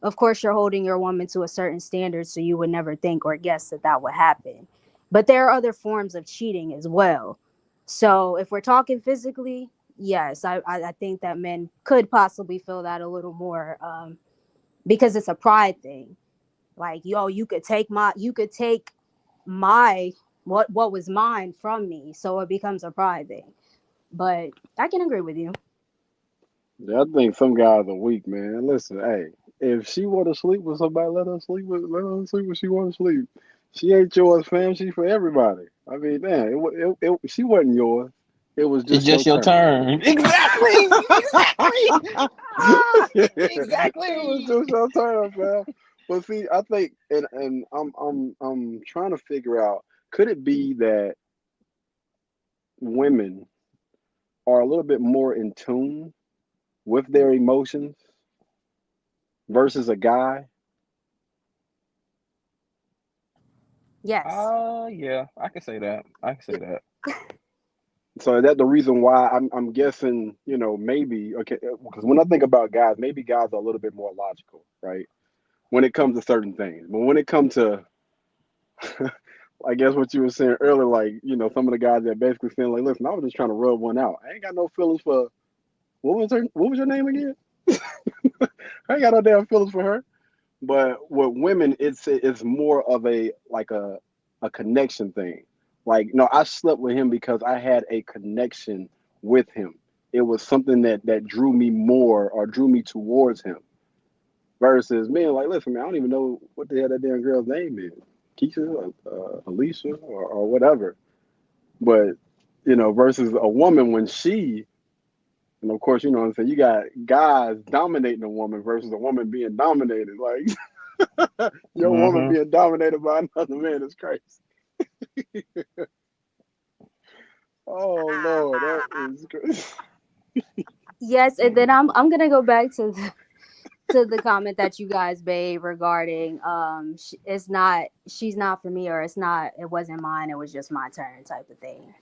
of course you're holding your woman to a certain standard, so you would never think or guess that would happen. But there are other forms of cheating as well. So if we're talking physically, yes, I think that men could possibly feel that a little more because it's a pride thing. Like, yo, you could take my what was mine from me, so it becomes a pride thing. But I can agree with you. Yeah, I think some guys are weak, man. Listen, hey, if she want to sleep with somebody, let her sleep when she want to sleep. She ain't yours, fam. She for everybody. I mean, damn, she wasn't yours. It was It's just your just your turn. turn. Exactly. It was Exactly. just your turn, man. But see, I think, and I'm trying to figure out, could it be that women are a little bit more in tune with their emotions versus a guy? Yes. Yeah, I can say that. I can say that. So is that the reason why I'm guessing, maybe, okay, because when I think about guys, maybe guys are a little bit more logical, right? When it comes to certain things. But when it comes to, I guess what you were saying earlier, like, some of the guys that basically saying like, listen, I was just trying to rub one out. I ain't got no feelings for, what was your name again? I ain't got no damn feelings for her. But with women, it's more of a connection thing. Like, no, I slept with him because I had a connection with him. It was something that drew me more or drew me towards him. Versus me, like, listen, man, I don't even know what the hell that damn girl's name is. Keisha, Alicia, or whatever. But, versus a woman when and of course, what I'm saying, you got guys dominating a woman versus a woman being dominated. Like, your woman Mm-hmm. being dominated by another man is crazy. Oh Lord, that is crazy. Yes, and then I'm gonna go back to the comment that you guys made regarding she's not for me, or it wasn't mine, it was just my turn type of thing.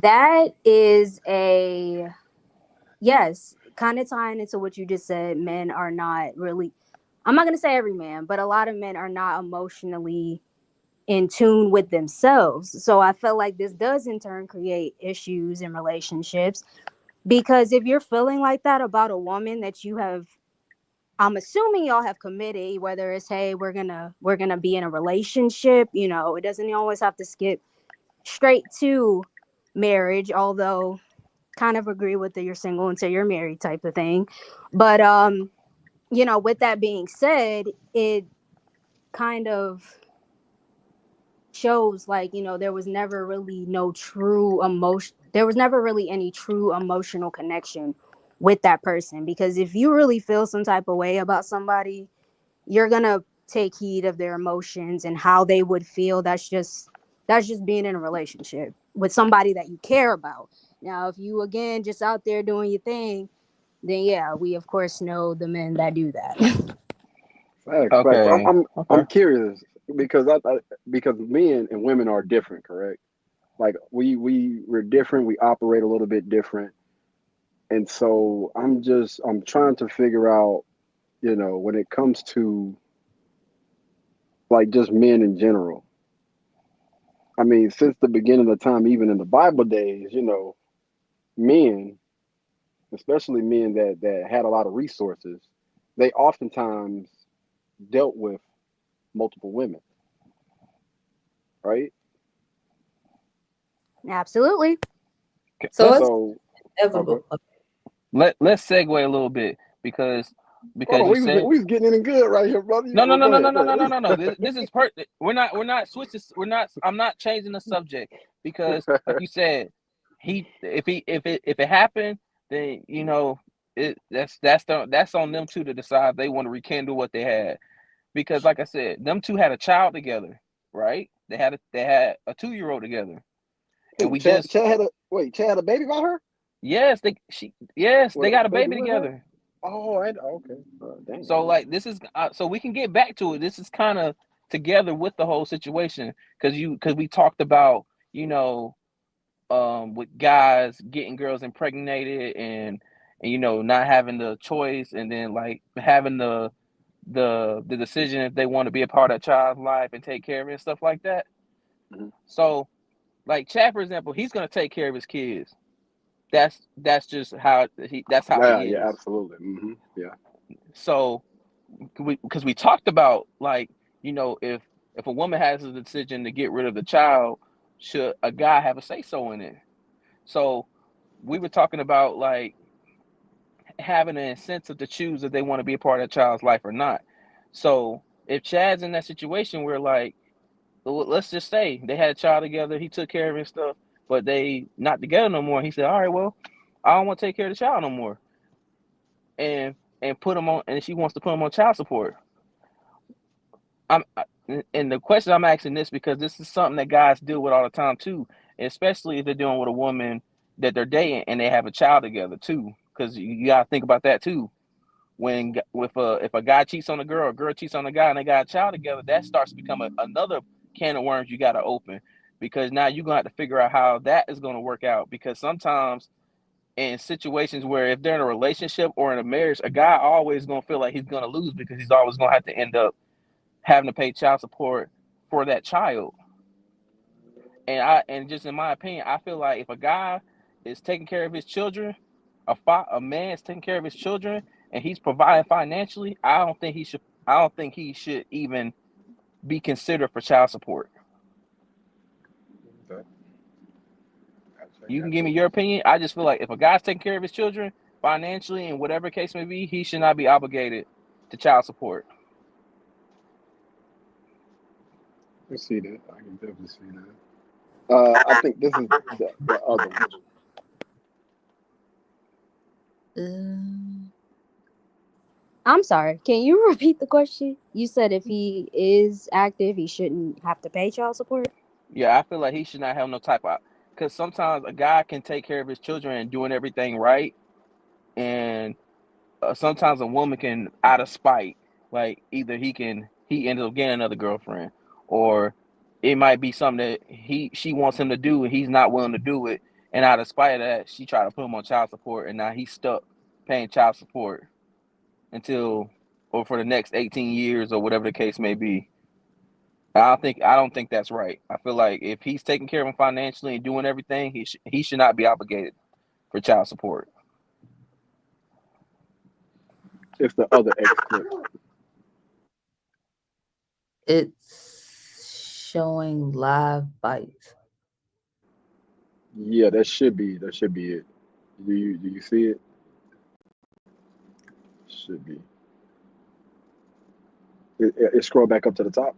That is a yes, kind of tying into what you just said. Men are not really, I'm not gonna say every man, but a lot of men are not emotionally in tune with themselves. So I feel like this does in turn create issues in relationships, because if you're feeling like that about a woman that you have, I'm assuming y'all have committed, whether it's, hey, we're gonna be in a relationship, it doesn't always have to skip straight to marriage, although kind of agree with the you're single until you're married type of thing. But you know, with that being said, it kind of shows like, you know, there was never really any true emotional connection with that person, because if you really feel some type of way about somebody, you're gonna take heed of their emotions and how they would feel. That's just being in a relationship with somebody that you care about. Now if you again just out there doing your thing, then yeah, we of course know the men that do that. Facts, facts. Okay. I'm curious because because men and women are different, correct? Like we're different. We operate a little bit different, and so I'm trying to figure out, you know, when it comes to like just men in general. I mean, since the beginning of time, even in the Bible days, you know, men, especially men that had a lot of resources, they oftentimes dealt with multiple women, right? Absolutely. So Let's it's So, oh, go inevitable. ahead. let's segue a little bit because Hold on, you we was said we was getting in good right here, brother. no, no, Well, no, go no, no, ahead, no, go no, no, ahead. no, no. This is we're not switching. I'm not changing the subject because, like you said, if it happened, then you know that's on them two to decide if they want to rekindle what they had. Because, like I said, them two had a child together, right? They had a 2-year-old together, and Who? we just Chad had a baby by her? yes they With got a a baby baby with her? together. Oh, okay. Dang. So like this is so we can get back to it. This is kind of together with the whole situation because we talked about you know with guys getting girls impregnated and you know not having the choice and then like having the decision if they want to be a part of a child's life and take care of it and stuff like that. Mhm. So like Chad, for example, he's gonna take care of his kids. That's just how that's how Yeah, he yeah, is. absolutely. Yeah. So because we talked about like you know if a woman has a decision to get rid of the child, should a guy have a say so in it? So we were talking about like having an incentive to choose if they want to be a part of a child's life or not. So if Chad's in that situation where like let's just say they had a child together, he took care of his stuff, but they not together no more. He said, all right, well, I don't want to take care of the child no more, and put him on, and she wants to put him on child support. And the question I'm asking this because this is something that guys deal with all the time too, especially if they're dealing with a woman that they're dating and they have a child together too, because you gotta think about that too. When if a guy cheats on a girl cheats on a guy, and they got a child together, that starts to become another can of worms you got to open, because now you're gonna have to figure out how that is gonna work out. Because sometimes in situations where if they're in a relationship or in a marriage, a guy always gonna feel like he's gonna lose because he's always gonna have to end up having to pay child support for that child. And just in my opinion, I feel like if a guy is taking care of his children, a man is taking care of his children, and he's providing financially, I don't think he should. I don't think he should even be considered for child support. Okay. You can give me your opinion. I just feel like if a guy's taking care of his children financially, and whatever case may be, he should not be obligated to child support. I see that. I can definitely see that. I think this is the other one. I'm sorry. Can you repeat the question? You said if he is active, he shouldn't have to pay child support? Yeah, I feel like he should not have no type of, because sometimes a guy can take care of his children and doing everything right, and sometimes a woman can out of spite, like either he ends up getting another girlfriend, or it might be something that she wants him to do and he's not willing to do it, and out of spite of that she tried to put him on child support, and now he's stuck paying child support until or for the next 18 years or whatever the case may be. I don't think that's right. I feel like if he's taking care of him financially and doing everything, he should not be obligated for child support. It's the other X clip. It's showing live bites. Yeah, that should be it. Do you see it? Should be. It scroll back up to the top.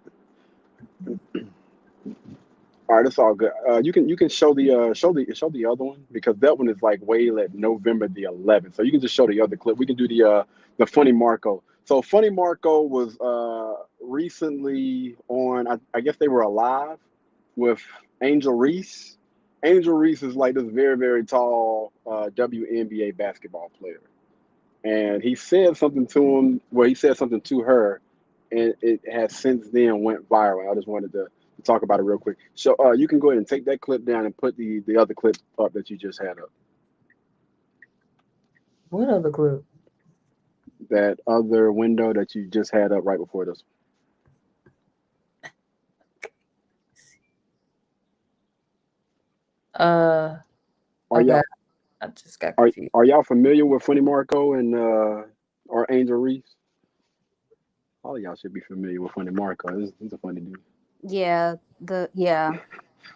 All right, it's all good. You can show the other one because that one is like way like November the 11th. So you can just show the other clip. We can do the funny Marco. So funny Marco was recently on. I guess they were alive with Angel Reese. Angel Reese is like this very very tall WNBA basketball player, and he said something to him. Well, he said something to her, and it has since then went viral. I just wanted to talk about it real quick. So you can go ahead and take that clip down and put the other clip up that you just had up. What other clip? That other window that you just had up right before this. Are Okay. y'all I just got are confused. are y'all familiar with Funny Marco and or Angel Reese? All of y'all should be familiar with Funny Marco. He's a funny dude. Yeah, yeah.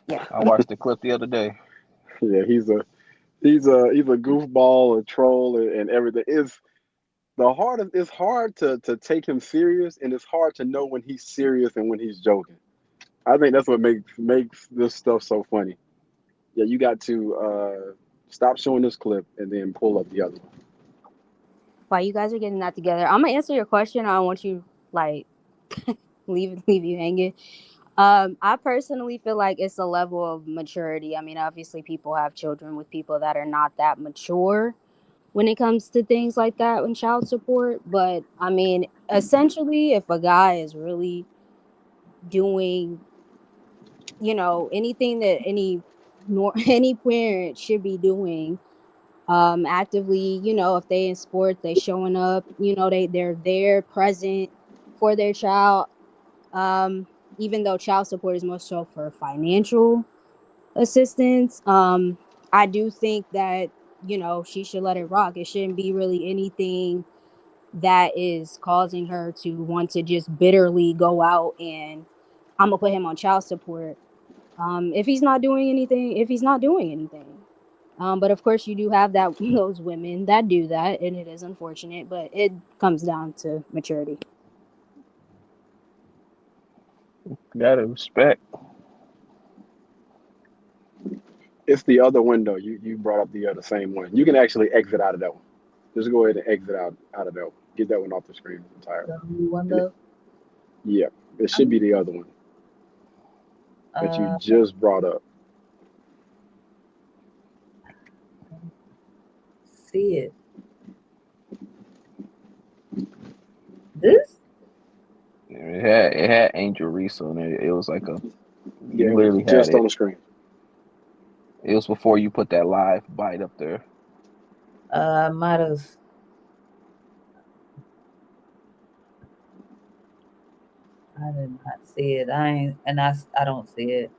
I watched the clip the other day. Yeah, he's a goofball, a troll, and everything. It's hard to take him serious, and it's hard to know when he's serious and when he's joking. I think that's what makes this stuff so funny. Yeah, you got to stop showing this clip and then pull up the other one. While you guys are getting that together, I'm gonna answer your question. I don't want you like leave you hanging. I personally feel like it's a level of maturity. I mean, obviously, people have children with people that are not that mature when it comes to things like that and child support. But I mean, essentially, if a guy is really doing, anything that any parent should be doing, actively, if they in sports, they showing up, they're there present for their child, even though child support is more so for financial assistance. I do think that, she should let it rock. It shouldn't be really anything that is causing her to want to just bitterly go out and I'm gonna put him on child support. If he's not doing anything. But of course, you do have those women that do that, and it is unfortunate. But it comes down to maturity. Gotta respect. It's the other window. You brought up the same one. You can actually exit out of that one. Just go ahead and exit out of that one. Get that one off the screen entirely. The window. Yeah, it should be the other one that you just brought up. See it. This? It had Angel Reese on it. It was like Yeah, you it was literally just had on it. the screen. It was before you put that live bite up there. I might have. I did not see it. I don't see it.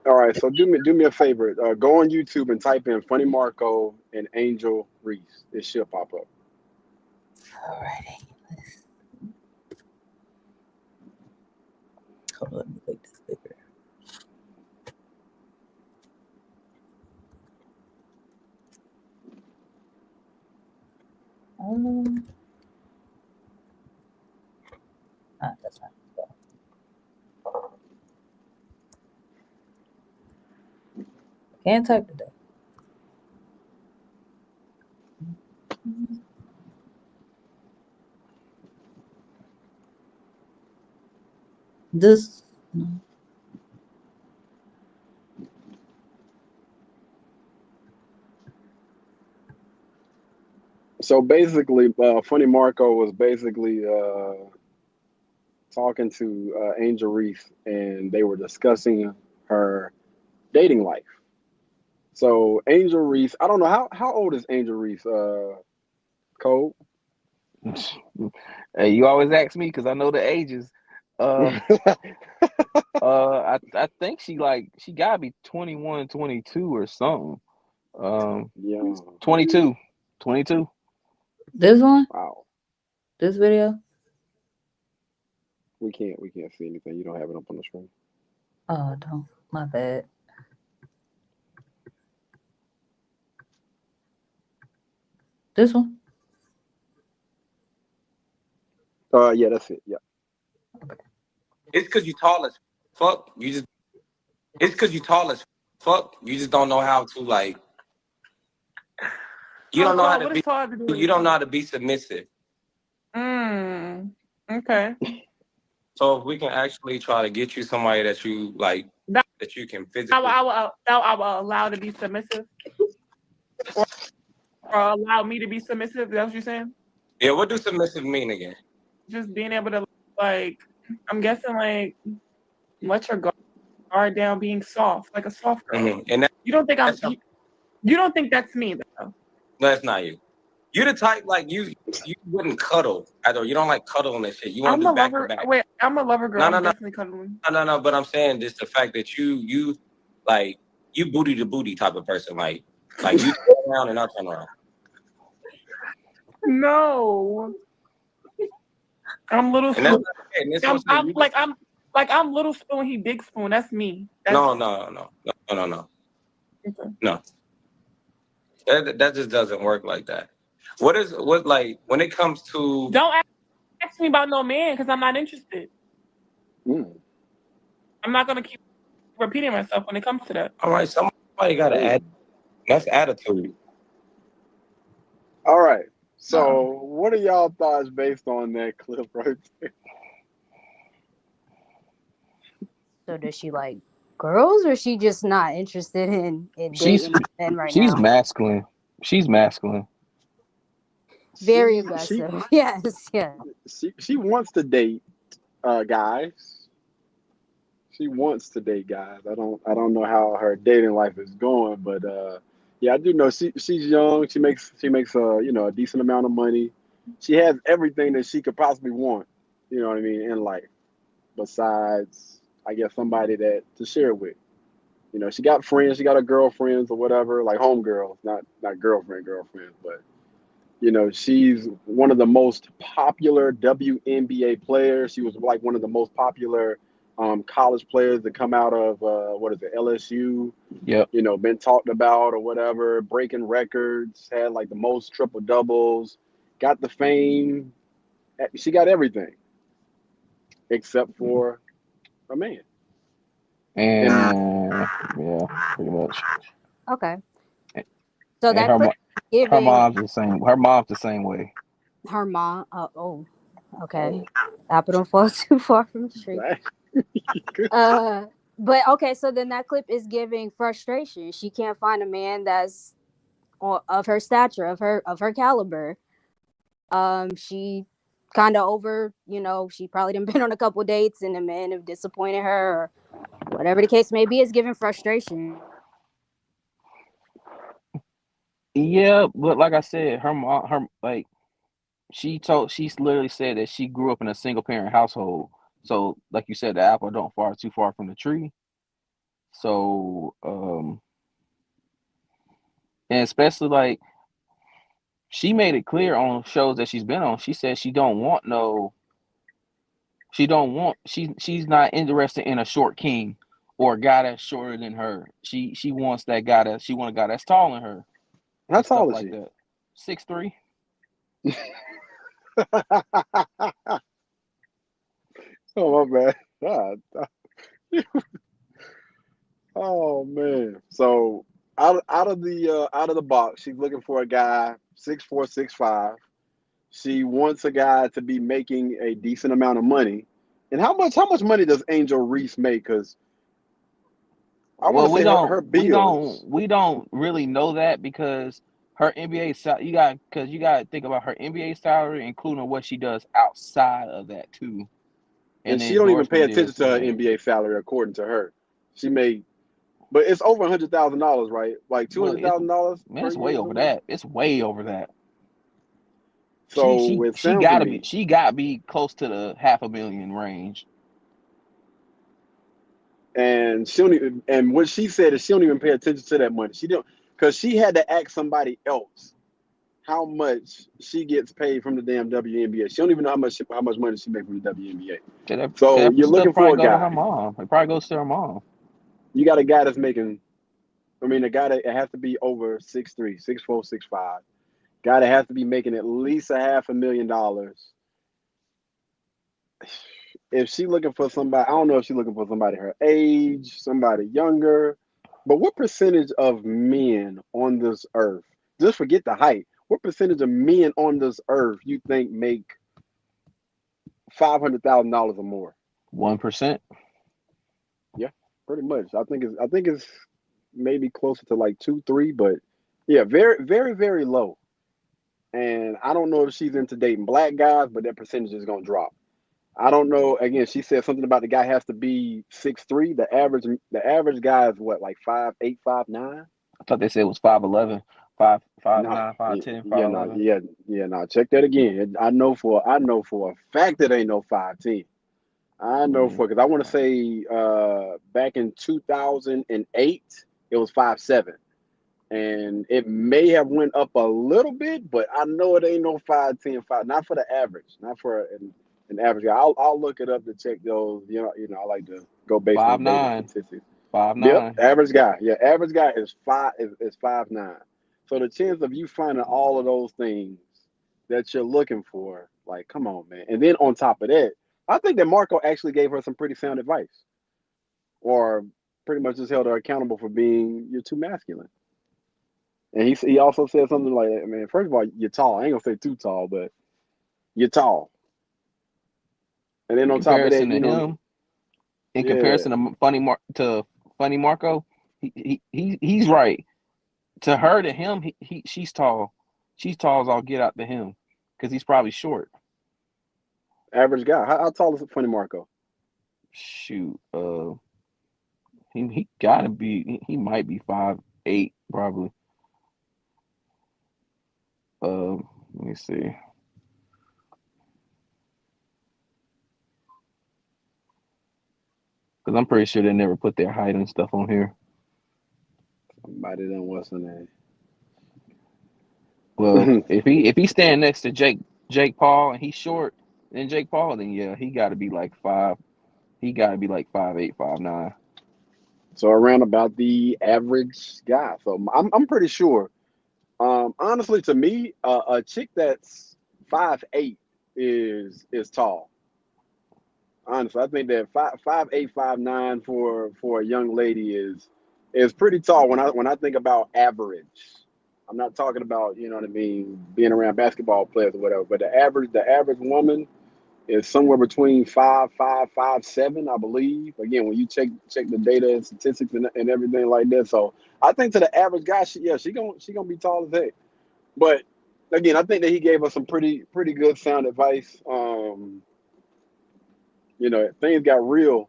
All right, so do me a favor. Go on YouTube and type in Funny Marco and Angel Reese. It should pop up. Alrighty. Hold on, let me make this bigger. That's not so. Can't type today. This. So basically, Funny Marco was basically talking to Angel Reese, and they were discussing her dating life. So Angel Reese, I don't know how old is Angel Reese, Cole? Hey, you always ask me because I know the ages. I think she gotta be 21, 22 or something. Yeah. 22. This one? Wow. This video? We can't see anything. You don't have it up on the screen. Oh, don't. My bad. This one? Yeah, that's it. Yeah. It's because you tall as fuck. It's because you tall as fuck. You just don't know how to like. You don't know how to be. You don't know how to be submissive. Okay. So if we can actually try to get you somebody that you like, that you can physically. I will allow to be submissive, or allow me to be submissive. Is that what you're saying? Yeah. What do submissive mean again? Just being able to like, I'm guessing like, let your guard down, being soft, like a soft girl. Mm-hmm. And you don't think you don't think that's me though? No, that's not you. You're the type like you wouldn't cuddle. You don't like cuddling and shit. You want to do back to back. Wait, I'm a lover girl. I'm definitely cuddling. No. But I'm saying just the fact that you like you booty to booty type of person. Like you turn around and I'll turn around. No. I'm little spoon. I'm little spoon. He big spoon. That's me. No. That just doesn't work like that. What like when it comes to? Don't ask me about no man because I'm not interested. I'm not gonna keep repeating myself when it comes to that. All right, somebody got to add. That's attitude. All right. So, what are y'all thoughts based on that clip right there? So does she like girls, or she just not interested in dating men right now? She's masculine. She's masculine. Very aggressive. Yes. She wants to date guys. She wants to date guys. I don't know how her dating life is going, but yeah, I do know she's young. She makes a decent amount of money. She has everything that she could possibly want, you know what I mean, in life. Besides, I guess somebody to share it with. You know, she got friends, she got her girlfriends or whatever, like homegirls, not girlfriends, but you know, she's one of the most popular WNBA players. She was like one of the most popular college players to come out of LSU. Yep. You know, been talked about or whatever, breaking records, had like the most triple doubles, got the fame. She got everything except for a man. And yeah, pretty much. Okay. So that her mom's the same. Her mom's the same way. Her mom. Okay. Apple don't fall too far from the tree. But okay, so then that clip is giving frustration. She can't find a man that's of her stature, of her caliber. She kind of over, she probably done been on a couple dates and the men have disappointed her, or whatever the case may be. Is giving frustration. Yeah, but like I said, her mom, she literally said that she grew up in a single parent household. So, like you said, the apple don't fall too far from the tree. So, and especially like she made it clear on shows that she's been on. She said she's not interested in a short king or a guy that's shorter than her. She wants that guy she want a guy that's taller than her. How tall is she? That. 6'3". Oh my bad. God. Oh man. So out of the box, she's looking for a guy 6'4", 6'5". She wants a guy to be making a decent amount of money. And how much money does Angel Reese make? Because I want to say her bills. We don't really know that because her NBA salary. You got to think about her NBA salary, including what she does outside of that too. And she don't even pay attention to her NBA salary, according to her. She made, but it's over $100,000, right? Like $200,000. It's way over that. It's way over that. So she gotta be close to the $500,000 range. And what she said is she don't even pay attention to that money. She don't, because she had to ask somebody else how much she gets paid from the damn WNBA. She don't even know how much money she makes from the WNBA. So That you're stuff looking probably for a go to her guy. mom. It probably goes to her mom. You got a guy that's making. I mean, a guy that it has to be over 6'3", 6'4", 6'5". Guy that has to be making at least $500,000. If she looking for somebody, I don't know if she's looking for somebody her age, somebody younger. But what percentage of men on this earth, just forget the height, what percentage of men on this earth you think make $500,000 or more? 1%. Yeah, pretty much. I think it's maybe closer to like 2, 3, but yeah, very, very, very low. And I don't know if she's into dating black guys, but that percentage is gonna drop. I don't know. Again, she said something about the guy has to be 6'3". The average guy is what, like 5'8", 5'9"? I thought they said it was 5'11", 5'9", No, 5'10", yeah, no, 5'11". no. Check that again. I know for a fact it ain't no 5'10". I know because I want to say back in 2008 it was 5'7", and it may have went up a little bit, but I know it ain't no 5'10", 5. Not for the average, not for an average guy. I'll look it up to check those. I like to go based on data 5'9", statistics. 5'9". Yep, average guy. Yeah, average guy is 5'9". So the chance of you finding all of those things that you're looking for, like, come on, man. And then on top of that, I think that Marco actually gave her some pretty sound advice, or pretty much just held her accountable for you're too masculine. And he also said something like, man, first of all, you're tall. I ain't gonna say too tall, but you're tall. And then In on top of that, comparison to him, in yeah, comparison to Funny Marco, he's right. To her, to him, she's tall. She's tall as all get out to him, because he's probably short. average guy. How tall is Funny Marco? Shoot, he gotta be. He might be 5'8", probably. Let me see. Because I'm pretty sure they never put their height and stuff on here. Somebody done what's the name? Well, if he stand next to Jake Paul and he's short than Jake Paul, then yeah, he got to be like 5. He got to be like 5'8", 5'9". So around about the average guy. So I'm pretty sure. Honestly, to me, a chick that's 5'8" is tall. Honestly, I think that 5'8", 5'9" for a young lady is pretty tall. When I think about average, I'm not talking about, you know what I mean, being around basketball players or whatever. But the average woman is somewhere between 5'5", 5'7", I believe. Again, when you check the data and statistics and everything like that. So I think to the average guy, she gonna be tall as heck. But again, I think that he gave us some pretty good sound advice. Things got real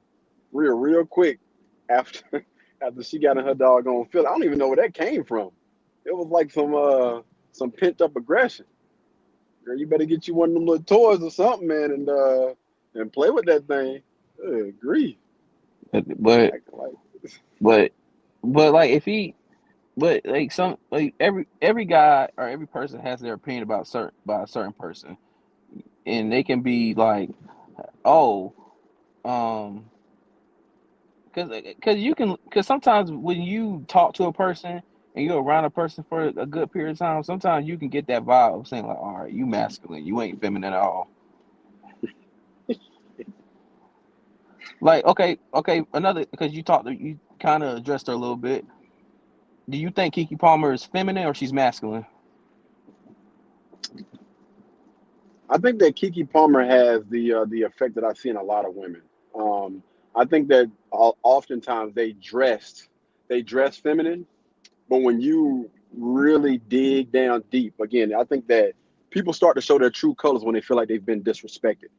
quick after she got in her doggone field. I don't even know where that came from. It was like some pent up aggression. Girl, you better get you one of them little toys or something, man, and play with that thing. Good grief. But like if he, but like every guy or every person has their opinion about a certain person, and they can be like, oh, because sometimes when you talk to a person and you're around a person for a good period of time, sometimes you can get that vibe of saying like, all right, you masculine, you ain't feminine at all. Like, okay, another, because you kind of addressed her a little bit. Do you think Keke Palmer is feminine or she's masculine? I think that Keke Palmer has the effect that I see in a lot of women. I think that oftentimes they dress feminine, but when you really dig down deep, again, I think that people start to show their true colors when they feel like they've been disrespected.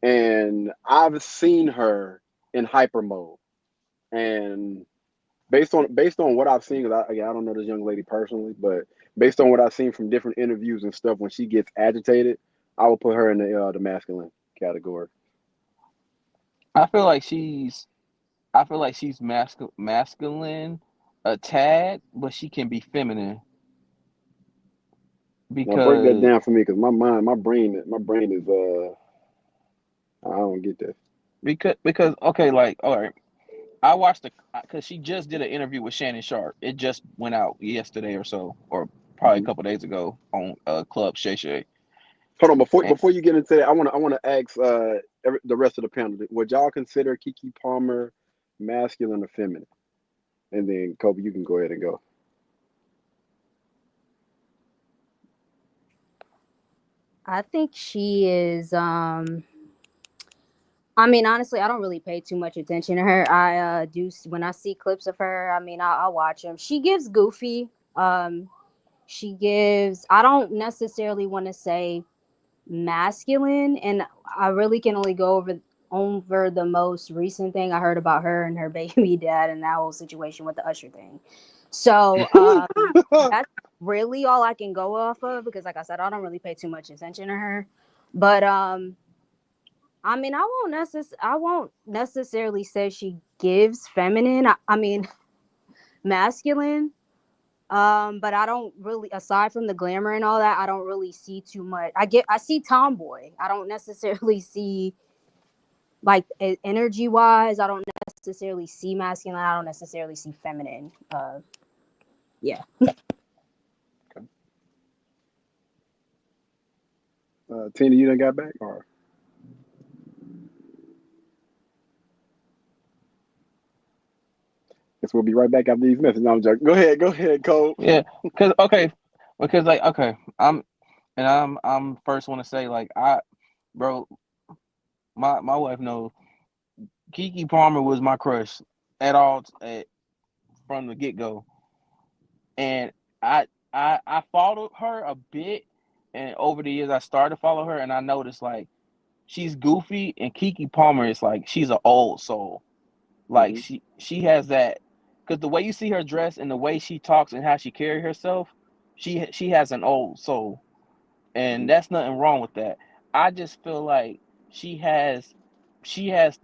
And I've seen her in hyper mode, and based on what I've seen, 'cause I don't know this young lady personally, but based on what I've seen from different interviews and stuff, when she gets agitated, I will put her in the masculine category. I feel like she's masculine a tad, but she can be feminine. Now break that because down for me, because my brain is I don't get that. because okay, like all right, I watched the because she just did an interview with Shannon Sharp. It just went out yesterday or so, or probably a Mhm. couple days ago on Club Shay Shay. Hold on, And before you get into that, I want to ask the rest of the panel, would y'all consider Keke Palmer masculine or feminine? And then Kobe, you can go ahead and go. I think she is. I mean, honestly, I don't really pay too much attention to her. I do when I see clips of her. I mean, I'll watch them. She gives goofy. She gives. I don't necessarily want to say masculine, and I really can only go over the most recent thing I heard about her and her baby dad and that whole situation with the Usher thing. So that's really all I can go off of, because like I said, I don't really pay too much attention to her. But I mean, I won't necessarily say she gives feminine. I mean masculine. But I don't really, aside from the glamour and all that, I don't really see too much. I see tomboy. I don't necessarily see, like, energy wise, I don't necessarily see masculine. I don't necessarily see feminine. Yeah. Tina, you done got back, or guess we'll be right back after these messages. No, I'm joking. Go ahead, Cole. yeah, because like okay, I'm first want to say like bro, my wife knows Keke Palmer was my crush from the get go, and I followed her a bit, and over the years I started to follow her, and I noticed like she's goofy, and Keke Palmer is like she's an old soul. Like Mm-hmm. she has that, because the way you see her dress and the way she talks and how she carry herself, she has an old soul, and that's nothing wrong with that. I just feel like she has she has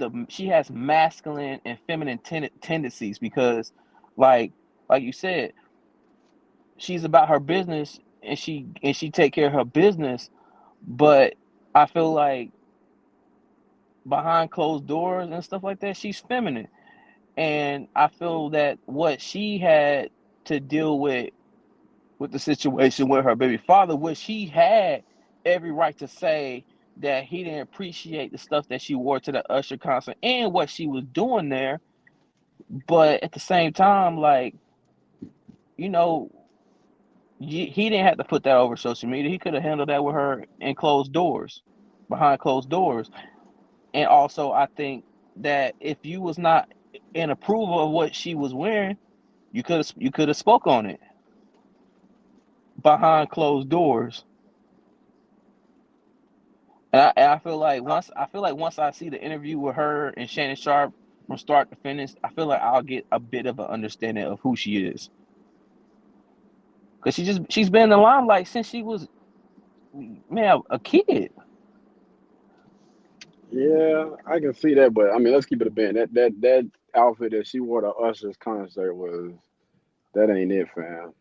masculine and feminine tendencies, because like you said, she's about her business, and she take care of her business, but I feel like behind closed doors and stuff like that, she's feminine. And I feel that what she had to deal with the situation with her baby father, which she had every right to say that he didn't appreciate the stuff that she wore to the Usher concert and what she was doing there. But at the same time, like, you know, he didn't have to put that over social media. He could have handled that with her in closed doors, behind closed doors. And also, I think that if you was not in approval of what she was wearing, you could have spoke on it behind closed doors. And I feel like once I see the interview with her and Shannon Sharp from start to finish, I feel like I'll get a bit of an understanding of who she is. Cause she's been in the limelight since she was, man, a kid. Yeah, I can see that, but I mean, let's keep it a band. That outfit that she wore to Usher's concert that ain't it, fam.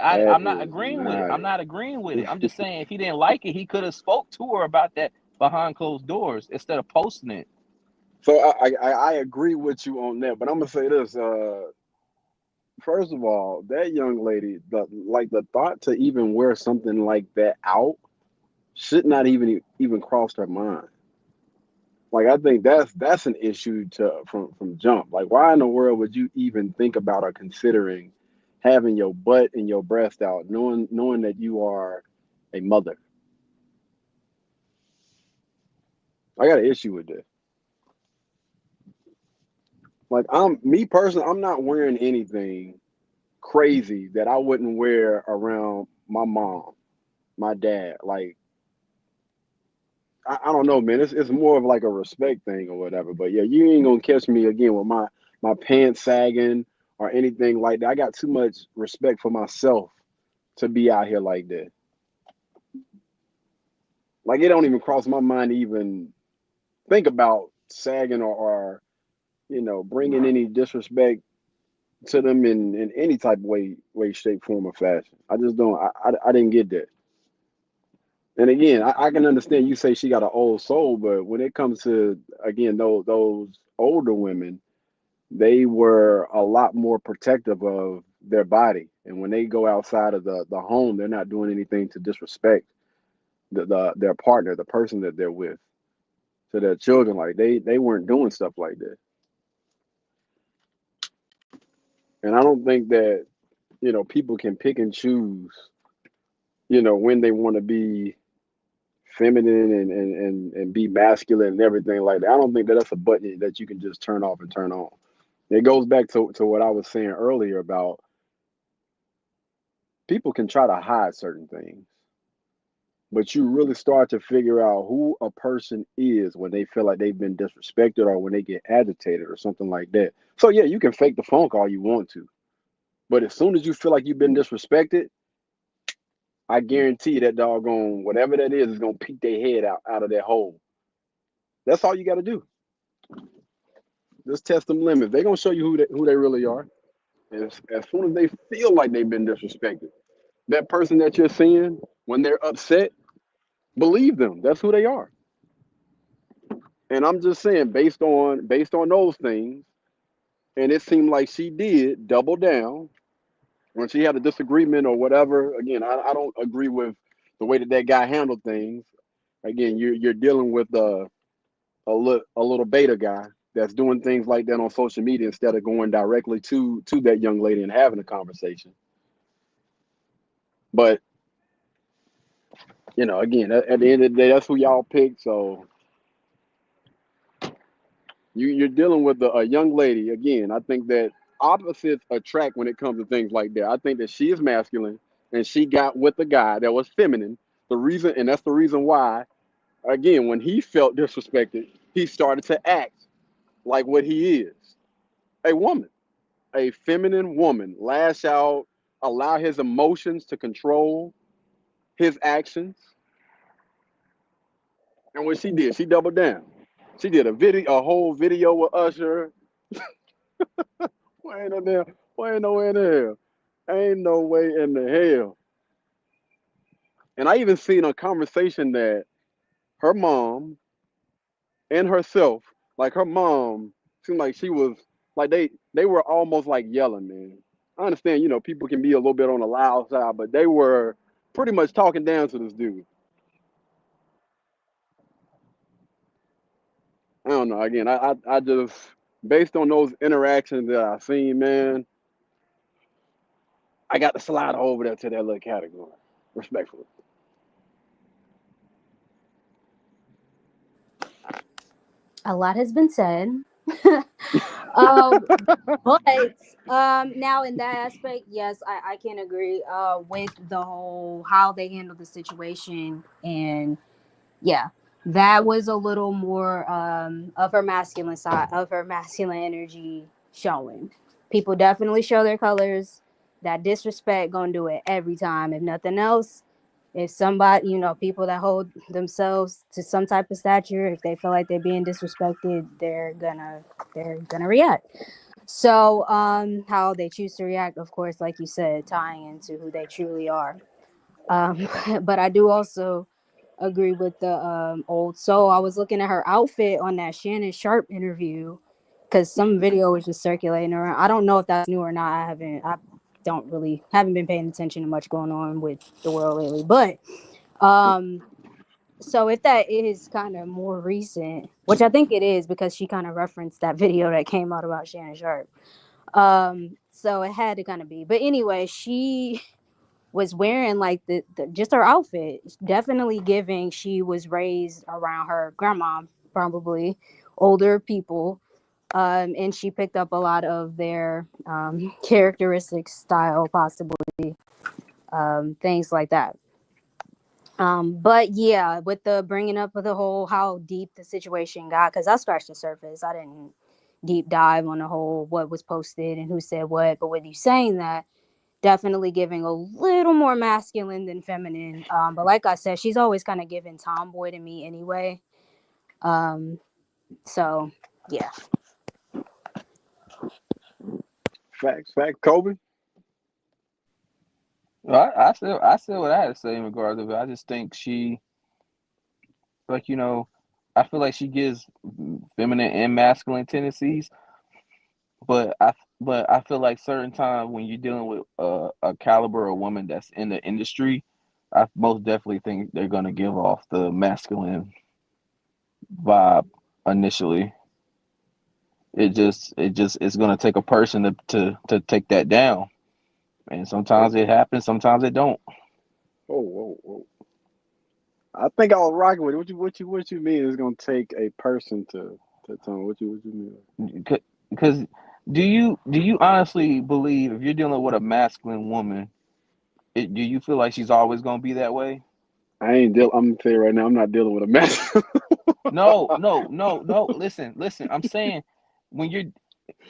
That I'm not is agreeing with it. not I'm not agreeing with it. I'm just saying if he didn't like it, he could have spoke to her about that behind closed doors instead of posting it. So I agree with you on that, but I'm gonna say this. First of all, that young lady, the thought to even wear something like that out should not even cross her mind. Like, I think that's an issue from jump. Like, why in the world would you even think about or considering having your butt and your breast out, knowing that you are a mother? I got an issue with this. Like, me personally, I'm not wearing anything crazy that I wouldn't wear around my mom, my dad. Like, I don't know, man. It's more of like a respect thing or whatever. But yeah, you ain't gonna catch me again with my pants sagging or anything like that. I got too much respect for myself to be out here like that. Like, it don't even cross my mind to even think about sagging or bringing any disrespect to them in any type of way, shape, form, or fashion. I just don't. I didn't get that. And again, I can understand you say she got an old soul, but when it comes to again those older women, they were a lot more protective of their body, and when they go outside of the home, they're not doing anything to disrespect their partner, the person that they're with, to their children. Like they weren't doing stuff like that. And I don't think that people can pick and choose when they want to be feminine and be masculine and everything like that. I don't think that that's a button that you can just turn off and turn on. It goes back to what I was saying earlier about people can try to hide certain things, but you really start to figure out who a person is when they feel like they've been disrespected or when they get agitated or something like that. So yeah, you can fake the phone call you want to, but as soon as you feel like you've been disrespected, I guarantee that doggone whatever that is gonna peek their head out of their hole. That's all you got to do. Just test them limits. They're gonna show you who they really are. As soon as they feel like they've been disrespected, that person that you're seeing when they're upset, believe them. That's who they are. And I'm just saying, based on those things, and it seemed like she did double down when she had a disagreement or whatever. Again, I don't agree with the way that guy handled things. Again, you're dealing with a little beta guy that's doing things like that on social media instead of going directly to that young lady and having a conversation. But again, at the end of the day, that's who y'all pick. So you're dealing with a young lady. Again, I think that opposites attract when it comes to things like that. I think that she is masculine and she got with a guy that was feminine. That's the reason why, again, when he felt disrespected, he started to act like what he is, a woman, a feminine woman, lash out, allow his emotions to control his actions. And what she did, she doubled down. She did a whole video with Usher. Why ain't no damn, why ain't no way in the hell? Ain't no way in the hell. And I even seen a conversation that her mom and herself, like her mom, seemed like she was like they were almost like yelling, man. I understand, people can be a little bit on the loud side, but they were pretty much talking down to this dude. I don't know. Again, I just based on those interactions that I seen, man, I got to slide over there to that little category, respectfully. A lot has been said. um, but now in that aspect, yes, I can agree with the whole how they handled the situation. And yeah, that was a little more of her masculine side, of her masculine energy showing. People definitely show their colors. That disrespect gonna do it every time. If nothing else, if somebody, people that hold themselves to some type of stature, if they feel like they're being disrespected, they're gonna react. So how they choose to react, of course, like you said, tying into who they truly are. But I do also agree with the old soul. I was looking at her outfit on that Shannon Sharp interview because some video was just circulating around. I don't know if that's new or not. Haven't been paying attention to much going on with the world lately. But so if that is kind of more recent, which I think it is because she kind of referenced that video that came out about Shannon Sharp. So it had to kind of be. But anyway, she was wearing like the just her outfit, definitely giving she was raised around her grandma, probably older people, and she picked up a lot of their characteristics, style, possibly things like that. But yeah, with the bringing up of the whole how deep the situation got, because I scratched the surface, I didn't deep dive on the whole what was posted and who said what. But with you saying that, definitely giving a little more masculine than feminine. But like I said, she's always kind of given tomboy to me anyway. So yeah. Facts, Kobe. Well, I still what I had to say in regards to it. I just think she like, I feel like she gives feminine and masculine tendencies, but I feel like certain time when you're dealing with a caliber of woman that's in the industry, I most definitely think they're gonna give off the masculine vibe initially. It's gonna take a person to take that down, and sometimes it happens, sometimes it don't. Whoa. I think I was rocking with it. What you mean it's gonna take a person to tell me? What you mean? Because do you honestly believe if you're dealing with a masculine woman, do you feel like she's always gonna be that way? I'm gonna tell you right now, I'm not dealing with a mess. No. Listen. I'm saying when you're,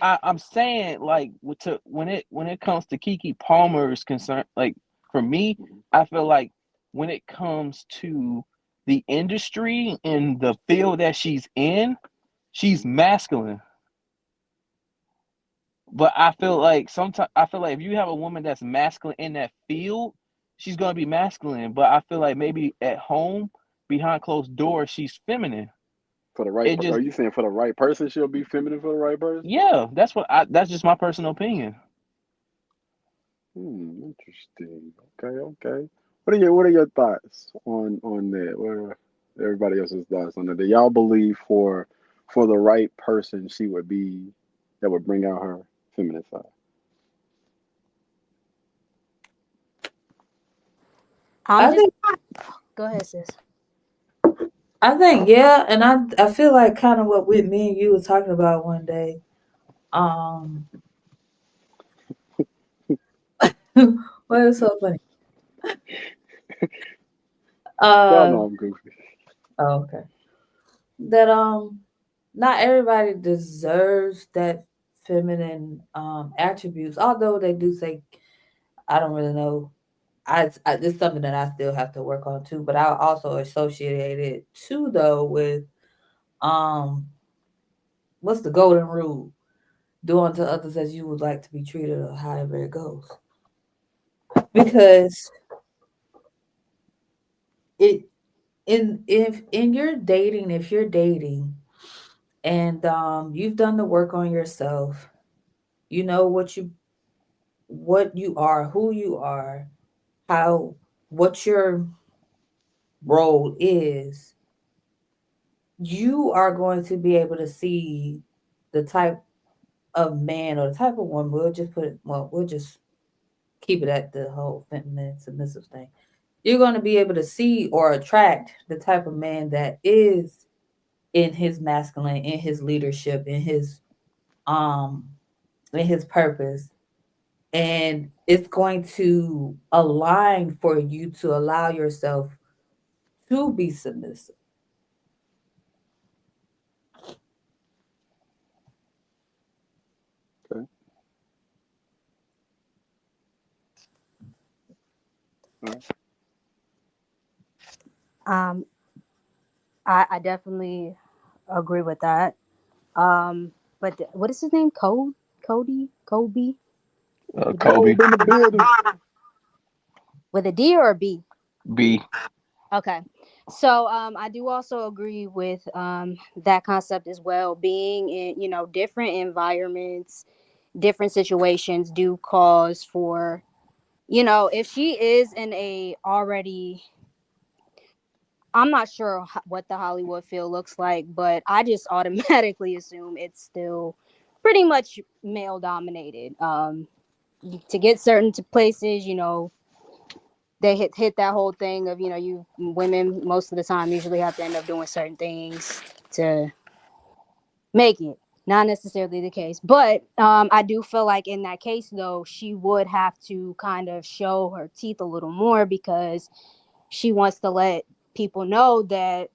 I'm saying like when it comes to Keke Palmer's concern, like for me, I feel like when it comes to the industry and the field that she's in, she's masculine. But I feel like if you have a woman that's masculine in that field, she's gonna be masculine. But I feel like maybe at home, behind closed doors, she's feminine. For the right, are you saying for the right person she'll be feminine for the right person? Yeah, that's just my personal opinion. Interesting. Okay. What are your thoughts on that? What are everybody else's thoughts on that? Do y'all believe for the right person she would be that would bring out her feminine side? I think Go ahead, sis. I think yeah, and I feel like kind of what with me and you was talking about one day. What is so funny? Y'all know I'm goofy. Oh, okay. That not everybody deserves that feminine attributes, although they do say I don't really know. It's something that I still have to work on too, but I also associate it too though with um what's the golden rule? Do unto others as you would like to be treated or however it goes. Because it if you're dating and you've done the work on yourself, you know what you are, who you are, how what your role is, you are going to be able to see the type of man or the type of woman. We'll just keep it at the whole feminine submissive thing. You're going to be able to see or attract the type of man that is in his masculine, in his leadership, um in his purpose. And it's going to align for you to allow yourself to be submissive. Okay. All right. I definitely agree with that. But what is his name? Kobe? Kobe. Kobe in the building. With a D or a B? B. Okay. So I do also agree with that concept as well. Being in, different environments, different situations do cause for, if she is in a already, I'm not sure what the Hollywood field looks like, but I just automatically assume it's still pretty much male dominated. To get certain places, they hit that whole thing of, you women most of the time usually have to end up doing certain things to make it. Not necessarily the case, but I do feel like in that case though, she would have to kind of show her teeth a little more because she wants to let people know that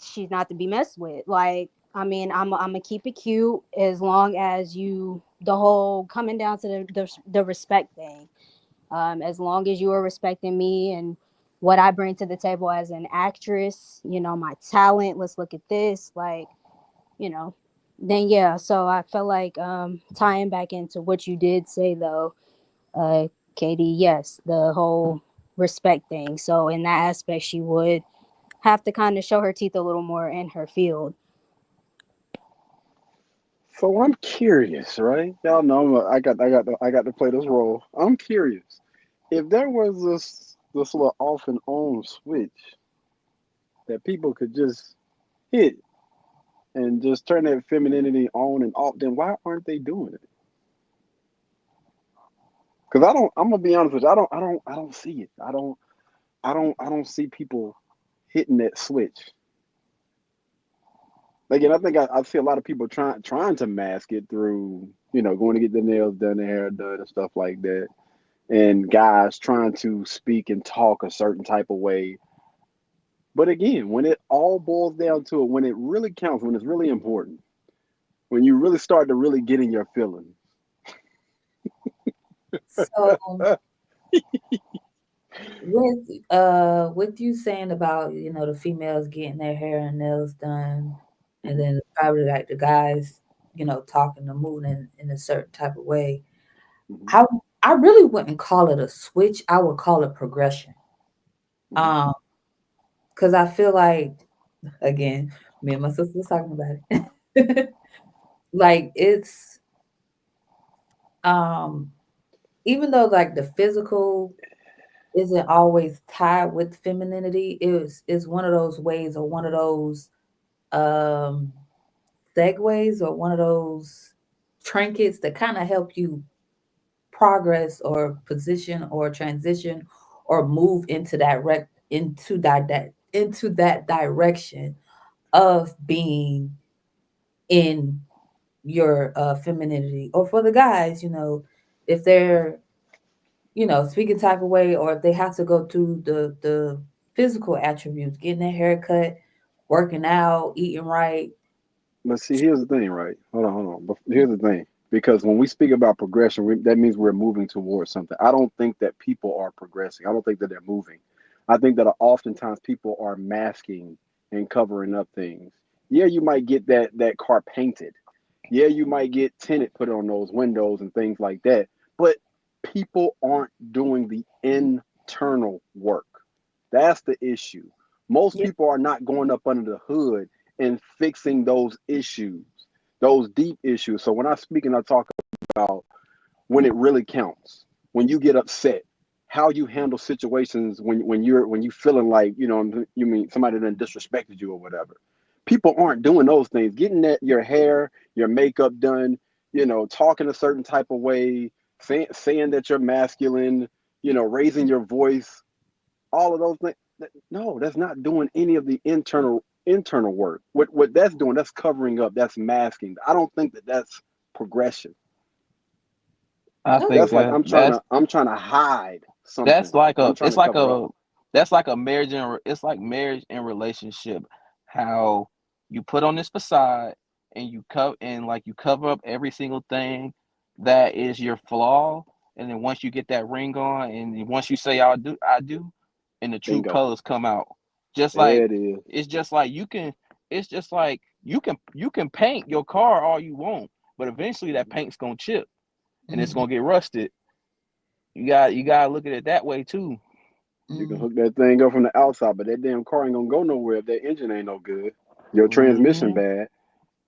she's not to be messed with. Like, I mean, I'm gonna keep it cute as long as the whole coming down to the respect thing. As long as you are respecting me and what I bring to the table as an actress, my talent, let's look at this, like, then yeah. So I felt like tying back into what you did say though, Katie, yes, the whole respect thing. So in that aspect, she would have to kind of show her teeth a little more in her field. So I'm curious, right? Y'all know I got to play this role. I'm curious. If there was this little off and on switch that people could just hit and just turn that femininity on and off, then why aren't they doing it? Because I'm gonna be honest with you, I don't see it. I don't see people hitting that switch. Like, and I think I see a lot of people trying to mask it through, going to get their nails done, their hair done, and stuff like that. And guys trying to speak and talk a certain type of way. But again, when it all boils down to it, when it really counts, when it's really important, when you really start to really get in your feelings. So with you saying about, the females getting their hair and nails done, and then probably like the guys, talking and moving in a certain type of way, I really wouldn't call it a switch. I would call it progression. Because I feel like, again, me and my sister was talking about it. Like it's even though like the physical isn't always tied with femininity, is one of those ways, or one of those segues, or one of those trinkets that kind of help you progress or position or transition or move into that direction of being in your femininity. Or for the guys, if they're speaking type of way, or if they have to go through the physical attributes, getting their hair cut, working out, eating right. But see, here's the thing, right? Hold on. But here's the thing. Because when we speak about progression, that means we're moving towards something. I don't think that people are progressing. I don't think that they're moving. I think that oftentimes people are masking and covering up things. Yeah, you might get that car painted. Yeah, you might get tinted put on those windows and things like that. But people aren't doing the internal work. That's the issue. Most people are not going up under the hood and fixing those issues, those deep issues. So when I speak and I talk about when it really counts, when you get upset, how you handle situations when you feeling like, you mean somebody done disrespected you or whatever. People aren't doing those things. Getting your hair, your makeup done, talking a certain type of way, saying that you're masculine, raising your voice, all of those things. No, that's not doing any of the internal work. What that's doing, that's covering up, that's masking. I don't think that that's progression. I think That's like that's I'm trying to hide something. that's like I'm a trying it's to like cover it a up. that's like a marriage and it's like marriage and relationship. How you put on this facade and you cover up every single thing that is your flaw, and then once you get that ring on, and once you say I do, and the true Bingo. colors come out. Just There like it is. it's just like you can paint your car all you want, but eventually that paint's gonna chip and it's gonna get rusted. You gotta look at it that way too. You can hook that thing up from the outside, but that damn car ain't gonna go nowhere if that engine ain't no good. Your transmission bad.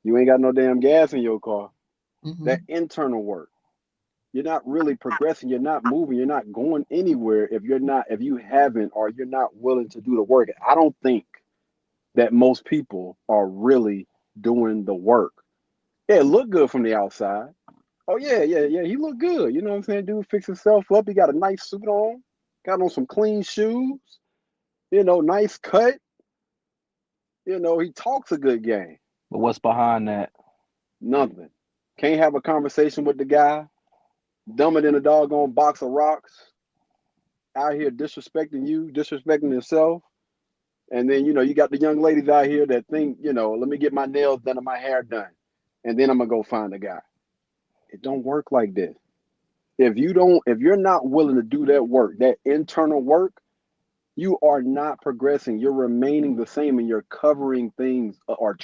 You ain't got no damn gas in your car. That internal work. You're not really progressing. You're not moving. You're not going anywhere if you haven't, or you're not willing to do the work. I don't think that most people are really doing the work. Yeah, it look good from the outside. Oh yeah. He look good. You know what I'm saying? Dude fix himself up. He got a nice suit on. Got on some clean shoes. Nice cut. He talks a good game. But what's behind that? Nothing. Can't have a conversation with the guy. Dumber than a doggone box of rocks. Out here disrespecting you, disrespecting himself. And then, you got the young ladies out here that think, let me get my nails done and my hair done. And then I'm going to go find a guy. It don't work like this. If you're not willing to do that work, that internal work, you are not progressing. You're remaining the same, and you're covering things, or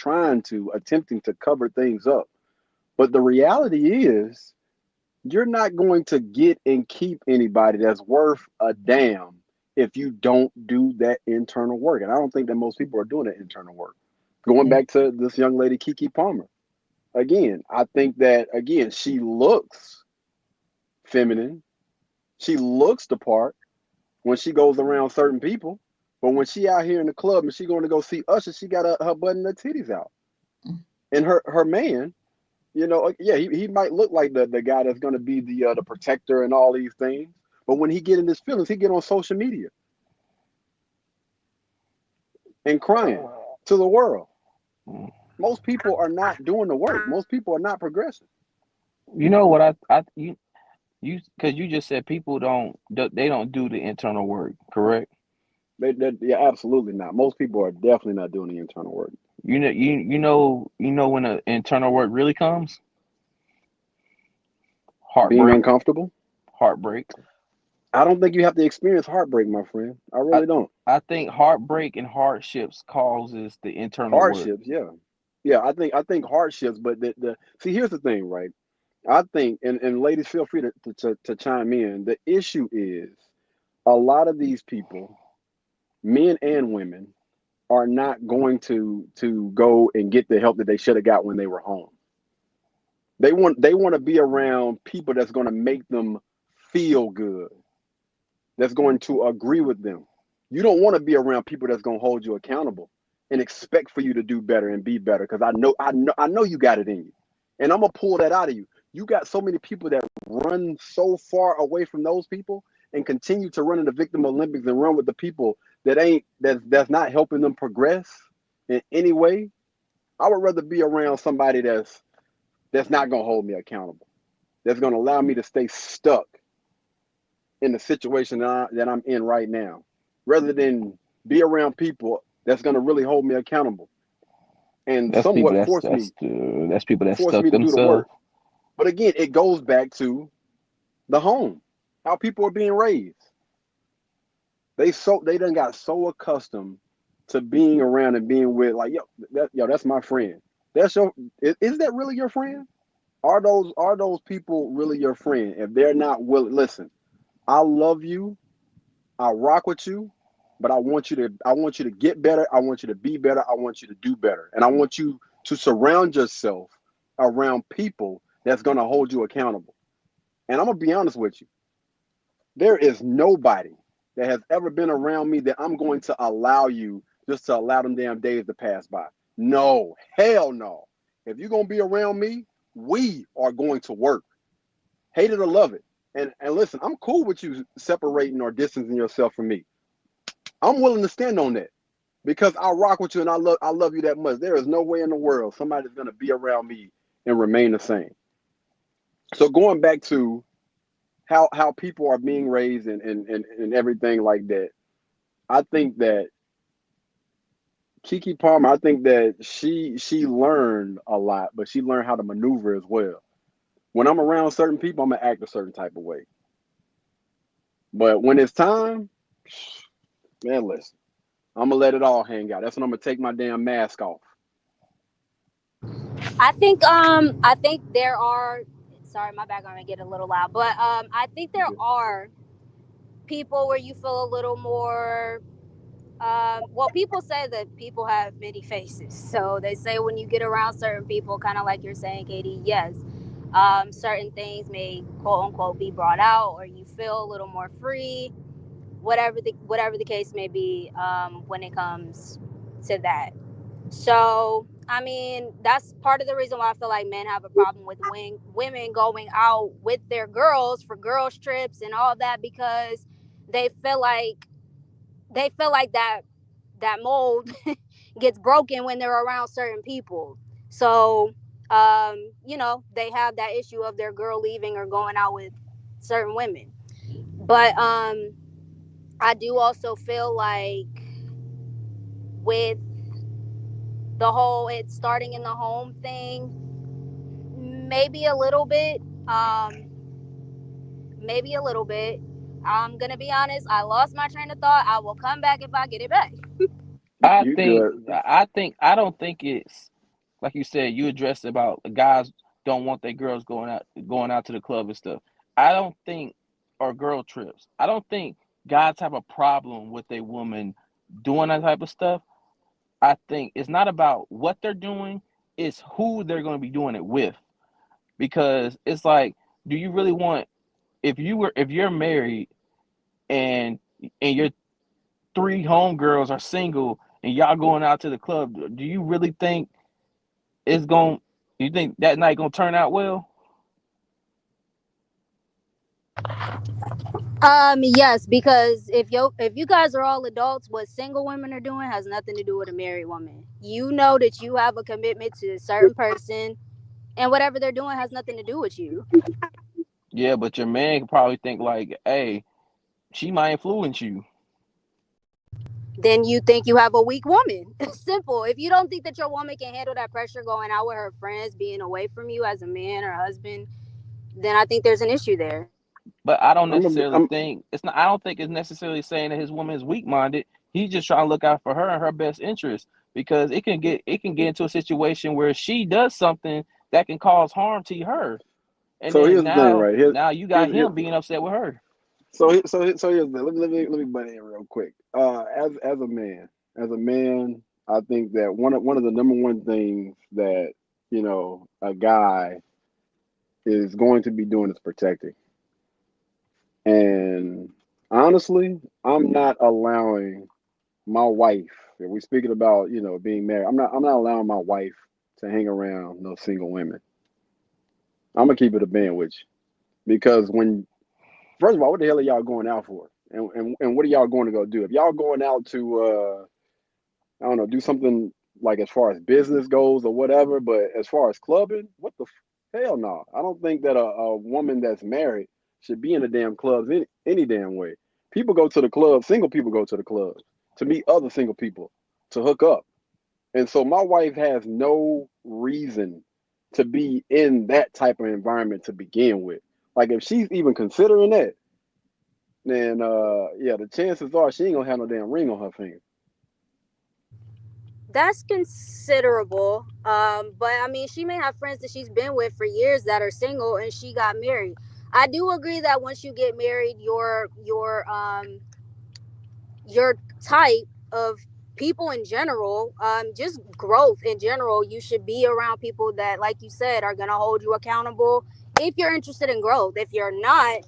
attempting to cover things up. But the reality is, you're not going to get and keep anybody that's worth a damn if you don't do that internal work. And I don't think that most people are doing that internal work. Going back to this young lady, Kiki Palmer. Again, I think that, again, she looks feminine. She looks the part when she goes around certain people. But when she out here in the club and she going to go see Usher, she got her butt and her titties out. And her man, you know, yeah, he might look like the guy that's going to be the protector and all these things. But when he get in his feelings, he get on social media and crying to the world. Most people are not doing the work. Most people are not progressing. You know what you because you just said people they don't do the internal work, correct? Yeah, absolutely not. Most people are definitely not doing the internal work. You know when the internal work really comes? Being Heartbreak. uncomfortable. Heartbreak. I don't think you have to experience heartbreak, my friend. I really don't. I think heartbreak and hardships causes the internal work. Hardships, yeah. I think hardships, but the see, here's the thing, right? I think, and ladies, feel free to chime in. The issue is a lot of these people, men and women, are not going to go and get the help that they should have got when they were home. They want to be around people that's going to make them feel good, that's going to agree with them. You don't want to be around people that's going to hold you accountable and expect for you to do better and be better, because I know you got it in you, and I'm gonna pull that out of you. You got so many people that run so far away from those people and continue to run in the victim Olympics and run with the people that's not helping them progress in any way. I would rather be around somebody that's not gonna hold me accountable, that's gonna allow me to stay stuck in the situation that I'm in right now, rather than be around people that's gonna really hold me accountable and That's people somewhat force me stuck to do the themselves. work. But again, it goes back to the home, how people are being raised. They done got so accustomed to being around and being with, like, that's my friend. Is that really your friend? Are those people really your friend? If they're not willing, listen, I love you, I rock with you, but I want you to get better. I want you to be better. I want you to do better. And I want you to surround yourself around people that's going to hold you accountable. And I'm going to be honest with you. There is nobody that has ever been around me that I'm going to allow you just to allow them damn days to pass by. No, hell no. If you're going to be around me, we are going to work. Hate it or love it. And listen, I'm cool with you separating or distancing yourself from me. I'm willing to stand on that because I rock with you and I love you that much. There is no way in the world somebody's going to be around me and remain the same. So going back to how people are being raised and everything like that, I think that Kiki Palmer, I think that she learned a lot, but she learned how to maneuver as well. When I'm around certain people, I'm going to act a certain type of way. But when it's time, man, listen, I'm going to let it all hang out. That's when I'm going to take my damn mask off. I think there are, sorry, my background may get a little loud, but I think there are people where you feel a little more, well, people say that people have many faces. So they say when you get around certain people, kind of like you're saying, Katie, yes, certain things may quote unquote be brought out, or you feel a little more free, whatever the case may be, when it comes to that. So, I mean, that's part of the reason why I feel like men have a problem with women going out with their girls for girls trips and all that, because they feel like that mold gets broken when they're around certain people. So, they have that issue of their girl leaving or going out with certain women. But I do also feel like with the whole it starting in the home thing, maybe a little bit. Maybe a little bit. I'm gonna be honest. I lost my train of thought. I will come back if I get it back. I don't think it's like you said. You addressed about the guys don't want their girls going out to the club and stuff. I don't think, or girl trips. I don't think guys have a problem with a woman doing that type of stuff, I think it's not about what they're doing, it's who they're going to be doing it with. Because it's like, do you really want, if you're married and your three homegirls are single and y'all going out to the club, do you really think you think that night gonna turn out well? Yes, because if you guys are all adults, what single women are doing has nothing to do with a married woman. You know that you have a commitment to a certain person, and whatever they're doing has nothing to do with you. Yeah, but your man could probably think like, hey, she might influence you. Then you think you have a weak woman. Simple. If you don't think that your woman can handle that pressure going out with her friends, being away from you as a man or husband, then I think there's an issue there. But I don't I'm a, necessarily I'm think it's not. I don't think it's necessarily saying that his woman is weak minded. He's just trying to look out for her and her best interest because it can get into a situation where she does something that can cause harm to her, and so then here's the thing, right? now you got Here, him being upset with her. so here's the let me butt in real quick. As a man, I think that one of the number one things that a guy is going to be doing is protecting. And honestly, I'm not allowing my wife. If we're speaking about being married, I'm not allowing my wife to hang around no single women. I'm gonna keep it a band with you because when first of all, what the hell are y'all going out for? And what are y'all going to go do? If y'all going out to I don't know, do something like as far as business goes or whatever, but as far as clubbing, what the hell no. I don't think that a woman that's married should be in the damn clubs any damn way. People go to the club, single people go to the clubs to meet other single people to hook up. And so my wife has no reason to be in that type of environment to begin with. Like if she's even considering that, then yeah, the chances are she ain't gonna have no damn ring on her finger. That's considerable. But I mean, she may have friends that she's been with for years that are single, and she got married. I do agree that once you get married, your type of people in general, just growth in general, you should be around people that, like you said, are gonna hold you accountable. If you're interested in growth, if you're not,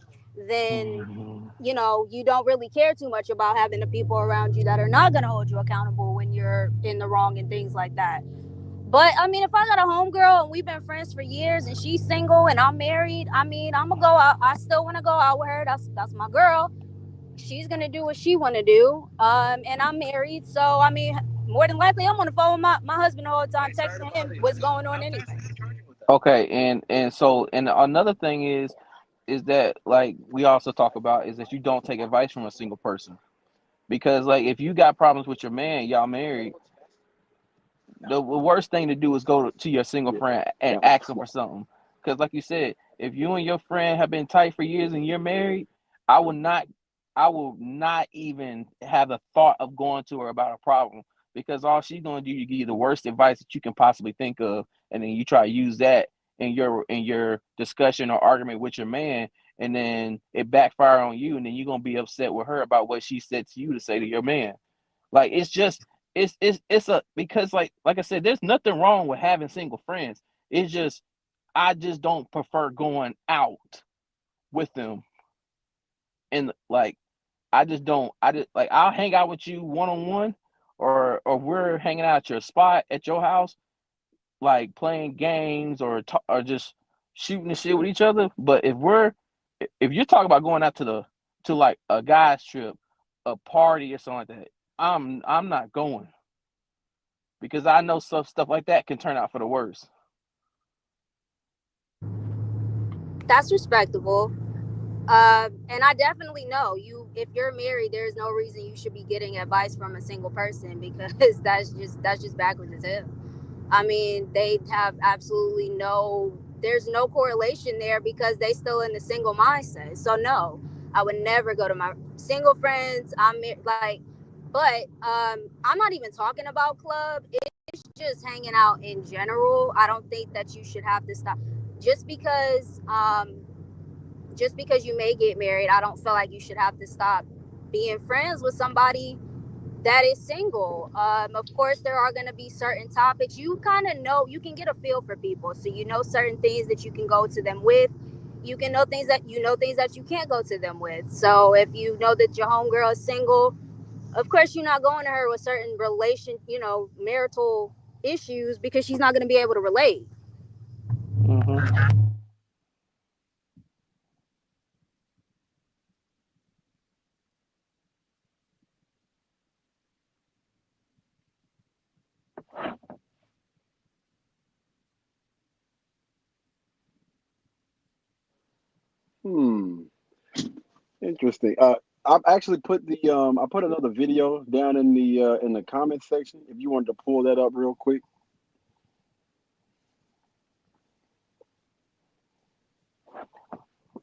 then you don't really care too much about having the people around you that are not going to hold you accountable when you're in the wrong and things like that. But I mean, if I got a homegirl and we've been friends for years and she's single and I'm married, I mean, I'm gonna go out. I still want to go out with her. That's my girl. She's gonna do what she want to do. And I'm married, so I mean, more than likely, I'm on the phone with my husband the whole time, texting him what's going on anyway. Okay, and another thing is that like we also talk about is that you don't take advice from a single person because like if you got problems with your man, y'all married, the worst thing to do is go to your single friend and ask him for something. Because, like you said, if you and your friend have been tight for years and you're married, I will not, I will not even have the thought of going to her about a problem because all she's going to do is give you the worst advice that you can possibly think of, and then you try to use that in your discussion or argument with your man, and then it backfire on you, and then you're gonna be upset with her about what she said to you to say to your man. Like it's just it's a because like I said, there's nothing wrong with having single friends. It's just I just don't prefer going out with them. And like I just don't I just like I'll hang out with you one on one or we're hanging out at your spot at your house, like playing games or just shooting the shit with each other. But if you're talking about going out to like a guy's trip, a party or something like that, I'm not going because I know stuff like that can turn out for the worst. That's respectable. And I definitely know you. If you're married, there's no reason you should be getting advice from a single person because that's just backwards as hell. I mean, they have absolutely there's no correlation there because they still in the single mindset. So no, I would never go to my single friends. But I'm not even talking about club. It's just hanging out in general. I don't think that you should have to stop just because you may get married. I don't feel like you should have to stop being friends with somebody that is single. Of course, there are going to be certain topics you kind of know. You can get a feel for people, so you know certain things that you can go to them with. You can know things that you can't go to them with. So if you know that your homegirl is single, of course you're not going to her with certain marital issues, because she's not going to be able to relate. Interesting. I've actually put I put another video down in the comment section. If you wanted to pull that up real quick.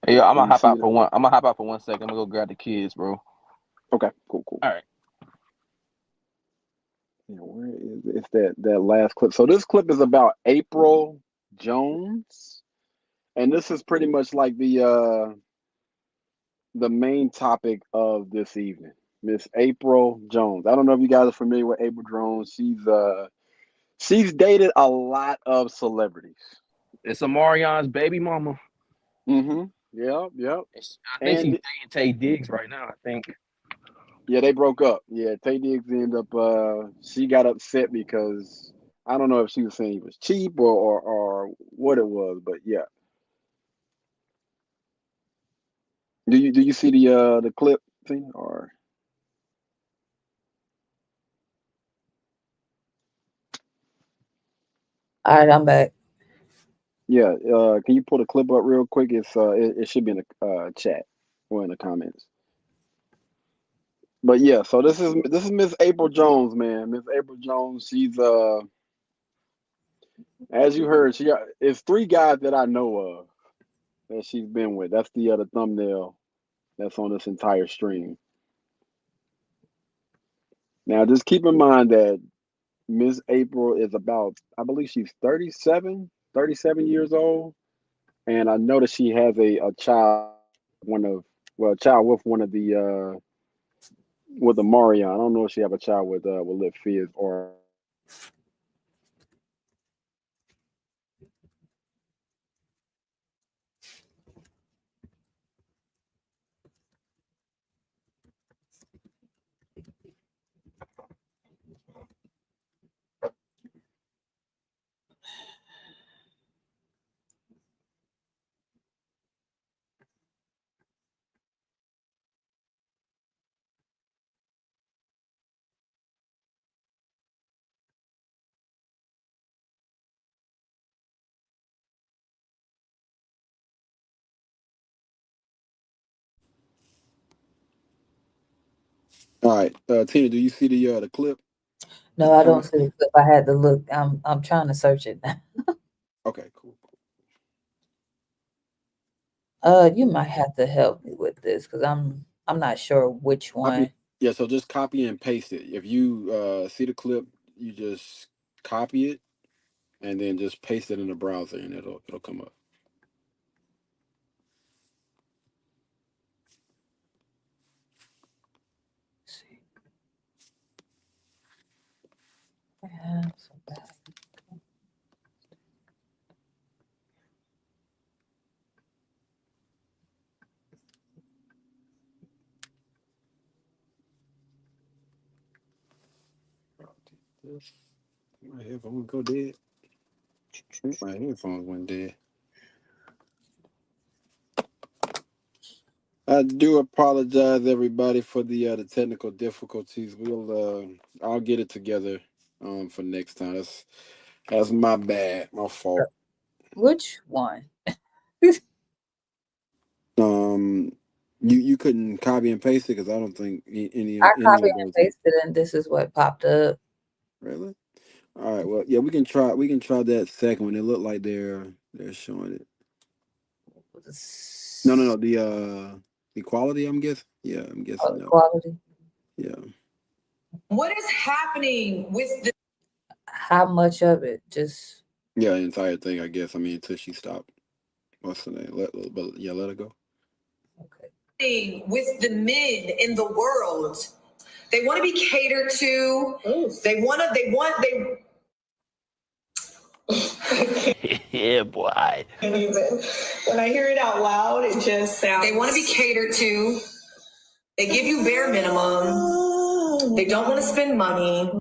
Yeah, I'm Can gonna you hop see out it? for one. I'm gonna hop out for 1 second. I'm gonna go grab the kids, bro. Okay, cool. All right. Yeah, where is it? It's that last clip. So this clip is about Apryl Jones, and this is pretty much like the main topic of this evening. Miss Apryl Jones. I don't know if you guys are familiar with Apryl Jones. She's dated a lot of celebrities. It's Amarion's baby mama. Mm-hmm. Yep. I think she's And dating Tay Diggs right now. I think. yeah, they broke up. Yeah, Tay Diggs ended up. She got upset because I don't know if she was saying he was cheap or what it was, but yeah. Do you see the clip thing or? All right, I'm back. Yeah. Can you pull the clip up real quick? It should be in the chat or in the comments. But yeah, so this is Miss Apryl Jones, man. Miss Apryl Jones. She's as you heard, it's 3 guys that I know of that she's been with. That's the other thumbnail that's on this entire stream. Now, just keep in mind that Miss Apryl is about, I believe she's 37 years old, and I know that she has a child, a child with one of the with the Marion. I don't know if she have a child with Lil Fizz or. All right, Tina, do you see the clip? No, I don't see the clip. I had to look. I'm trying to search it. Okay, cool. You might have to help me with this because I'm not sure which one. Yeah, so just copy and paste it. If you see the clip, you just copy it and then just paste it in the browser, and it'll come up. My headphones go dead. My headphones went dead. I do apologize, everybody, for the technical difficulties. I'll get it together for next time. That's my bad, my fault. Which one? You couldn't copy and paste it because I don't think any I of copied and those. pasted, and this is what popped up. Really? All right. Well, yeah, we can try that second one. It looked like they're showing it. No. The quality, I'm guessing. Yeah, I'm guessing no. Quality. Yeah. What is happening with the? How much of it? Just Yeah, the entire thing, I guess. I mean, until she stopped. What's the name? Let her go. okay. with the men in the world. They want to be catered to. They Yeah, boy. when I hear it out loud, it just sounds. They want to be catered to. They give you bare minimum. They don't want to spend money.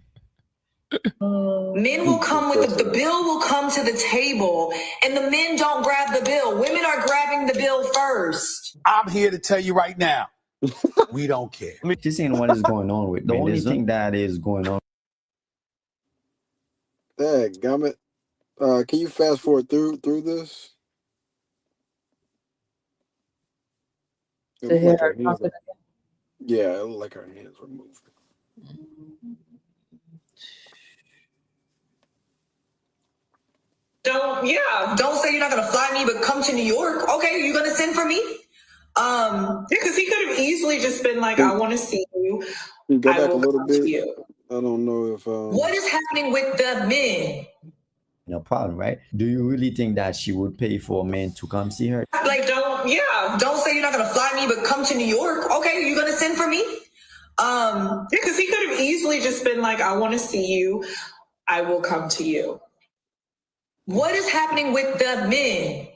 Men will come with the bill will come to the table, and the men don't grab the bill. Women are grabbing the bill first. I'm here to tell you right now, we don't care. She's saying what is going on with The men. only There's thing no- that is going on. Dadgummit. Can you fast forward through this? It To looked hear like her her hands talking were, yeah, it looked like her hands were moving. Don't say you're not gonna fly me, but come to New York. Okay, you gonna send for me? Because he could have easily just been like, I want to see you. Can you go I back a will little come to bit? you. I don't know if What is happening with the men? No problem, right? Do you really think that she would pay for a man to come see her? Like, don't say you're not gonna fly me, but come to New York. Okay, you gonna send for me? Because he could have easily just been like, I want to see you. I will come to you. What is happening with the men?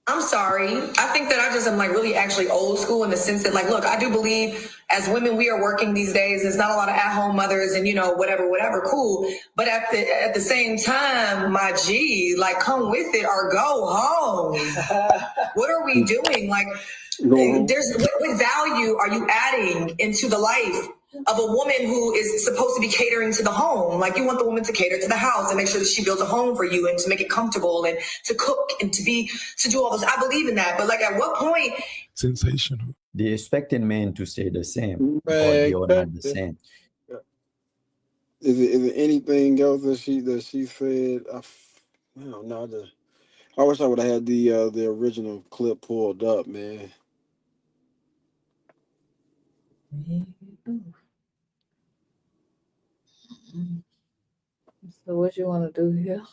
I'm sorry. I think that I just am like really actually old school in the sense that, like, look, I do believe as women we are working these days. There's not a lot of at-home mothers and whatever, cool. But at the same time, my G, like, come with it or go home. What are we doing? Like, what value are you adding into the life of a woman who is supposed to be catering to the home? Like, you want the woman to cater to the house and make sure that she builds a home for you and to make it comfortable and to cook and to do all this. I believe in that. But like, at what point? Sensational. They expecting men to stay the same, but Man, they are not the same. Is it anything else that she said? I don't know. I wish I would have had the original clip pulled up, man. So what you want to do here?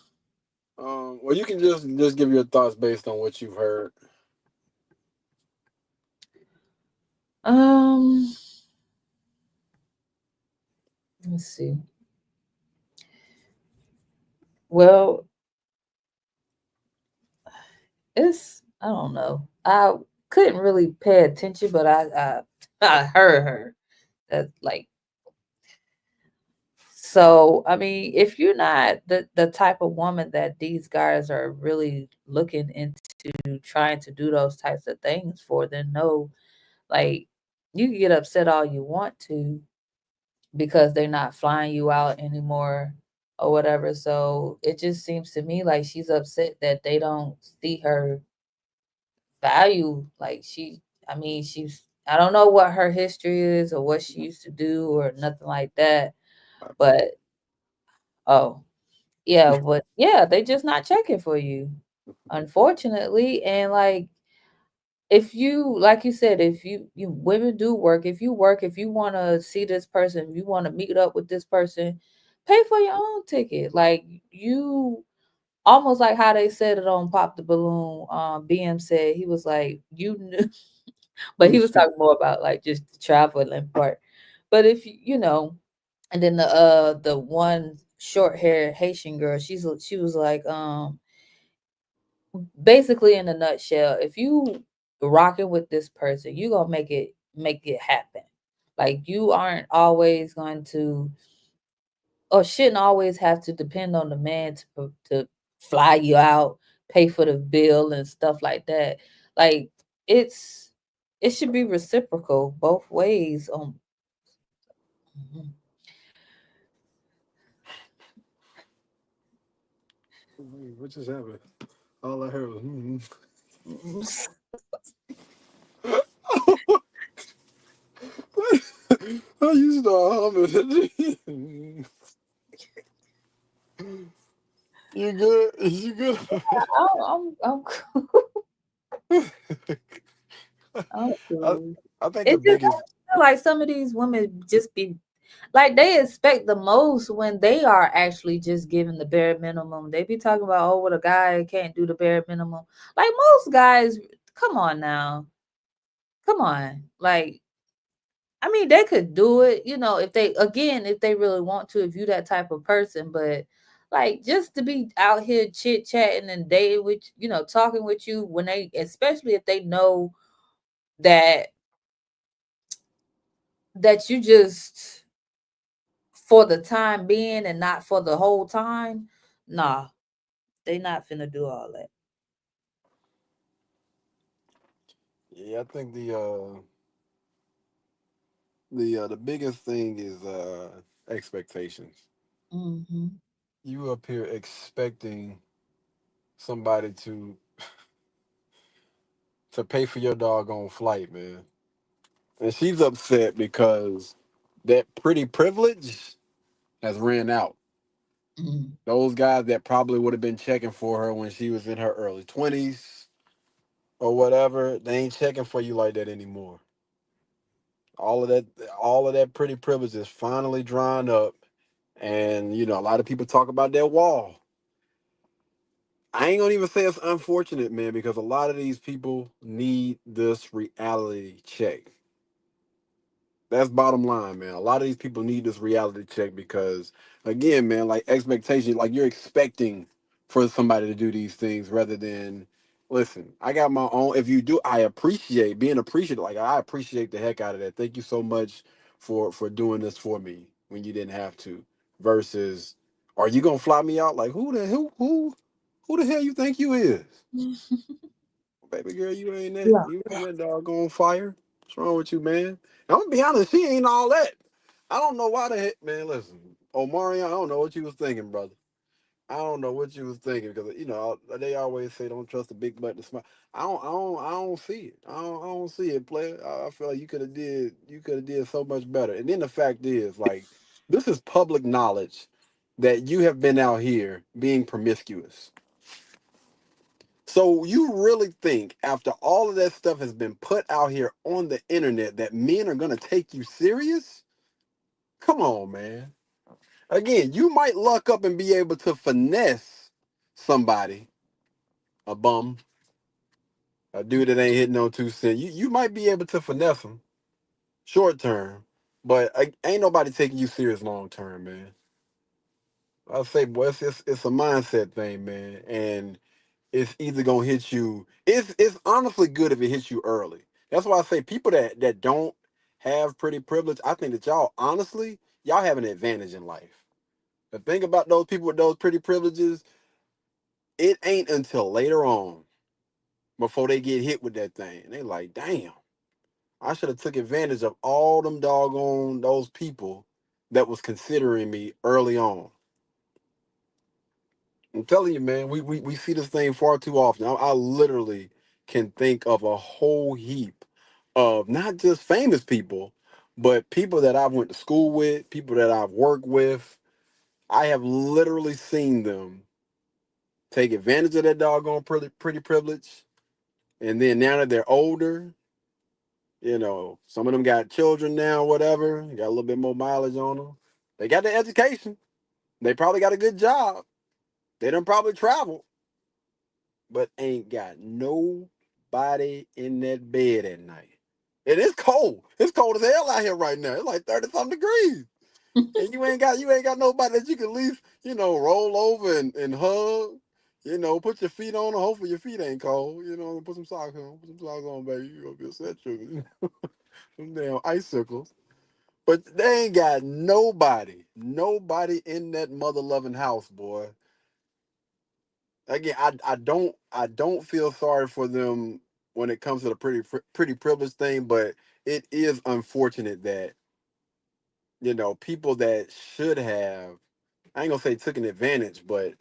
Well, you can just give your thoughts based on what you've heard. Let's see. Well, I don't know. I couldn't really pay attention, but I heard her. That, like, so I mean, if you're not the type of woman that these guys are really looking into trying to do those types of things for, then no, like, you can get upset all you want to because they're not flying you out anymore or whatever. So it just seems to me like she's upset that they don't see her value. Like, I don't know what her history is or what she used to do or nothing like that. But they just not checking for you, unfortunately. And like, if you, like you said, if you women do work, if you want to see this person, if you want to meet up with this person, pay for your own ticket. Like, you almost like how they said it on Pop the Balloon. BM said he was like, you knew, but he was talking more about like just the traveling part. But if and then the one short hair Haitian girl, she was like, basically, in a nutshell, if you rocking with this person, you gonna make it happen. Like, you aren't always going to, or shouldn't always have to depend on the man to fly you out, pay for the bill and stuff like that. Like, it should be reciprocal both ways. What just happened? All I heard was. I used to humming. You good? You good? I'm cool. I'm cool. I think It the just biggest. I feel like some of these women just be like, they expect the most when they are actually just giving the bare minimum. They be talking about, oh, what a guy can't do the bare minimum. Like, most guys, come on now. come on. Like, I mean, they could do it, if they really want to, if you that type of person, but like just to be out here chit chatting and dating with, talking with you when especially if they know that you just for the time being and not for the whole time, nah, they not finna do all that. Yeah, I think the biggest thing is expectations. Mm-hmm. You up here expecting somebody to pay for your doggone flight, man. And she's upset because that pretty privilege has ran out. Mm-hmm. Those guys that probably would have been checking for her when she was in her early 20s or whatever, they ain't checking for you like that anymore. All of that, all of that pretty privilege is finally drying up. And a lot of people talk about that wall. I ain't gonna even say it's unfortunate, man, because a lot of these people need this reality check. That's bottom line, man. A lot of these people need this reality check because, again, man, like expectation, like you're expecting for somebody to do these things rather than, listen, I got my own. If you do, I appreciate being appreciative. Like I appreciate the heck out of that. Thank you so much for doing this for me when you didn't have to. Versus, are you gonna fly me out? Like who the hell you think you is? Baby girl, Yeah. you ain't that doggone fire. What's wrong with you, man? I'm gonna be honest, she ain't all that. I don't know why the heck, man. Listen, Omarion, I don't know what you was thinking, brother. I don't know what you was thinking because they always say don't trust the big butt to smile. I don't see it. I don't see it, player. I feel like you could have did so much better. And then the fact is, like, this is public knowledge that you have been out here being promiscuous. So you really think after all of that stuff has been put out here on the internet that men are gonna take you serious? Come on, man. Again, you might luck up and be able to finesse somebody, a bum, a dude that ain't hitting no 2 cent. You might be able to finesse them short term, but ain't nobody taking you serious long term, man. I say, boy, it's a mindset thing, man, and it's either gonna hit you. It's honestly good if it hits you early. That's why I say people that don't have pretty privilege, I think that y'all have an advantage in life. The thing about those people with those pretty privileges, it ain't until later on before they get hit with that thing. And they like, damn, I should have took advantage of all them doggone those people that was considering me early on. I'm telling you, man, we see this thing far too often. I literally can think of a whole heap of not just famous people, but people that I've went to school with, people that I've worked with. I have literally seen them take advantage of that doggone pretty privilege. And then now that they're older, some of them got children now, whatever, got a little bit more mileage on them. They got the education. They probably got a good job. They done probably traveled, but ain't got nobody in that bed at night. And it's cold. It's cold as hell out here right now. It's like 30 something degrees. And you ain't got nobody that you can at least, roll over and hug. Put your feet on. Hopefully your feet ain't cold. Put some socks on. Put some socks on, baby. You gonna be a set sugar. Some damn icicles. But they ain't got nobody in that mother loving house, boy. Again, I don't feel sorry for them when it comes to the pretty privilege thing, but it is unfortunate that people that should have, I ain't gonna say took an advantage, but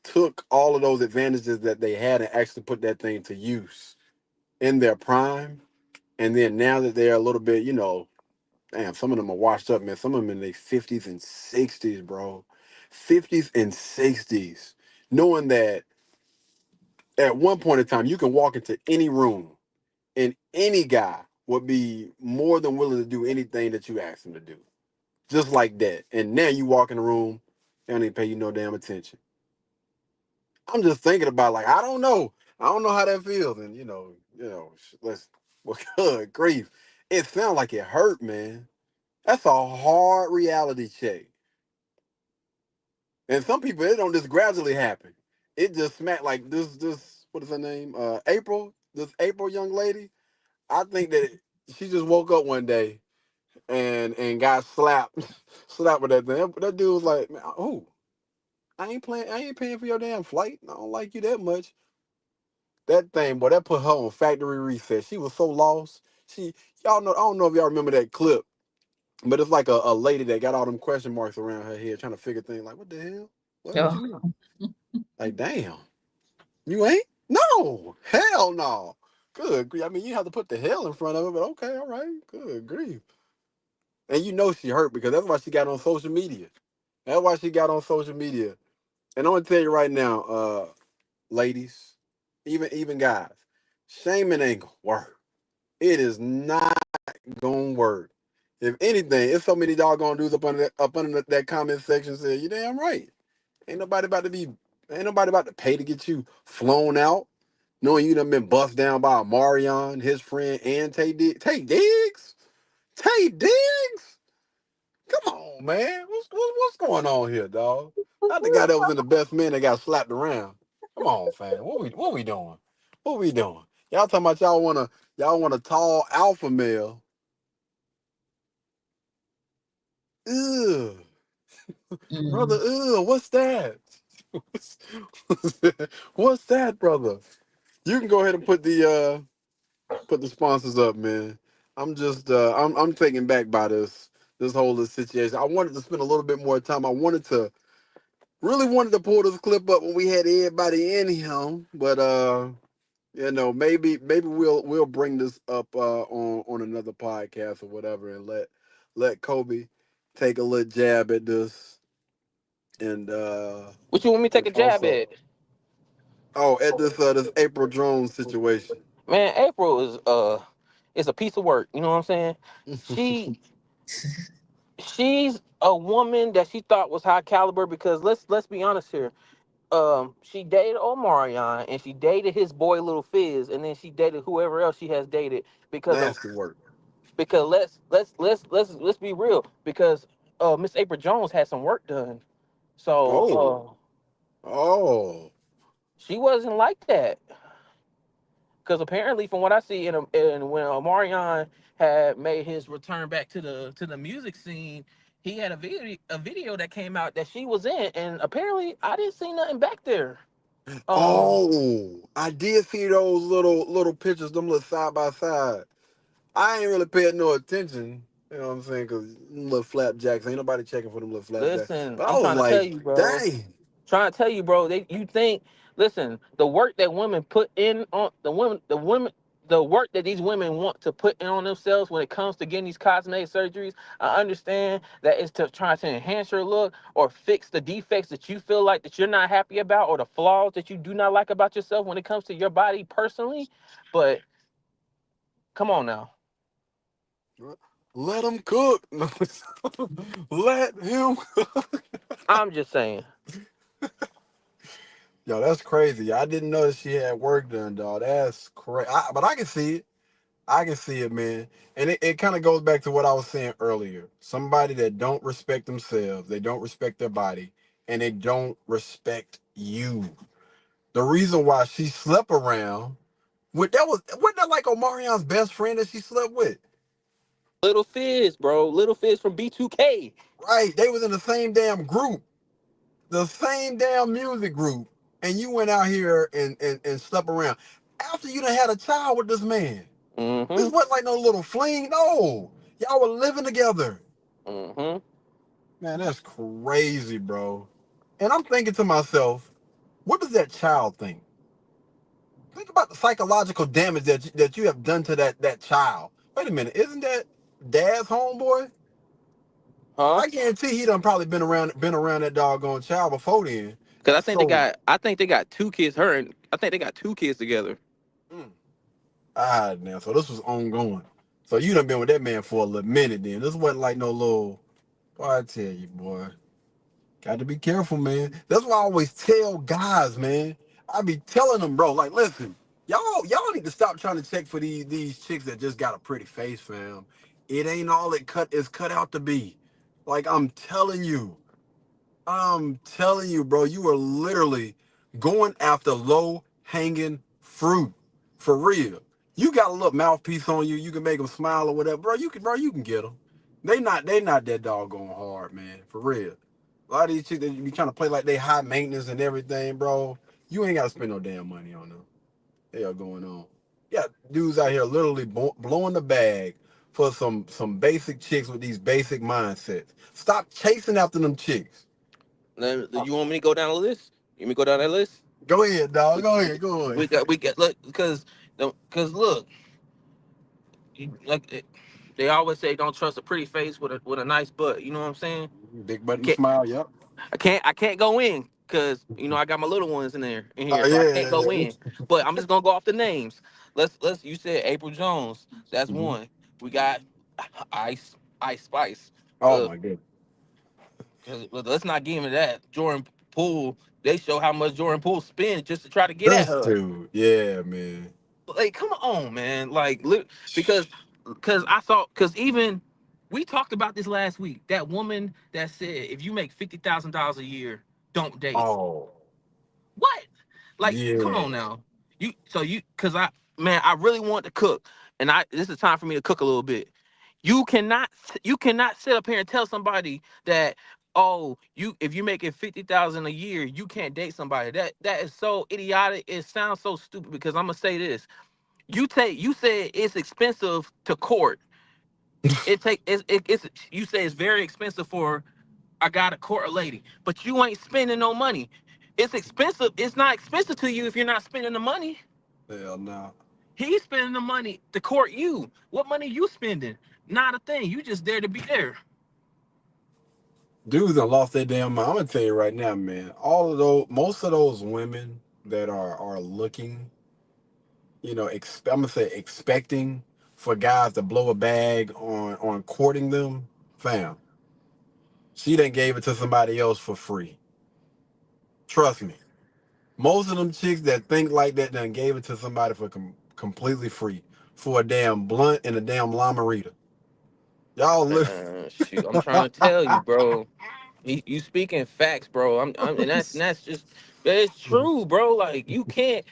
took all of those advantages that they had and actually put that thing to use in their prime, and then now that they're a little bit, damn, some of them are washed up, man. Some of them in their 50s and 60s, bro. 50s and 60s, knowing that at one point in time, you can walk into any room and any guy would be more than willing to do anything that you ask him to do. Just like that. And now you walk in the room, they don't even pay you no damn attention. I'm just thinking about like, I don't know. I don't know how that feels. And listen. Well, good grief. It sounds like it hurt, man. That's a hard reality check. And some people, it don't just gradually happen. It just smack like this, what is her name? April, this April young lady. I think that she just woke up one day and got slapped, slapped with that thing. That dude was like, man, oh, I ain't paying for your damn flight. I don't like you that much. That thing, boy, that put her on factory reset. She was so lost. Y'all know, I don't know if y'all remember that clip, but it's like a lady that got all them question marks around her head trying to figure things like, what the hell? What you mean? Like, damn, you ain't? No, hell no. Good grief. I mean, you have to put the hell in front of it, but okay, all right. Good grief. And you know she hurt because that's why she got on social media. That's why she got on social media. And I'm gonna tell you right now, ladies, even guys, shaming ain't gonna work. It is not gonna work. If anything, it's so many doggone dudes up under that comment section say, you damn right. Ain't nobody about to pay to get you flown out, knowing you done been bust down by Marion, his friend, and Tay Diggs. Tay Diggs? Tay Diggs? Come on, man. What's going on here, dog? Not the guy that was in the best man that got slapped around. Come on, fam. What we doing? What we doing? Y'all talking about y'all want a tall alpha male. Ugh. Brother, what's that? What's that, brother? You can go ahead and put the sponsors up, man. I'm taken back by this whole situation. I wanted to spend a little bit more time. I really wanted to pull this clip up when we had everybody in here, but maybe we'll bring this up on another podcast or whatever, and let Kobe take a little jab at this and What you want me to take a jab also at? at this April Jones situation. Man, April is a piece of work. You know what I'm saying? She's a woman that she thought was high caliber because let's be honest here. She dated Omarion and she dated his boy Little Fizz, and then she dated whoever else she has dated because of Nasty work. because let's be real, because Miss April Jones had some work done. So Oh. she wasn't like that. Because apparently, from what I see, in when Omarion had made his return back to the music scene, he had a video that came out that she was in, and apparently I didn't see nothing back there. Oh, I did see those little pictures, them little side by side. I ain't really paying no attention. You know what I'm saying? Because little flapjacks, ain't nobody checking for them little flapjacks. Listen, But I I'm was trying to tell like, you, bro. dang. Trying to tell you, bro. You think? Listen, the work that women put in on the work that these women want to put in on themselves when it comes to getting these cosmetic surgeries. I understand that it's to try to enhance your look or fix the defects that you feel like that you're not happy about, or the flaws that you do not like about yourself when it comes to your body personally. But come on now. Let him cook. Let him cook. I'm just saying. Yo, that's crazy. I didn't know that she had work done, dog. That's crazy. But I can see it. I can see it, man. And it kind of goes back to what I was saying earlier. Somebody that don't respect themselves, they don't respect their body, and they don't respect you. The reason why she slept around wasn't that like Omarion's best friend that she slept with? Little Fizz, bro. Little Fizz from B2K. Right. They was in the same damn group. The same damn music group. And you went out here and slept around. After you done had a child with this man. Mm-hmm. This wasn't like no little fling. No. Y'all were living together. Mm-hmm. Man, that's crazy, bro. And I'm thinking to myself, what does that child think? Think about the psychological damage that you have done to that child. Wait a minute, isn't that dad's homeboy? Huh? I guarantee he done probably been around that doggone child before then. Because So, I think they got two kids. I think they got two kids together. now, so this was ongoing. So you done been with that man for a little minute then. This wasn't like no little, boy, I tell you, boy. Got to be careful, man. That's why I always tell guys, man. I be telling them, bro, like, listen, Y'all need to stop trying to check for these chicks that just got a pretty face, fam. It ain't all it's cut out to be. Like I'm telling you, bro, you are literally going after low hanging fruit for real. You got a little mouthpiece on you. You can make them smile or whatever, bro. You can get them. They not that doggone hard, man. For real. A lot of these chicks that you be trying to play like they high maintenance and everything, bro. You ain't got to spend no damn money on them. Hell going on. Yeah, dudes out here literally blowing the bag for some basic chicks with these basic mindsets. Stop chasing after them chicks. You want me to go down the list? You want me to go down that list? Go ahead, dog. Go ahead. We got look because look, like they always say, don't trust a pretty face with a nice butt. You know what I'm saying? Big button smile. Yep. I can't go in because I got my little ones in here, Oh so I yeah. can't go in. But I'm just gonna go off the names. Let's. You said April Jones. That's Mhm. one. We got Ice Spice. Oh my goodness. Let's not give him that. Jordan Poole. They show how much Jordan Poole spent just to try to get at This her. dude. Yeah, man. Like, come on, man. Like, because even we talked about this last week. That woman that said if you make $50,000 a year, don't date. Oh. What? Like, come on Yeah. now. Because I really want to cook, and this is time for me to cook a little bit. You cannot sit up here and tell somebody that, oh, if you're making 50,000 a year, you can't date somebody. That is so idiotic. It sounds so stupid because I'm gonna say this. You said it's expensive to court. You say it's very expensive for I gotta court a lady, but you ain't spending no money. It's expensive. It's not expensive to you if you're not spending the money. Hell no. He's spending the money to court you. What money you spending? Not a thing. You just there to be there. Dudes done lost their damn mind. I'm gonna tell you right now, man. Most of those women that are looking, I'm gonna say expecting for guys to blow a bag on courting them, fam. She done gave it to somebody else for free. Trust me. Most of them chicks that think like that done gave it to somebody for completely free for a damn blunt and a damn llamarita. Y'all live. Shoot, I'm trying to tell you, bro. You speaking facts, bro. And that's just it's true, bro. Like because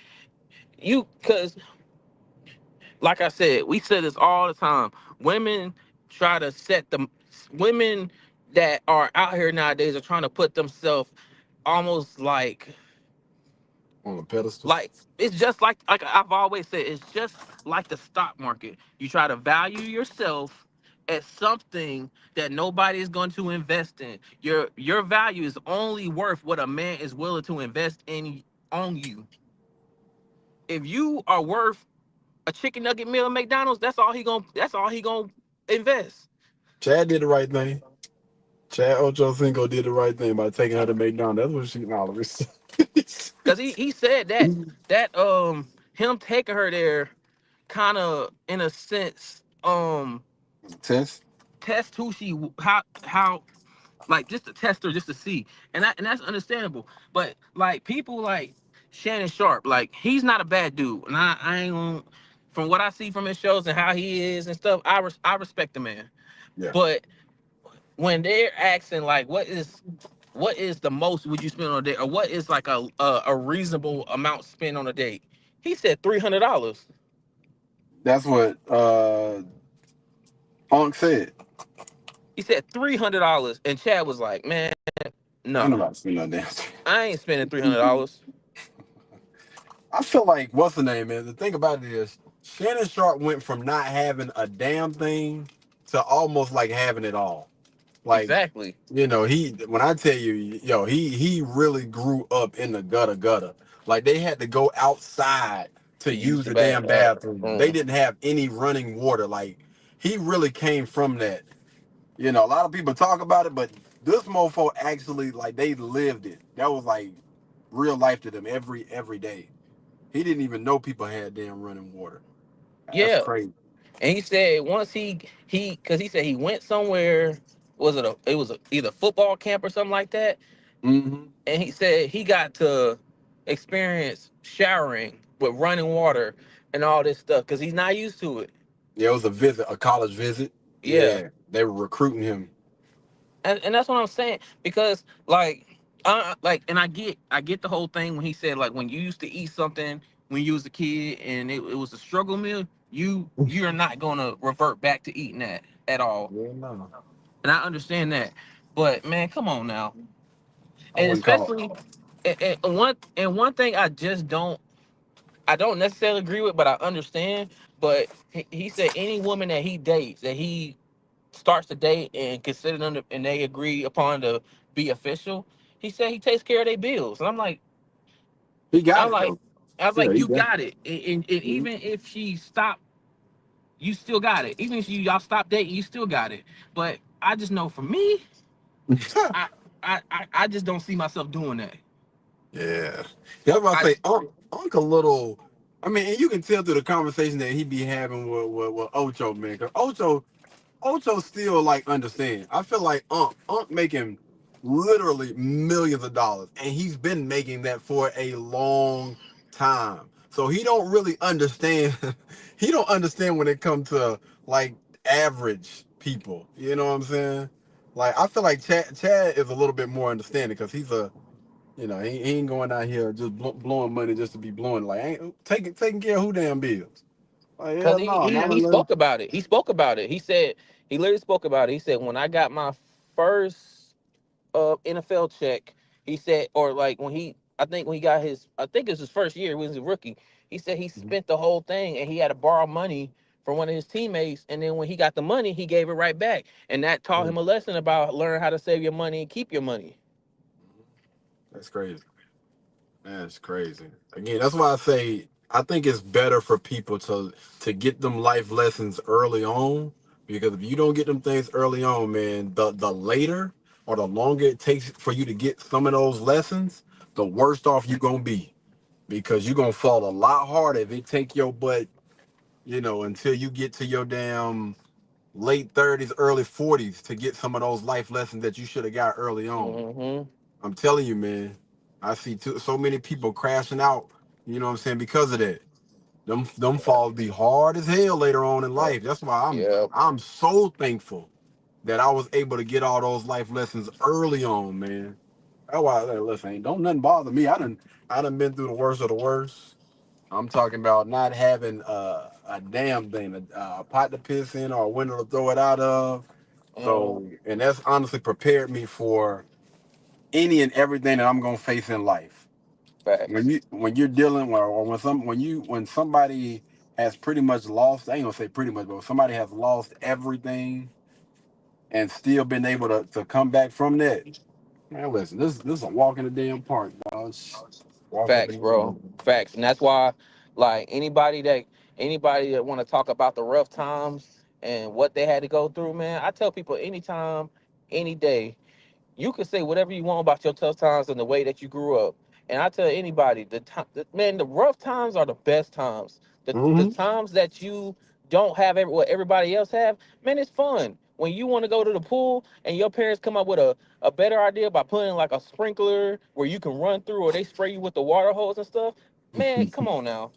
like I said, we say this all the time. Women try to women that are out here nowadays are trying to put themselves almost like On a pedestal. like it's just like I've always said, it's just like the stock market. You try to value yourself as something that nobody is going to invest in. Your value is only worth what a man is willing to invest in on you. If you are worth a chicken nugget meal at McDonald's, that's all he gonna invest. Chad did the right thing. Chad Ochocinco did the right thing by taking her to McDonald's. That's what she always. Cause he said that him taking her there kind of in a sense Test. test who she how like just to test her just to see, and that's understandable. But like people like Shannon Sharp, like he's not a bad dude, and I ain't gonna, from what I see from his shows and how he is and stuff, I respect the man. Yeah. But when they're asking like what is the most would you spend on a date, or what is like a reasonable amount spent on a date, he said $300. That's what Onk said. He said $300, and Chad was like, man, Ain't no, nobody spend no damn. I ain't spending $300. I feel like what's the name, man? The thing about it is Shannon Sharp went from not having a damn thing to almost like having it all. Like Exactly. when I tell you, he really grew up in the gutter. Like they had to go outside to use the damn bathroom. They didn't have any running water. Like he really came from that. A lot of people talk about it, but this mofo actually like they lived it. That was like real life to them every day. He didn't even know people had damn running water. That's crazy. And he said once because he said he went somewhere, it was either football camp or something like that. Mm-hmm. And he said he got to experience showering with running water and all this stuff because he's not used to it. Yeah, it was a visit, a college visit. Yeah. Yeah, they were recruiting him. And that's what I'm saying because and I get the whole thing when he said like when you used to eat something when you was a kid and it was a struggle meal, you're not gonna revert back to eating that at all. Yeah, no. And I understand that, but man, come on now. I And wouldn't call it. especially one thing I don't necessarily agree with, but I understand. But he said any woman that he dates that he starts to date and consider them and they agree upon to be official, he said he takes care of their bills. And He got I'm it like, though. I was Yeah, like, he you got got it. And it. even if she stopped, you still got it. Even if y'all stop dating, you still got it. But I just know for me, I just don't see myself doing that. Yeah. That's why I say Unc a little. I mean, and you can tell through the conversation that he be having with Ocho, man. Cause Ocho still like understand. I feel like Unc making literally millions of dollars, and he's been making that for a long time. So he don't really understand. He don't understand when it comes to like average people. You know what I'm saying? Like I feel like Chad is a little bit more understanding because he's a he ain't going out here just blowing money just to be blowing. Like ain't taking care of who damn bills. Like Because hell no, not he unless. spoke about it. He spoke about it. He literally spoke about it. He said, when I got my first NFL check, he said, or like I think when he got I think it was his first year, he was a rookie. He said he spent the whole thing and he had to borrow money from one of his teammates. And then when he got the money, he gave it right back. And that taught him a lesson about learn how to save your money and keep your money. That's crazy. That's crazy. Again, that's why I say I think it's better for people to get them life lessons early on because if you don't get them things early on, man, the later or the longer it takes for you to get some of those lessons, the worse off you're gonna be because you're gonna fall a lot harder if it take your butt, until you get to your damn late 30s, early 40s to get some of those life lessons that you should have got early on. Mm-hmm. I'm telling you, man. I see so many people crashing out, you know what I'm saying, because of that. Them falls be hard as hell later on in life. That's why Yep. I'm so thankful that I was able to get all those life lessons early on, man. That's why listen, don't nothing bother me. I done been through the worst of the worst. I'm talking about not having a damn thing, a pot to piss in or a window to throw it out of. So, and that's honestly prepared me for any and everything that I'm gonna face in life. Facts. When you're dealing or when somebody has pretty much lost, I ain't gonna say pretty much, but when somebody has lost everything and still been able to come back from that, man, listen, this is a walk in the damn park, dog. Walk in the Facts, damn park. bro. Facts. And that's why, like, anybody that want to talk about the rough times and what they had to go through, man, I tell people anytime, any day, you can say whatever you want about your tough times and the way that you grew up. And I tell anybody, man, the rough times are the best times. The Mm-hmm. times that you don't have what everybody else have, man, it's fun. When you want to go to the pool and your parents come up with a better idea by putting like a sprinkler where you can run through or they spray you with the water hose and stuff, man, come on now.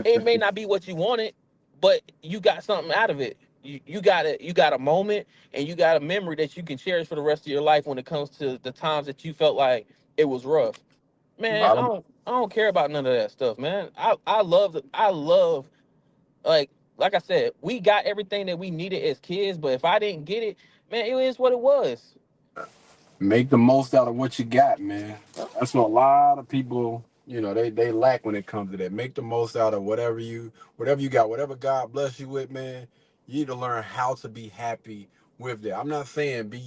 It may not be what you wanted, but you got something out of it. You got a moment and you got a memory that you can cherish for the rest of your life when it comes to the times that you felt like it was rough. Man, Bottom. I don't care about none of that stuff, man. I love like I said, we got everything that we needed as kids, but if I didn't get it, man, it is what it was. Make the most out of what you got, man. That's what a lot of people, they lack when it comes to that. Make the most out of whatever you got, whatever God bless you with, man. You need to learn how to be happy with that. I'm not saying be,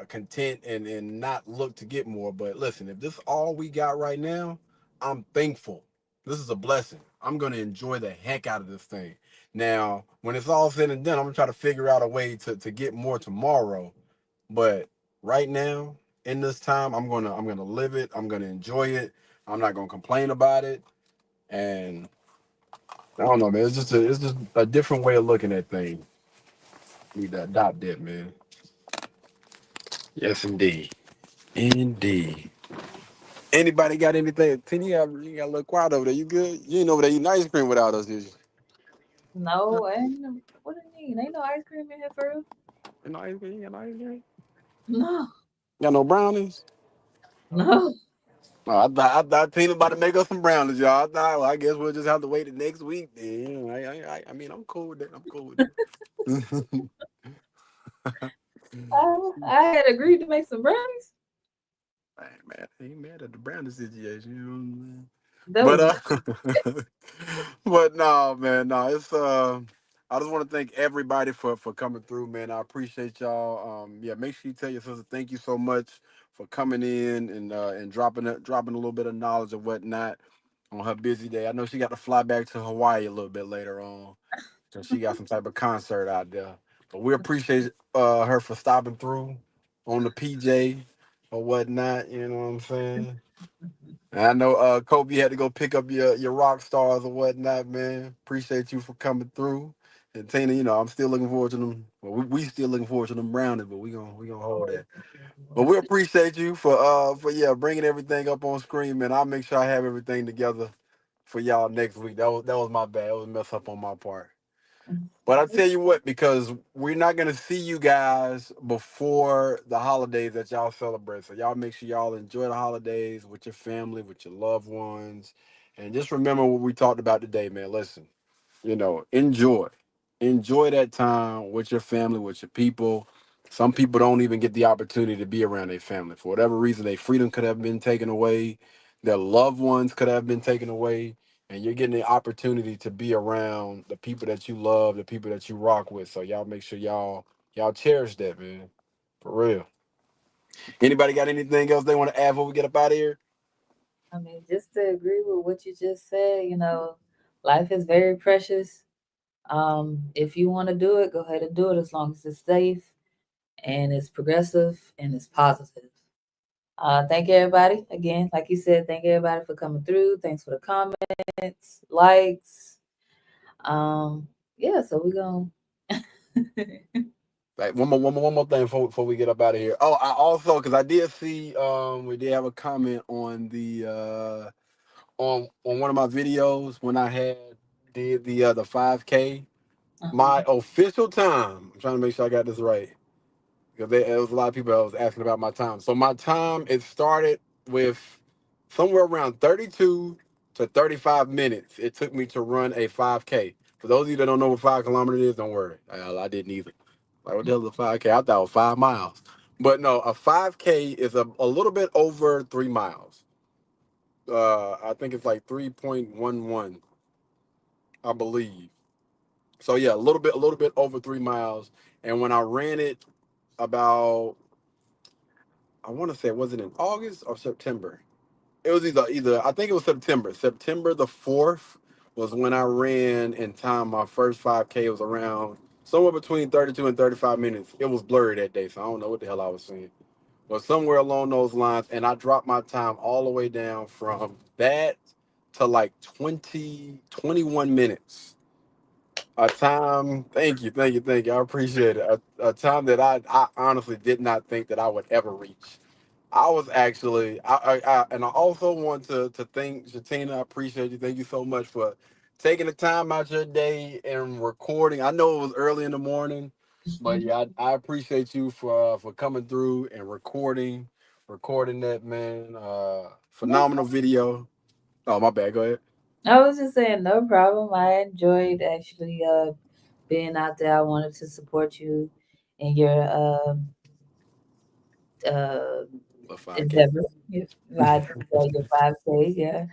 content and not look to get more, but listen, if this is all we got right now, I'm thankful. This is a blessing. I'm gonna enjoy the heck out of this thing. Now, when it's all said and done, I'm gonna try to figure out a way to get more tomorrow. But right now, in this time, I'm gonna live it. I'm gonna enjoy it. I'm not gonna complain about it. And I don't know, man. It's just a different way of looking at things. Need to adopt that, man. Yes, indeed. Indeed. Anybody got anything? Tina, you got a little quiet over there. You good? You ain't over there eating ice cream without us, did you? No, what do you mean? Ain't no ice cream in here for real? No ice cream? You got no ice cream? No, Got no brownies? no. Oh, I thought Tina about to make us some brownies, y'all. I thought, well, I guess we'll just have to wait the next week. Then I mean, I'm cool with that. I'm cool with that. I had agreed to make some brownies. I ain't mad at the brownie situation. You know That what was I'm saying? But no, man, no. It's I just want to thank everybody for coming through, man. I appreciate y'all. Yeah, make sure you tell your sister thank you so much for coming in and dropping a little bit of knowledge and whatnot on her busy day. I know she got to fly back to Hawaii a little bit later on, so she got some type of concert out there. But we appreciate her for stopping through on the PJ or whatnot. You know what I'm saying? And I know Kobe had to go pick up your rock stars or whatnot, man. Appreciate you for coming through. And Tina, I'm still looking forward to them. Well, we still looking forward to them brownies, but we gonna hold that. But we appreciate you for bringing everything up on screen, man. I'll make sure I have everything together for y'all next week. That was my bad. That was a mess up on my part. But I tell you what, because we're not gonna see you guys before the holidays that y'all celebrate. So y'all make sure y'all enjoy the holidays with your family, with your loved ones, and just remember what we talked about today, man. Listen, enjoy, enjoy that time with your family, with your people. Some people don't even get the opportunity to be around their family for whatever reason. Their freedom could have been taken away, their loved ones could have been taken away, and you're getting the opportunity to be around the people that you love, the people that you rock with. So y'all make sure y'all cherish that, man. For real. Anybody got anything else they want to add before we get up out of here? I mean, just to agree with what you just said, life is very precious. If you want to do it, go ahead and do it as long as it's safe and it's progressive and it's positive. Thank everybody again. Like you said, thank everybody for coming through. Thanks for the comments, likes. Yeah, so we're gonna Like one more thing before we get up out of here. Oh, I also because I did see we did have a comment on the on one of my videos when I did the 5K. My official time. I'm trying to make sure I got this right because there was a lot of people that was asking about my time. So my time, it started with somewhere around 32 to 35 minutes. It took me to run a 5K. For those of you that don't know what 5 kilometers is, don't worry. I didn't either. Like, what the hell is a 5K? I thought it was 5 miles. But no, a 5K is a little bit over 3 miles. I think it's like 3.11, I believe. So yeah, a little bit over 3 miles. And when I ran it about, I want to say, was it in August or September? It was either I think it was September. September the 4th was when I ran and timed my first 5K. It was around somewhere between 32 and 35 minutes. It was blurry that day, so I don't know what the hell I was saying. But somewhere along those lines, and I dropped my time all the way down from that to like 21 minutes. A time, thank you, thank you, thank you. I appreciate it. A time that I honestly did not think that I would ever reach. I was actually, and I also want to thank Shatina. I appreciate you. Thank you so much for taking the time out your day and recording. I know it was early in the morning, but yeah, I appreciate you for coming through and recording that, man. no Phenomenal video. Oh, my bad. Go ahead. I was just saying no problem. I enjoyed actually being out there. I wanted to support you in your uh The 5K. endeavor. Your 5K, yeah.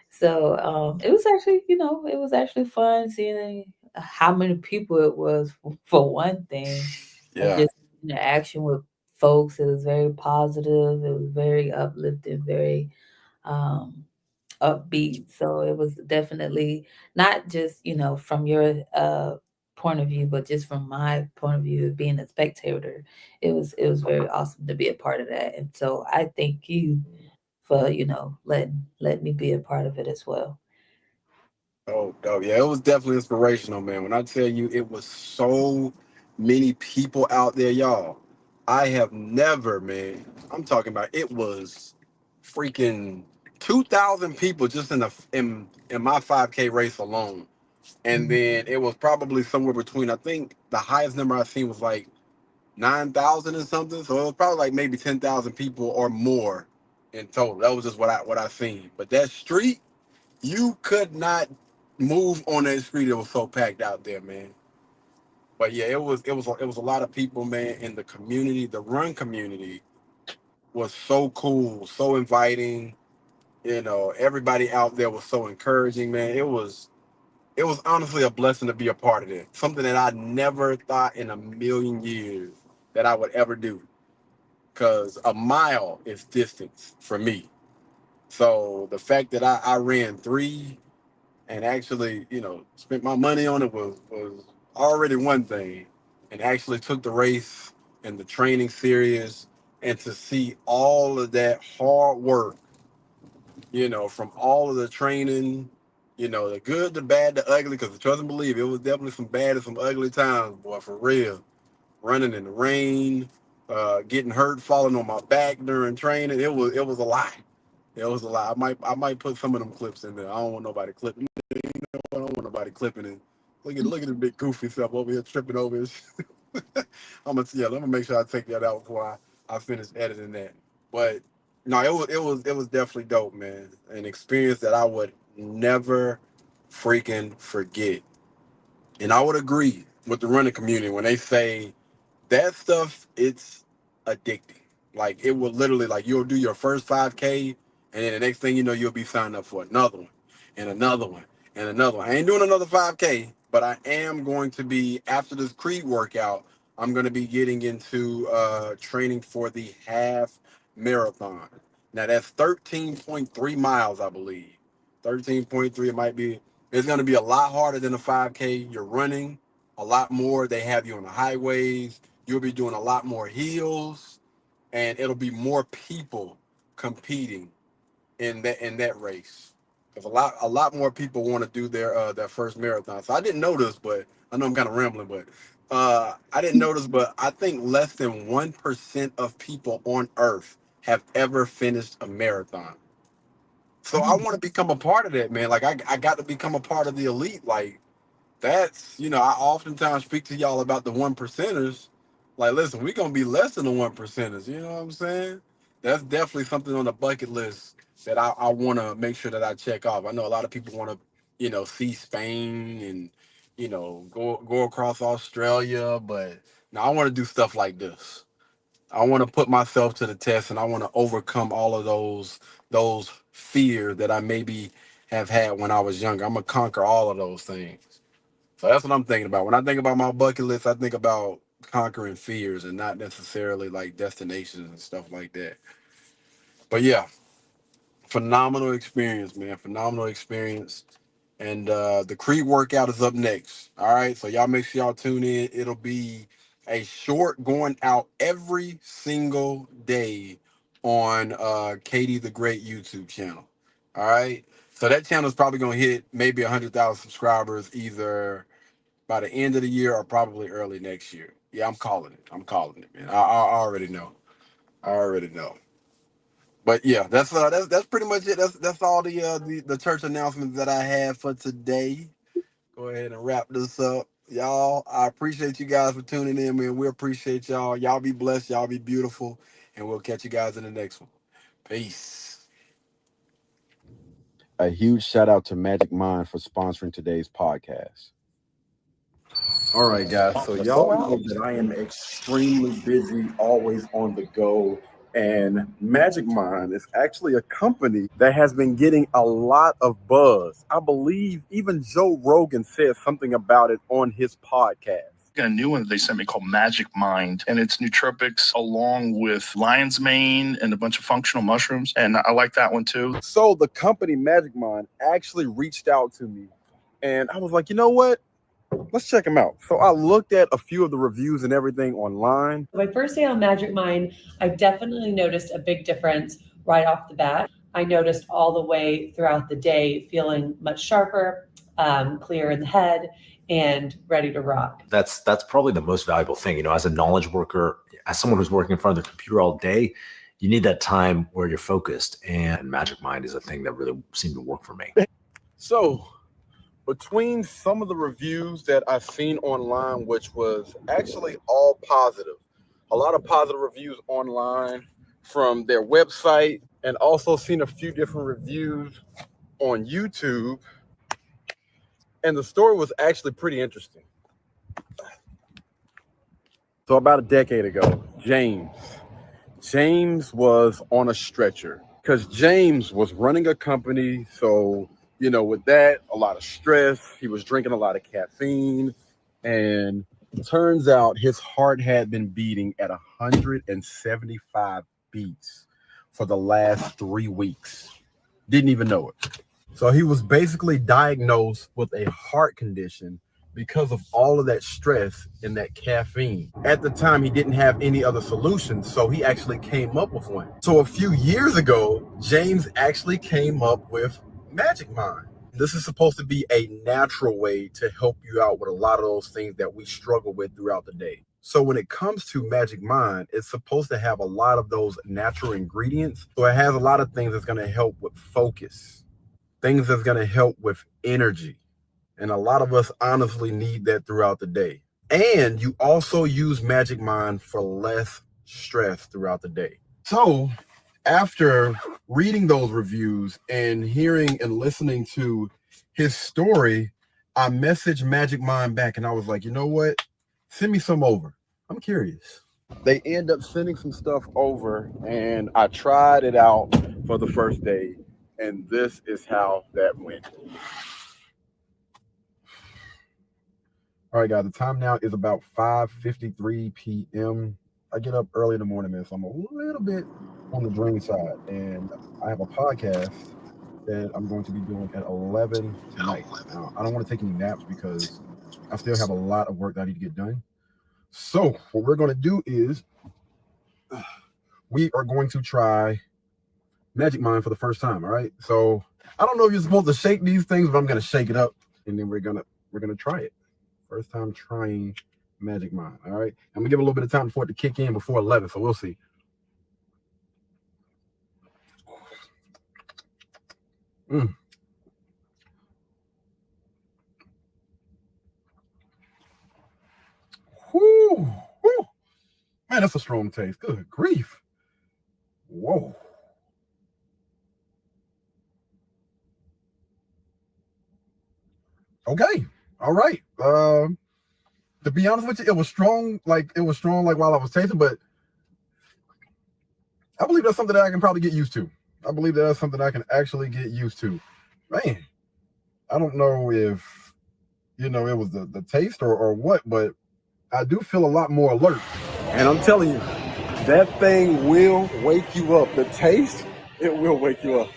So it was actually, it was actually fun seeing how many people it was for one thing, and Yeah. just interaction with folks. It was very positive. It was very uplifting, very um, upbeat. So it was definitely not just from your point of view, but just from my point of view, being a spectator. It was very awesome to be a part of that, and so I thank you for letting me be a part of it as well. Oh, yeah, it was definitely inspirational, man. When I tell you it was so many people out there, y'all, I have never, man, I'm talking about it was freaking 2,000 people just in my 5K race alone. And then it was probably somewhere between, I think the highest number I've seen was like 9,000 or something. So it was probably like maybe 10,000 people or more in total. That was just what I seen. But that street, you could not move on that street. It was so packed out there, man. But yeah, it was a lot of people, man, in the community. The run community was so cool, so inviting. You know, everybody out there was so encouraging, man. It was honestly a blessing to be a part of it. Something that I never thought in a million years that I would ever do. Because a mile is distance for me. So the fact that I ran 3 and actually, spent my money on it was already one thing. And actually took the race and the training serious, and to see all of that hard work, from all of the training, the good, the bad, the ugly, because trust and believe, it was definitely some bad and some ugly times, boy, for real. Running in the rain, getting hurt, falling on my back during training. It was a lot. It was a lot. I might put some of them clips in there. I don't want nobody clipping. I don't want nobody clipping it. Look at the big goofy stuff over here tripping over his. I'm gonna make sure I take that out before I finish editing that. But no, it was definitely dope, man. An experience that I would never freaking forget. And I would agree with the running community when they say that stuff, it's addicting. Like, it will literally, like, you'll do your first 5K, and then the next thing you know, you'll be signed up for another one and another one and another one. I ain't doing another 5K, but I am going to be, after this Creed workout, I'm going to be getting into training for the half marathon. Now, that's 13.3 miles, I believe. 13.3, it might be. It's going to be a lot harder than a 5K. You're running a lot more. They have you on the highways. You'll be doing a lot more hills, and it'll be more people competing in that race. Because a lot more people want to do their first marathon. So I didn't know this, but I know I'm kind of rambling, but I didn't notice, but I think less than 1% of people on Earth have ever finished a marathon. So I want to become a part of that, man. Like, I got to become a part of the elite. Like, I oftentimes speak to y'all about the 1%ers. Like, listen, we're going to be less than the 1%ers. You know what I'm saying? That's definitely something on the bucket list that I want to make sure that I check off. I know a lot of people want to, see Spain and, go across Australia. But now I want to do stuff like this. I want to put myself to the test, and I want to overcome all of those fears that I maybe have had when I was younger. I'm going to conquer all of those things. So that's what I'm thinking about. When I think about my bucket list, I think about conquering fears and not necessarily like destinations and stuff like that. But yeah, phenomenal experience, man. Phenomenal experience. And the Creed workout is up next. All right. So y'all make sure y'all tune in. It'll be a short going out every single day on Katie the Great YouTube channel. All right. So that channel is probably going to hit maybe 100,000 subscribers either by the end of the year or probably early next year. Yeah, I'm calling it. Man. I already know. I already know. But yeah, that's pretty much it. That's all the church announcements that I had for today. Go ahead and wrap this up. Y'all, I appreciate you guys for tuning in, man. We appreciate y'all. Y'all be blessed. Y'all be beautiful. And we'll catch you guys in the next one. Peace. A huge shout out to Magic Mind for sponsoring today's podcast. All right, guys. So y'all know that I am extremely busy, always on the go. And Magic Mind is actually a company that has been getting a lot of buzz. I believe even Joe Rogan said something about it on his podcast. A new one that they sent me called Magic Mind, and it's nootropics along with lion's mane and a bunch of functional mushrooms, and I like that one too. So the company Magic Mind actually reached out to me, and I was like, you know what? Let's check them out. So I looked at a few of the reviews and everything online. My first day on Magic Mind, I definitely noticed a big difference right off the bat. I noticed all the way throughout the day feeling much sharper, clear in the head, and ready to rock. That's probably the most valuable thing. As a knowledge worker, as someone who's working in front of the computer all day, you need that time where you're focused, and Magic Mind is a thing that really seemed to work for me. So between some of the reviews that I've seen online, which was actually all positive, a lot of positive reviews online from their website, and also seen a few different reviews on YouTube. And the story was actually pretty interesting. So about a decade ago, James was on a stretcher because James was running a company. So, you know, with that, a lot of stress, he was drinking a lot of caffeine, and it turns out his heart had been beating at 175 beats for the last 3 weeks. Didn't even know it. So he was basically diagnosed with a heart condition because of all of that stress and that caffeine. At the time, he didn't have any other solutions, so he actually came up with one. So a few years ago, James actually came up with Magic Mind. This is supposed to be a natural way to help you out with a lot of those things that we struggle with throughout the day. So when it comes to Magic Mind, it's supposed to have a lot of those natural ingredients. So it has a lot of things that's going to help with focus, things that's going to help with energy. And a lot of us honestly need that throughout the day. And you also use Magic Mind for less stress throughout the day. So after reading those reviews and hearing and listening to his story, I messaged Magic Mind back and I was like, you know what? Send me some over. I'm curious. They end up sending some stuff over, and I tried it out for the first day, and this is how that went. All right, guys, the time now is about 5:53 p.m. I get up early in the morning, man, so I'm a little bit on the drain side, and I have a podcast that I'm going to be doing at 11 tonight. Now, I don't want to take any naps because I still have a lot of work that I need to get done. So what we're going to do is we are going to try Magic Mind for the first time, all right? So I don't know if you're supposed to shake these things, but I'm going to shake it up, and then we're gonna try it. First time trying Magic Mind, all right? I'm gonna give a little bit of time for it to kick in before 11, so we'll see. Mm. Whew. Whew. Man, that's a strong taste. Good grief. Whoa. Okay. All right. To be honest with you, it was strong like while I was tasting, but I believe that's something that I can probably get used to. I believe that's something I can actually get used to. Man, I don't know if, you know, it was the taste or what, but I do feel a lot more alert. And I'm telling you, that thing will wake you up. The taste, it will wake you up.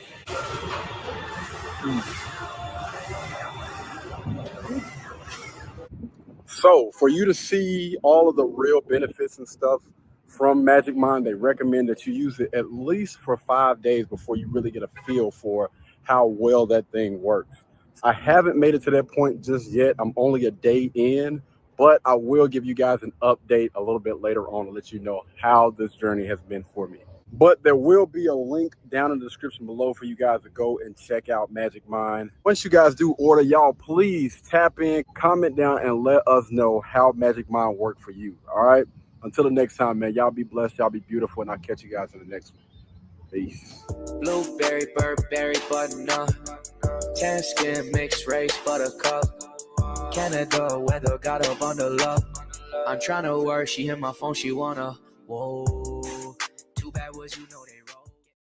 So for you to see all of the real benefits and stuff from Magic Mind, they recommend that you use it at least for 5 days before you really get a feel for how well that thing works. I haven't made it to that point just yet. I'm only a day in, but I will give you guys an update a little bit later on to let you know how this journey has been for me. But there will be a link down in the description below for you guys to go and check out Magic Mind. Once you guys do order, y'all please tap in, comment down, and let us know how Magic Mind worked for you. All right? Until the next time, man, y'all be blessed, y'all be beautiful, and I'll catch you guys in the next one. Peace. Blueberry, Burberry, button-up. Tan skin, mixed race, buttercup. Canada weather, got a bundle up. I'm tryna work, she hit my phone, she wanna, whoa.